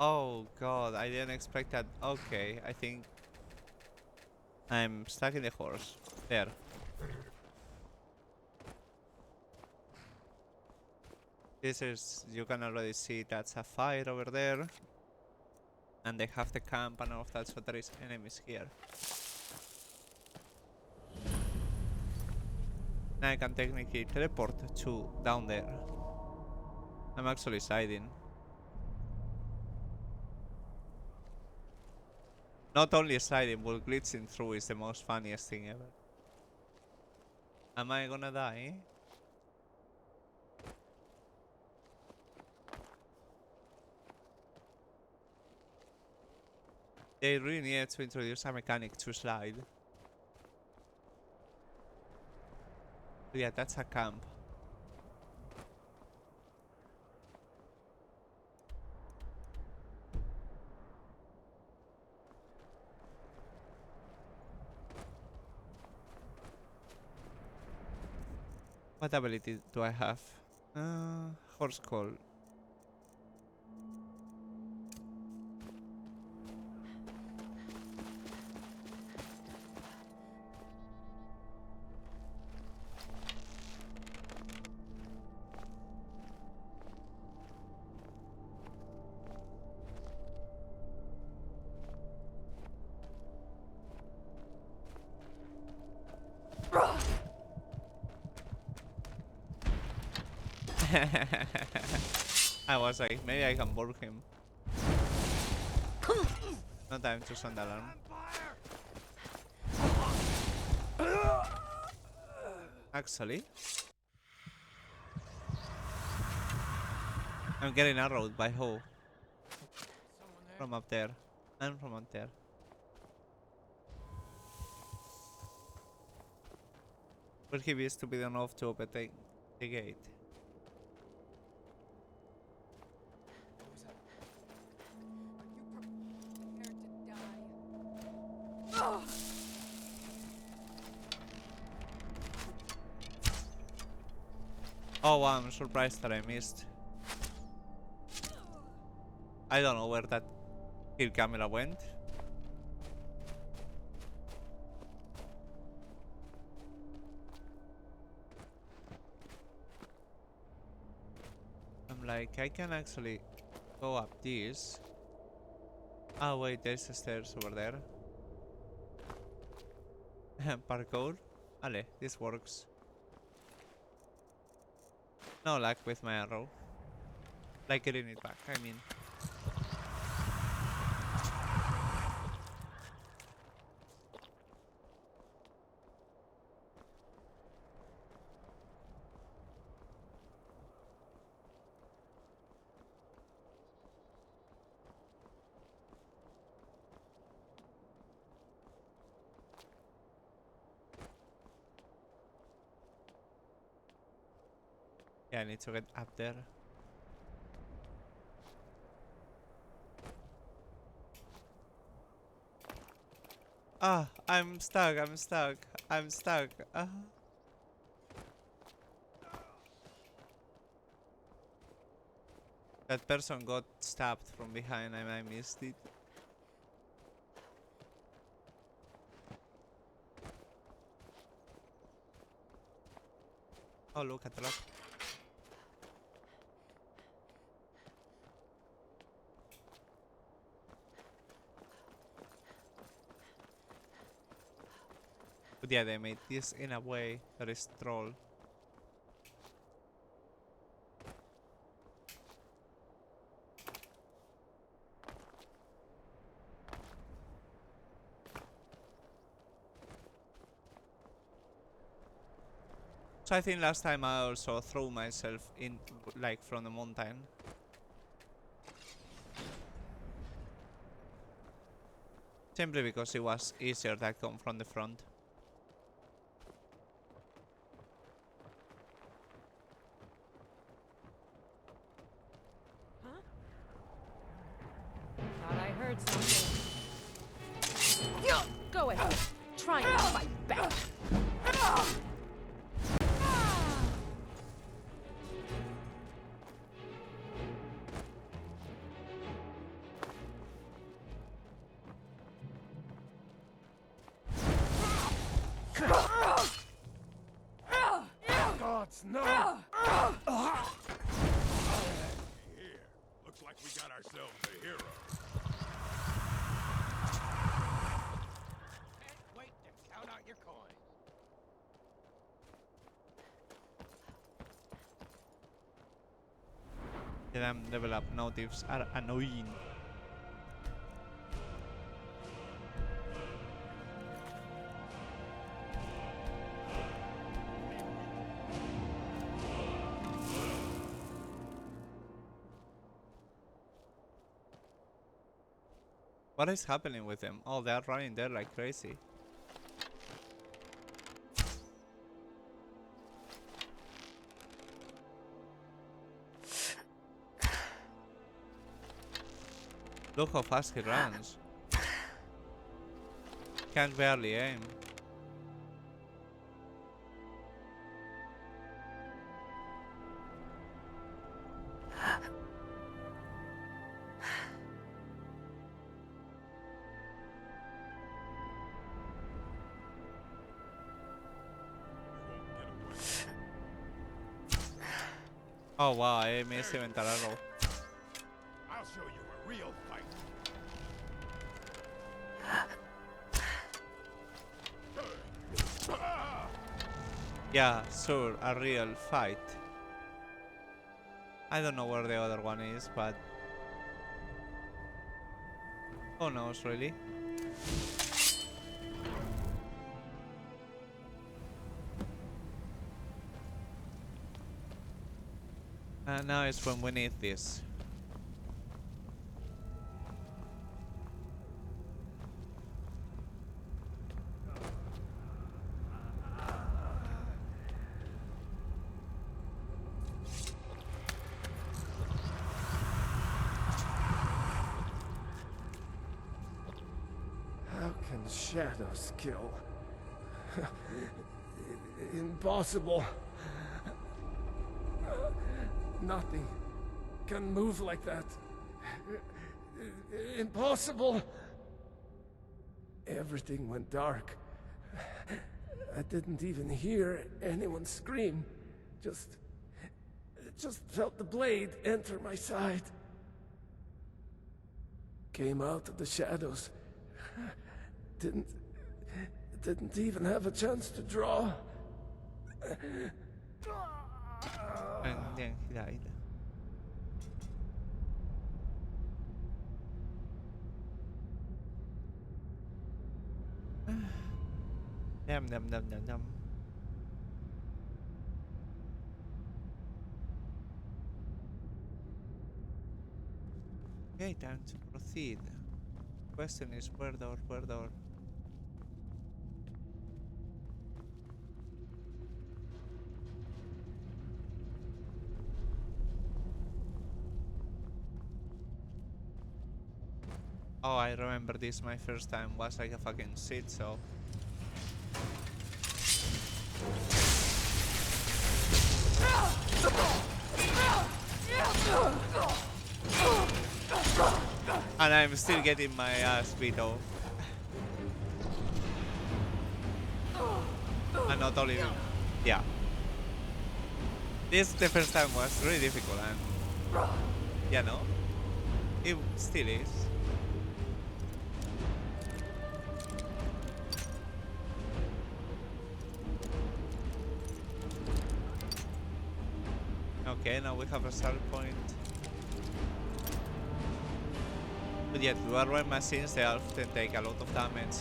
Oh god, I didn't expect that. Okay, I think I'm stuck in the horse. There. This is, you can already see that's a fire over there. And they have the camp and all of that, so there is enemies here. Now I can technically teleport to down there. I'm actually siding. Not only sliding, but glitching through is the most funniest thing ever. Am I gonna die? They really need to introduce a mechanic to slide. Yeah, that's a camp. What ability do I have? Horse call. I was like, maybe I can burn him. No time to sound alarm. Actually, I'm getting arrowed by who? From up there. And from up there. Will he be stupid enough to open the gate? Oh wow, I'm surprised that I missed. I don't know where that kill camera went. I'm like, I can actually go up this. Oh wait, there's the stairs over there. Parkour. Ale, this works. No luck with my arrow. Like getting it back, I mean. Yeah, I need to get up there. Ah, I'm stuck, I'm stuck, I'm stuck. Ah. That person got stabbed from behind and I missed it. Oh, look at that. But yeah, they made this in a way that is troll. So I think last time I also threw myself in, like, from the mountain. Simply because it was easier to come from the front. Thought I heard something. Go ahead. Try and fight back. Gods, no! Here. Looks like we got ourselves a hero. Can't wait to count out your coins. The damn level up notices are annoying. What is happening with them? Oh, they are running there like crazy. Look how fast he runs. Can't barely aim. Oh wow, I missed him in Tararo. I'll show you a real fight. Yeah, sure, a real fight. I don't know where the other one is, but who knows, really? And now is when we need this. How can shadows kill? Impossible. Nothing can move like that. Impossible. Everything went dark. I didn't even hear anyone scream. Just felt the blade enter my side. Came out of the shadows. Didn't even have a chance to draw. And then he died. Yum, yum, yum, yum, yum. Okay, time to proceed. Question is where door, where door? Oh, I remember this. My first time was like a fucking shit, so. And I'm still getting my ass beat off. And not only, yeah. This the first time was really difficult, and yeah, no, it still is. Okay, now we have a start point. But yet, dwarven machines, they often take a lot of damage.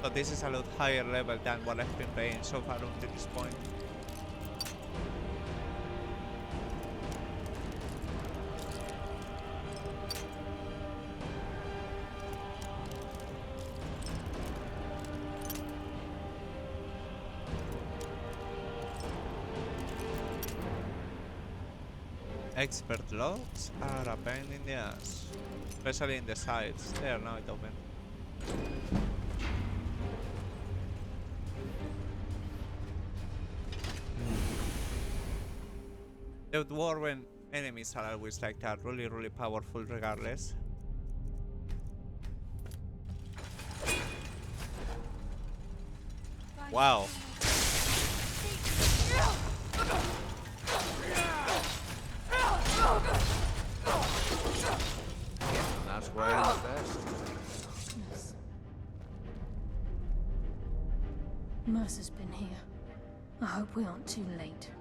So this is a lot higher level than what I've been playing so far up to this point. Expert locks are a pain in the ass. Especially in the sides. There, now it open. The dwarven enemies are always like that, really, really powerful regardless. Wow. That's where it's best. Goodness. Mercer's been here. I hope we aren't too late.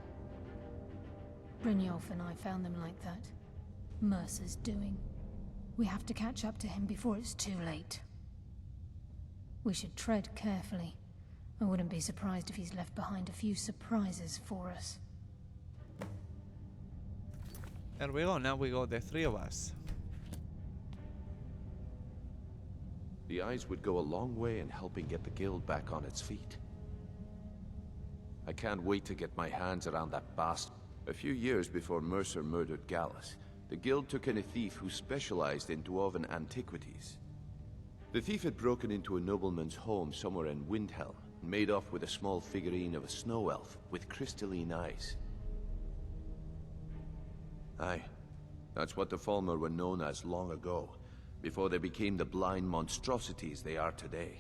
Brynjolf and I found them like that. Mercer's doing. We have to catch up to him before it's too late. We should tread carefully. I wouldn't be surprised if he's left behind a few surprises for us. There we go, now we go, the three of us. The eyes would go a long way in helping get the guild back on its feet. I can't wait to get my hands around that bastard. A few years before Mercer murdered Gallus, the guild took in a thief who specialized in dwarven antiquities. The thief had broken into a nobleman's home somewhere in Windhelm and made off with a small figurine of a snow elf with crystalline eyes. Aye, that's what the Falmer were known as long ago, before they became the blind monstrosities they are today.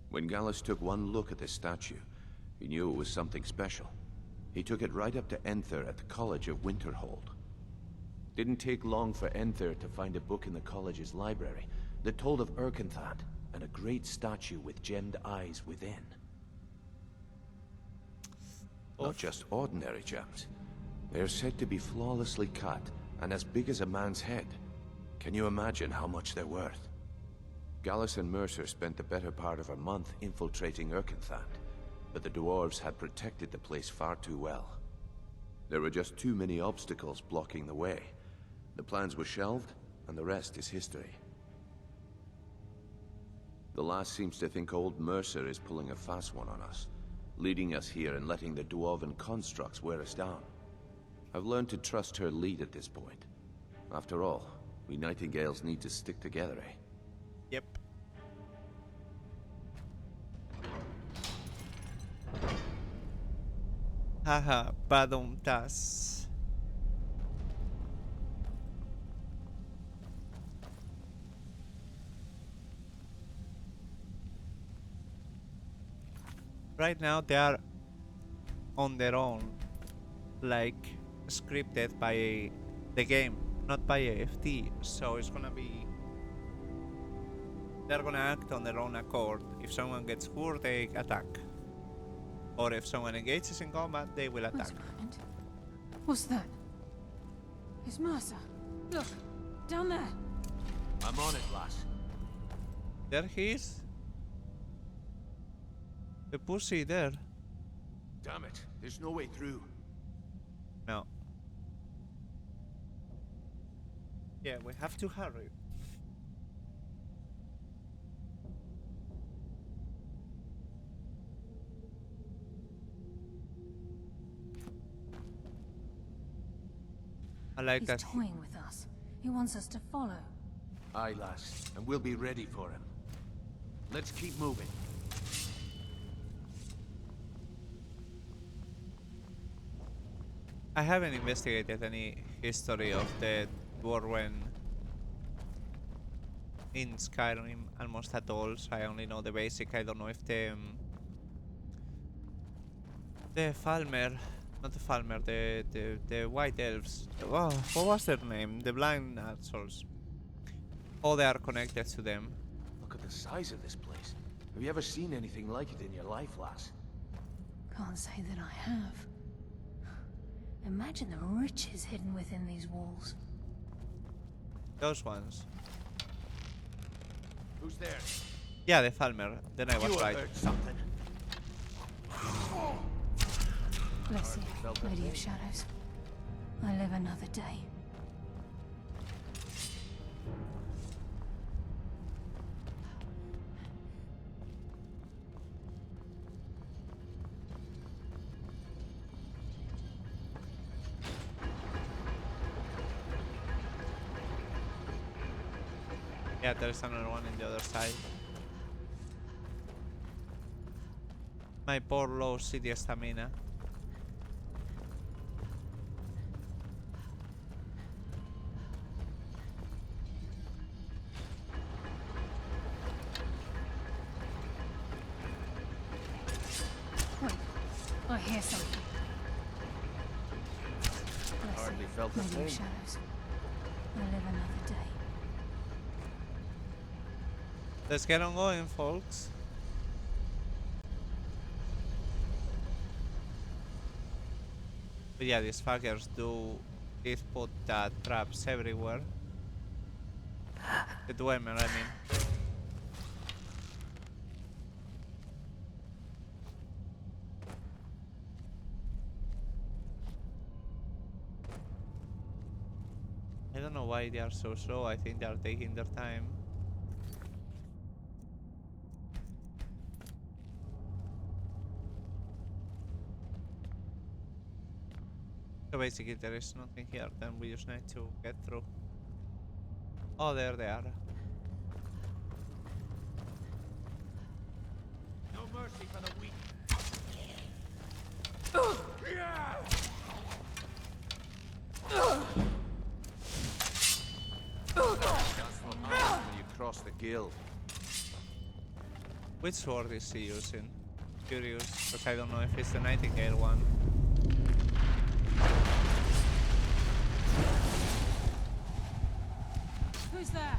When Gallus took one look at this statue, he knew it was something special. He took it right up to Enther at the College of Winterhold. Didn't take long for Enther to find a book in the college's library that told of Erkenthad and a great statue with gemmed eyes within. Not just ordinary gems. They're said to be flawlessly cut and as big as a man's head. Can you imagine how much they're worth? Gallus and Mercer spent the better part of a month infiltrating Erkenthad, but the dwarves had protected the place far too well. There were just too many obstacles blocking the way. The plans were shelved, and the rest is history. The last seems to think old Mercer is pulling a fast one on us, leading us here and letting the dwarven constructs wear us down. I've learned to trust her lead at this point. After all, we Nightingales need to stick together, eh? Yep. Haha, badum tas. Right now they are on their own, like scripted by the game, not by AFT, so it's gonna be, they're gonna act on their own accord. If someone gets hurt, they attack, or if someone engages in combat, they will attack. What's that? It's Mercer. Look, down there. I'm on it, lass. There he is. The pussy there. Damn it, there's no way through. No. Yeah, we have to hurry. I like He's that. toying with us. He wants us to follow. Aye, lass, and we'll be ready for him. Let's keep moving. I haven't investigated any history of the Dwarven in Skyrim almost at all, so I only know the basic. I don't know if the Falmer, not the Falmer, the White Elves. Oh, what was their name? The Blind Assholes. Oh, they are connected to them. Look at the size of this place. Have you ever seen anything like it in your life, lass? Can't say that I have. Imagine the riches hidden within these walls. Those ones. Who's there? Yeah, the Falmer. Then I was right. Heard something. Bless you, Lady of Shadows. I live another day. Yeah, there's another one in the other side. My poor low city stamina. Wait, I hear something. Bless Hardly you, felt the Lady same. of Shadows. I live another day. Let's get on going, folks. But yeah, these fuckers did put traps everywhere. The Dwemer, I mean. I don't know why they are so slow. I think they are taking their time. So basically there is nothing here, then we just need to get through. Oh, there they are. No mercy for the weak. That's what happens when you cross the guild. Which sword is he using? Curious, because I don't know if it's the Nightingale one. Who's there?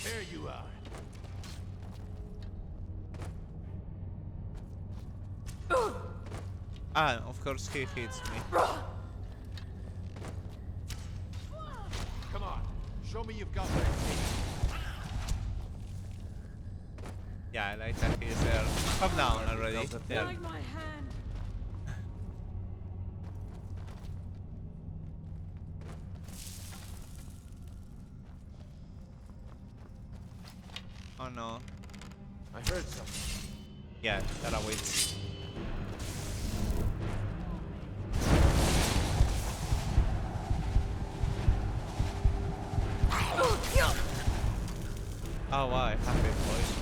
There you are. Ah, of course he hits me. Come on, show me you've got what it takes. Yeah, I like that he's there. Come down already. There. Guide my hand. Oh no. I heard something. Yeah, that awaits. Oh wow, I have it, boys.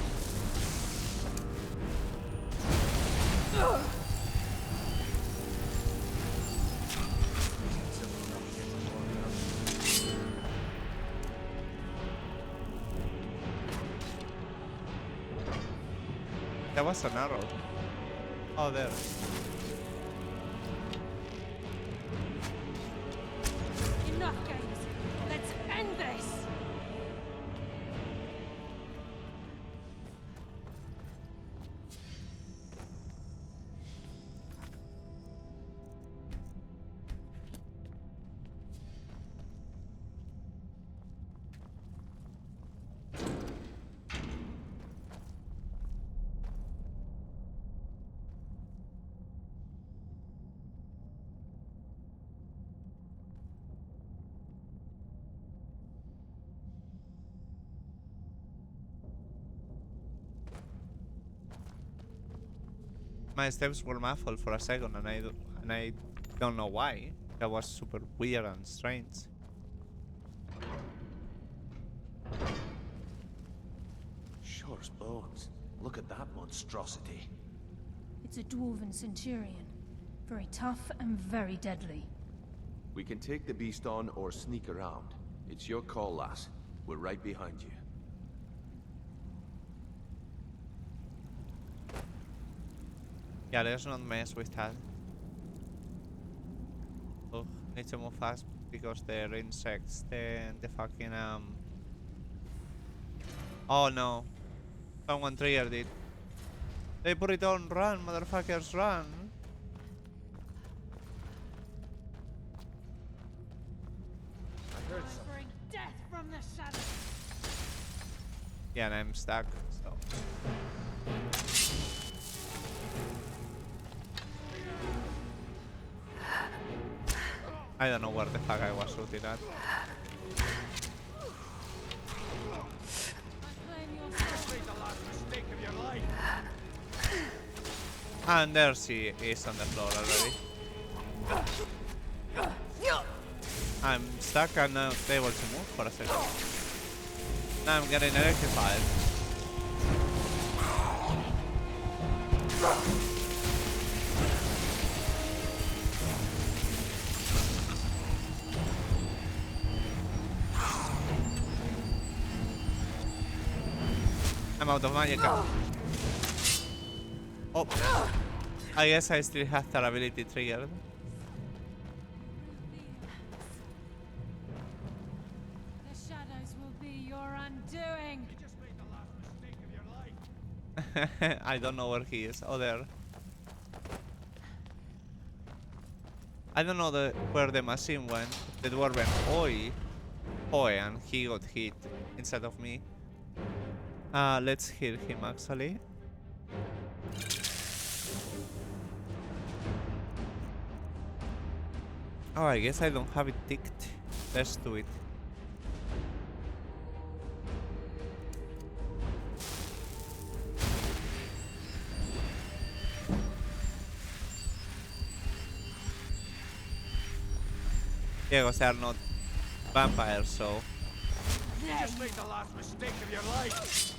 That was an arrow. Oh, there. Enough games. Let's end this. My steps were muffled for a second, and I don't know why. That was super weird and strange. Sure as bones. Look at that monstrosity. It's a dwarven centurion. Very tough and very deadly. We can take the beast on or sneak around. It's your call, lass. We're right behind you. Yeah, let's not mess with that. Oh, need to move fast because they're insects. The fucking Oh no. Someone triggered it. They put it on run, motherfuckers, run. I heard something. Bring death from the shadows. Yeah, and I'm stuck, so. I don't know where the fuck I was shooting at. And there she is on the floor already. I'm stuck and not able to move for a second. Now I'm getting electrified. I'm out of magic. Oh, I guess I still have that ability triggered. The shadows will be your undoing. You just made the last mistake of your life. I don't know where he is. Oh, there. I don't know where the machine went. The dwarven Oi, and he got hit instead of me. Let's heal him actually. Oh, I guess I don't have it ticked. Let's do it. Yeah, because they are not vampires, so. You just made the last mistake of your life.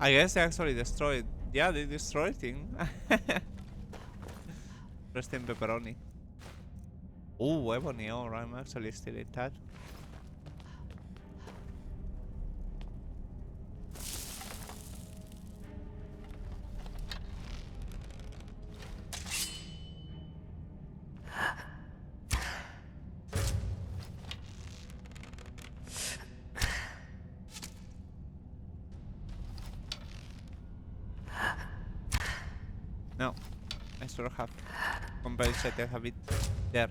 I guess they actually destroyed. Yeah, they destroyed thing. Rest in pepperoni. Oh, ebony ore. I'm actually still in that. No, I sort of have compensated a bit there.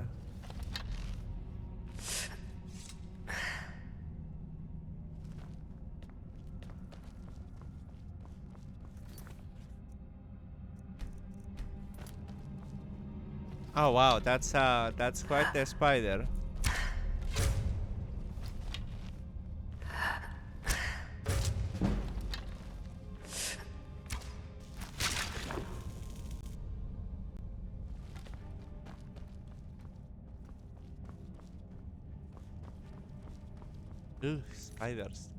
Oh wow, that's quite the spider. Ugh, spiders.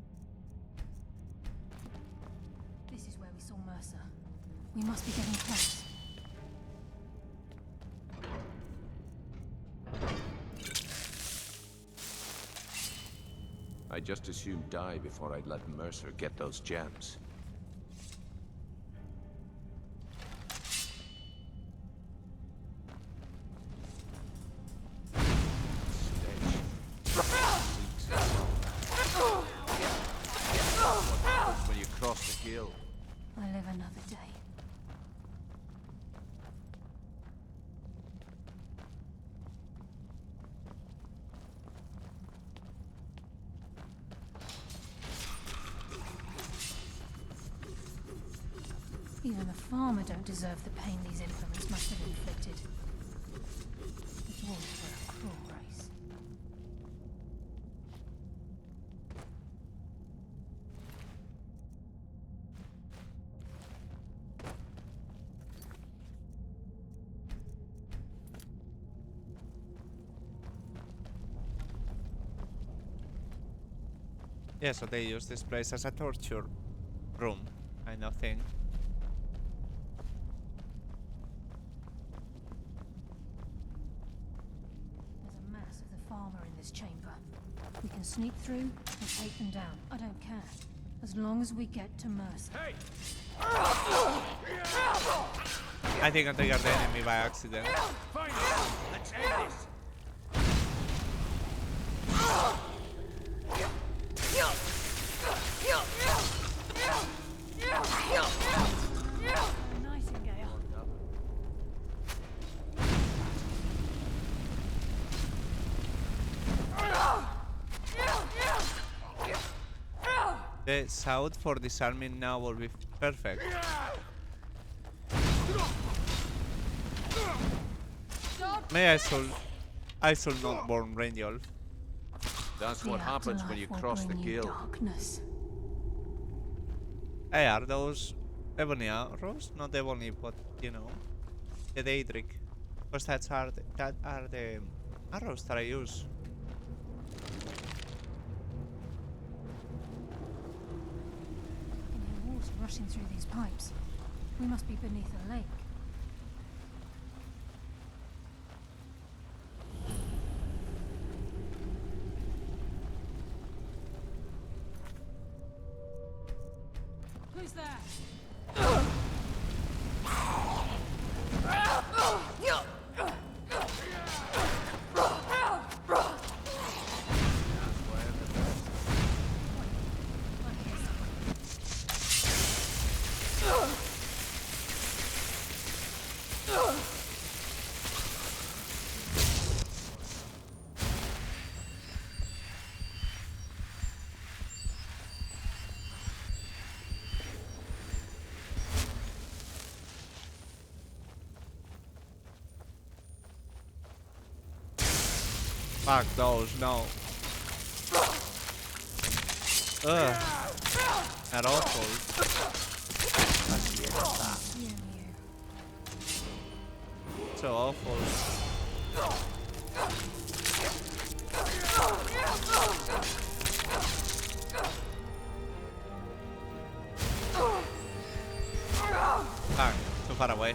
This is where we saw Mercer. We must be getting close. I just assumed die before I'd let Mercer get those gems. When you cross the guild. I live another day. Even the farmer don't deserve the pain these implements must have inflicted. Wolves were a cruel race. Yeah, so they use this place as a torture room kind of thing. There's a mass of the farmer in this chamber. We can sneak through and take them down. I don't care. As long as we get to Mercer. Hey! I think I triggered the enemy by accident. Fine. Let's end this. Nightingale. The south for disarming now will be perfect. May I should not burn Rayne. That's what happens when you cross the guild. Darkness. Hey, are those ebony arrows? Not ebony, but you know, the Daedric. Because that are the arrows that I use. I can hear water rushing through these pipes. We must be beneath a lake. Who's there? Fuck those, no. Ugh. They're awful. So awful. Fuck, too far away.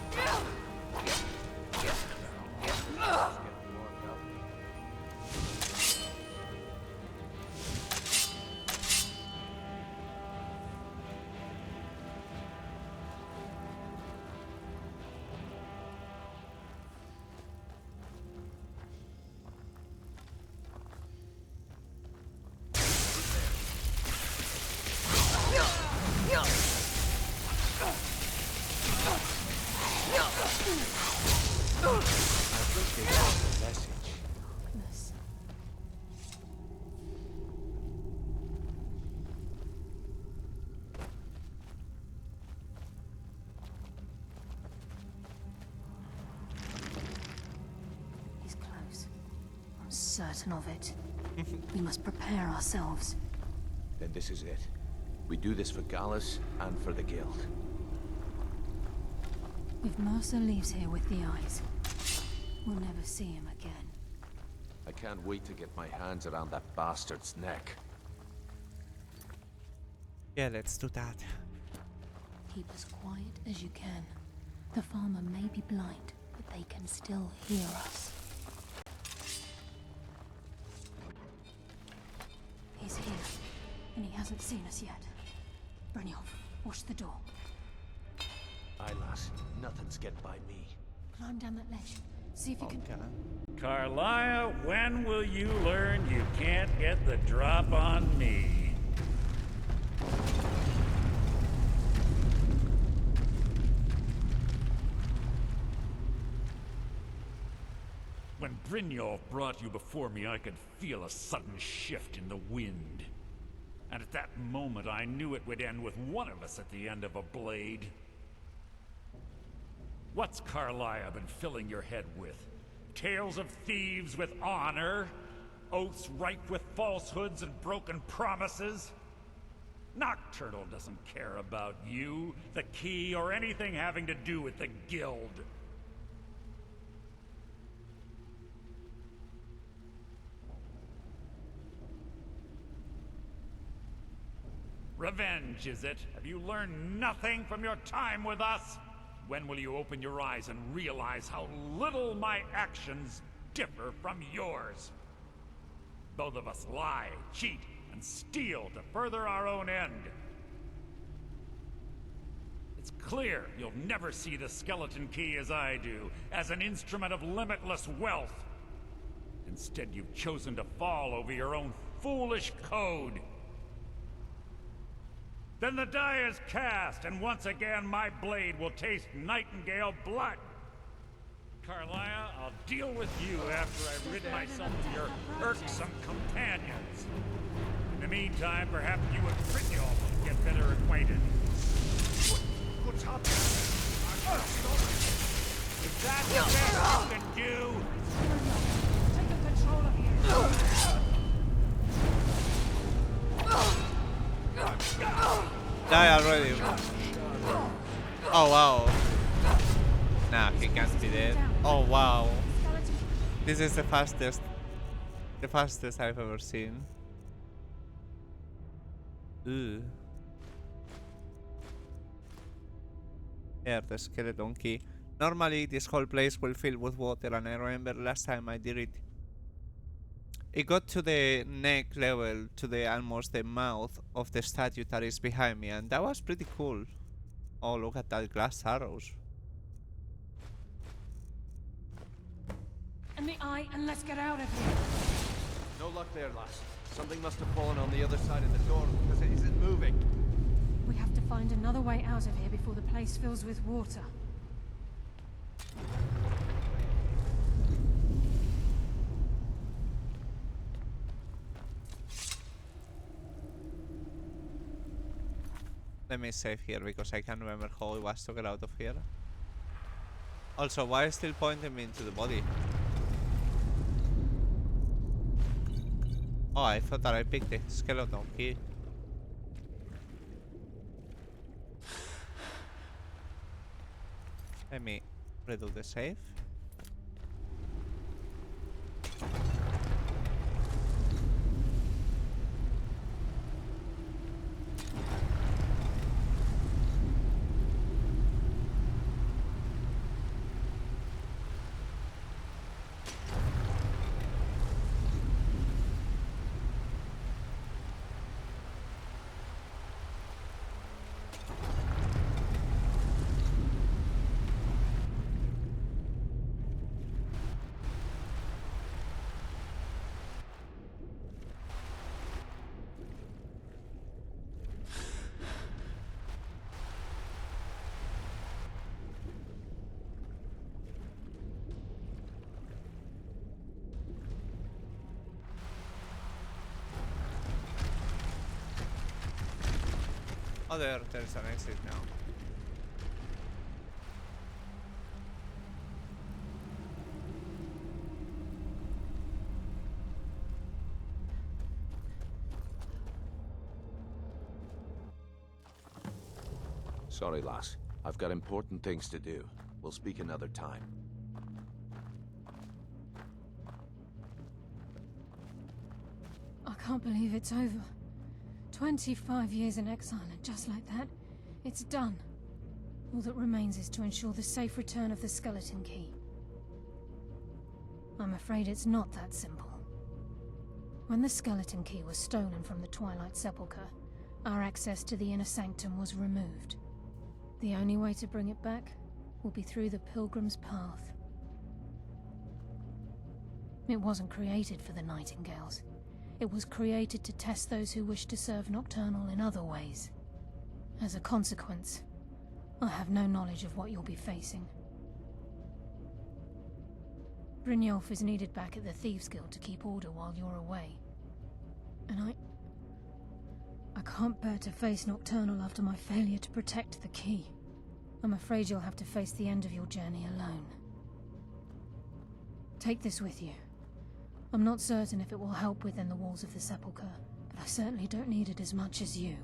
He's close. I'm certain of it. We must prepare ourselves. Then this is it. We do this for Gallus and for the guild. If Mercer leaves here with the eyes, we'll never see him again. I can't wait to get my hands around that bastard's neck. Yeah, let's do that. Keep as quiet as you can. The farmer may be blind, but they can still hear us. He's here, and he hasn't seen us yet. Brynjolf, watch the door. Aye, lass. Nothing's getting by me. Climb down that ledge. See if you can... Carlia, when will you learn you can't get the drop on me? When Brynjolf brought you before me, I could feel a sudden shift in the wind. And at that moment, I knew it would end with one of us at the end of a blade. What's Carlia been filling your head with? Tales of thieves with honor, oaths ripe with falsehoods and broken promises. Nocturnal doesn't care about you, the key, or anything having to do with the guild. Revenge, is it? Have you learned nothing from your time with us? When will you open your eyes and realize how little my actions differ from yours? Both of us lie, cheat, and steal to further our own end. It's clear you'll never see the skeleton key as I do, as an instrument of limitless wealth. Instead, you've chosen to fall over your own foolish code. Then the die is cast, and once again my blade will taste nightingale blood. Carlia, I'll deal with you after I've rid myself of your irksome companions. In the meantime, perhaps you and Brynjolf should get better acquainted. What's happening? Is that the best you can do? Take control of you. Die already. Oh wow. Nah, he can't be dead. Oh wow. This is the fastest I've ever seen. Ugh. Here, the skeleton key. Normally this whole place will fill with water, and I remember last time I did it. It got to the neck level, to the almost the mouth of the statue that is behind me, and that was pretty cool. Oh, look at that glass arrows. And the eye, and let's get out of here. No luck there, lass. Something must have fallen on the other side of the door, because it isn't moving. We have to find another way out of here before the place fills with water. Let me save here because I can't remember how it was to get out of here. Also, why is still pointing me into the body? Oh, I thought that I picked the skeleton key. Let me redo the save. Oh, there's an exit now. Sorry, lass. I've got important things to do. We'll speak another time. I can't believe it's over. 25 years in exile, and just like that, it's done. All that remains is to ensure the safe return of the skeleton key. I'm afraid it's not that simple. When the skeleton key was stolen from the Twilight Sepulchre, our access to the inner sanctum was removed. The only way to bring it back will be through the Pilgrim's Path. It wasn't created for the Nightingales. It was created to test those who wish to serve Nocturnal in other ways. As a consequence, I have no knowledge of what you'll be facing. Brynjolf is needed back at the Thieves' Guild to keep order while you're away. And I can't bear to face Nocturnal after my failure to protect the key. I'm afraid you'll have to face the end of your journey alone. Take this with you. I'm not certain if it will help within the walls of the sepulchre, but I certainly don't need it as much as you.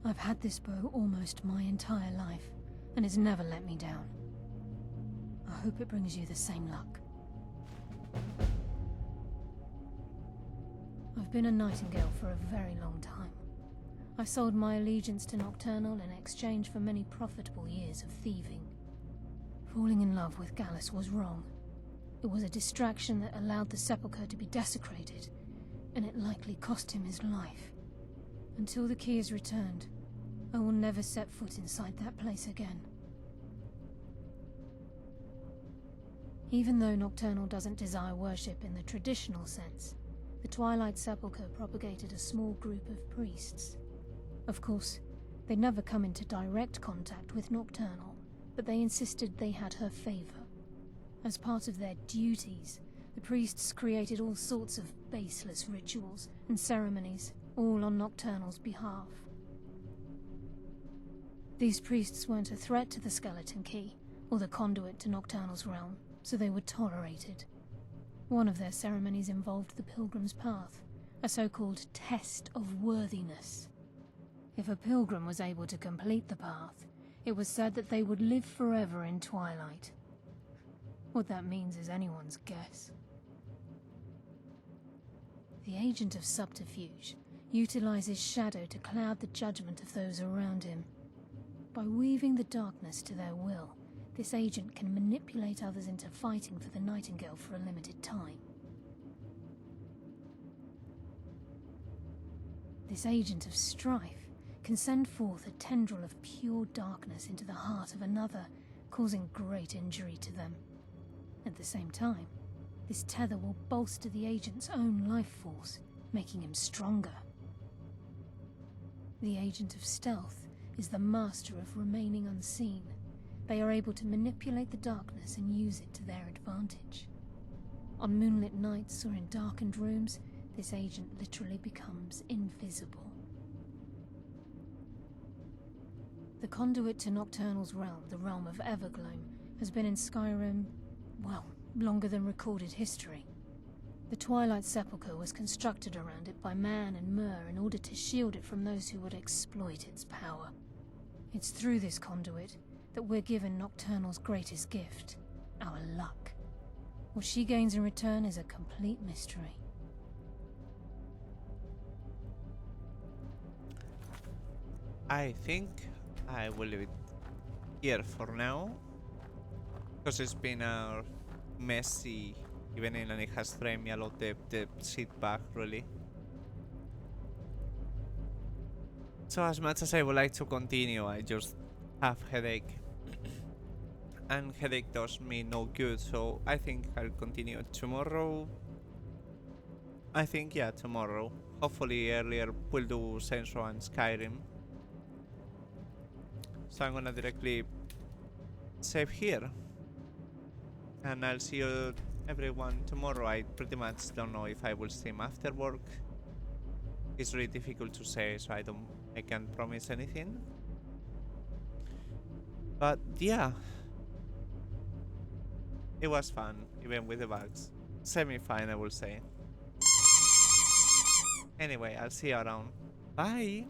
I've had this bow almost my entire life, and it's never let me down. I hope it brings you the same luck. I've been a nightingale for a very long time. I sold my allegiance to Nocturnal in exchange for many profitable years of thieving. Falling in love with Gallus was wrong. It was a distraction that allowed the sepulchre to be desecrated, and it likely cost him his life. Until the key is returned, I will never set foot inside that place again. Even though Nocturnal doesn't desire worship in the traditional sense, the Twilight Sepulchre propagated a small group of priests. Of course, they never come into direct contact with Nocturnal, but they insisted they had her favor. As part of their duties, the priests created all sorts of baseless rituals and ceremonies, all on Nocturnal's behalf. These priests weren't a threat to the Skeleton Key, or the conduit to Nocturnal's realm, so they were tolerated. One of their ceremonies involved the Pilgrim's Path, a so-called test of worthiness. If a pilgrim was able to complete the path, it was said that they would live forever in Twilight. What that means is anyone's guess. The Agent of Subterfuge utilizes shadow to cloud the judgment of those around him. By weaving the darkness to their will, this agent can manipulate others into fighting for the Nightingale for a limited time. This agent of strife can send forth a tendril of pure darkness into the heart of another, causing great injury to them. At the same time, this tether will bolster the agent's own life force, making him stronger. The Agent of Stealth is the master of remaining unseen. They are able to manipulate the darkness and use it to their advantage. On moonlit nights or in darkened rooms, this agent literally becomes invisible. The conduit to Nocturnal's realm, the realm of Evergloam, has been in Skyrim, well, longer than recorded history. The Twilight Sepulchre was constructed around it by Man and Myr in order to shield it from those who would exploit its power. It's through this conduit that we're given Nocturnal's greatest gift, our luck. What she gains in return is a complete mystery. I think I will leave it here for now, because it's been a messy evening and it has drained me a lot the sit back really. So as much as I would like to continue, I just have headache. And headache does me no good, so I think I'll continue tomorrow. I think, yeah, tomorrow. Hopefully earlier we'll do Saints Row and Skyrim. So I'm gonna directly save here. And I'll see you everyone tomorrow. I pretty much don't know if I will stream after work. It's really difficult to say, so I can't promise anything. But yeah, it was fun, even with the bugs. Semi-fine, I will say. Anyway, I'll see you around. Bye!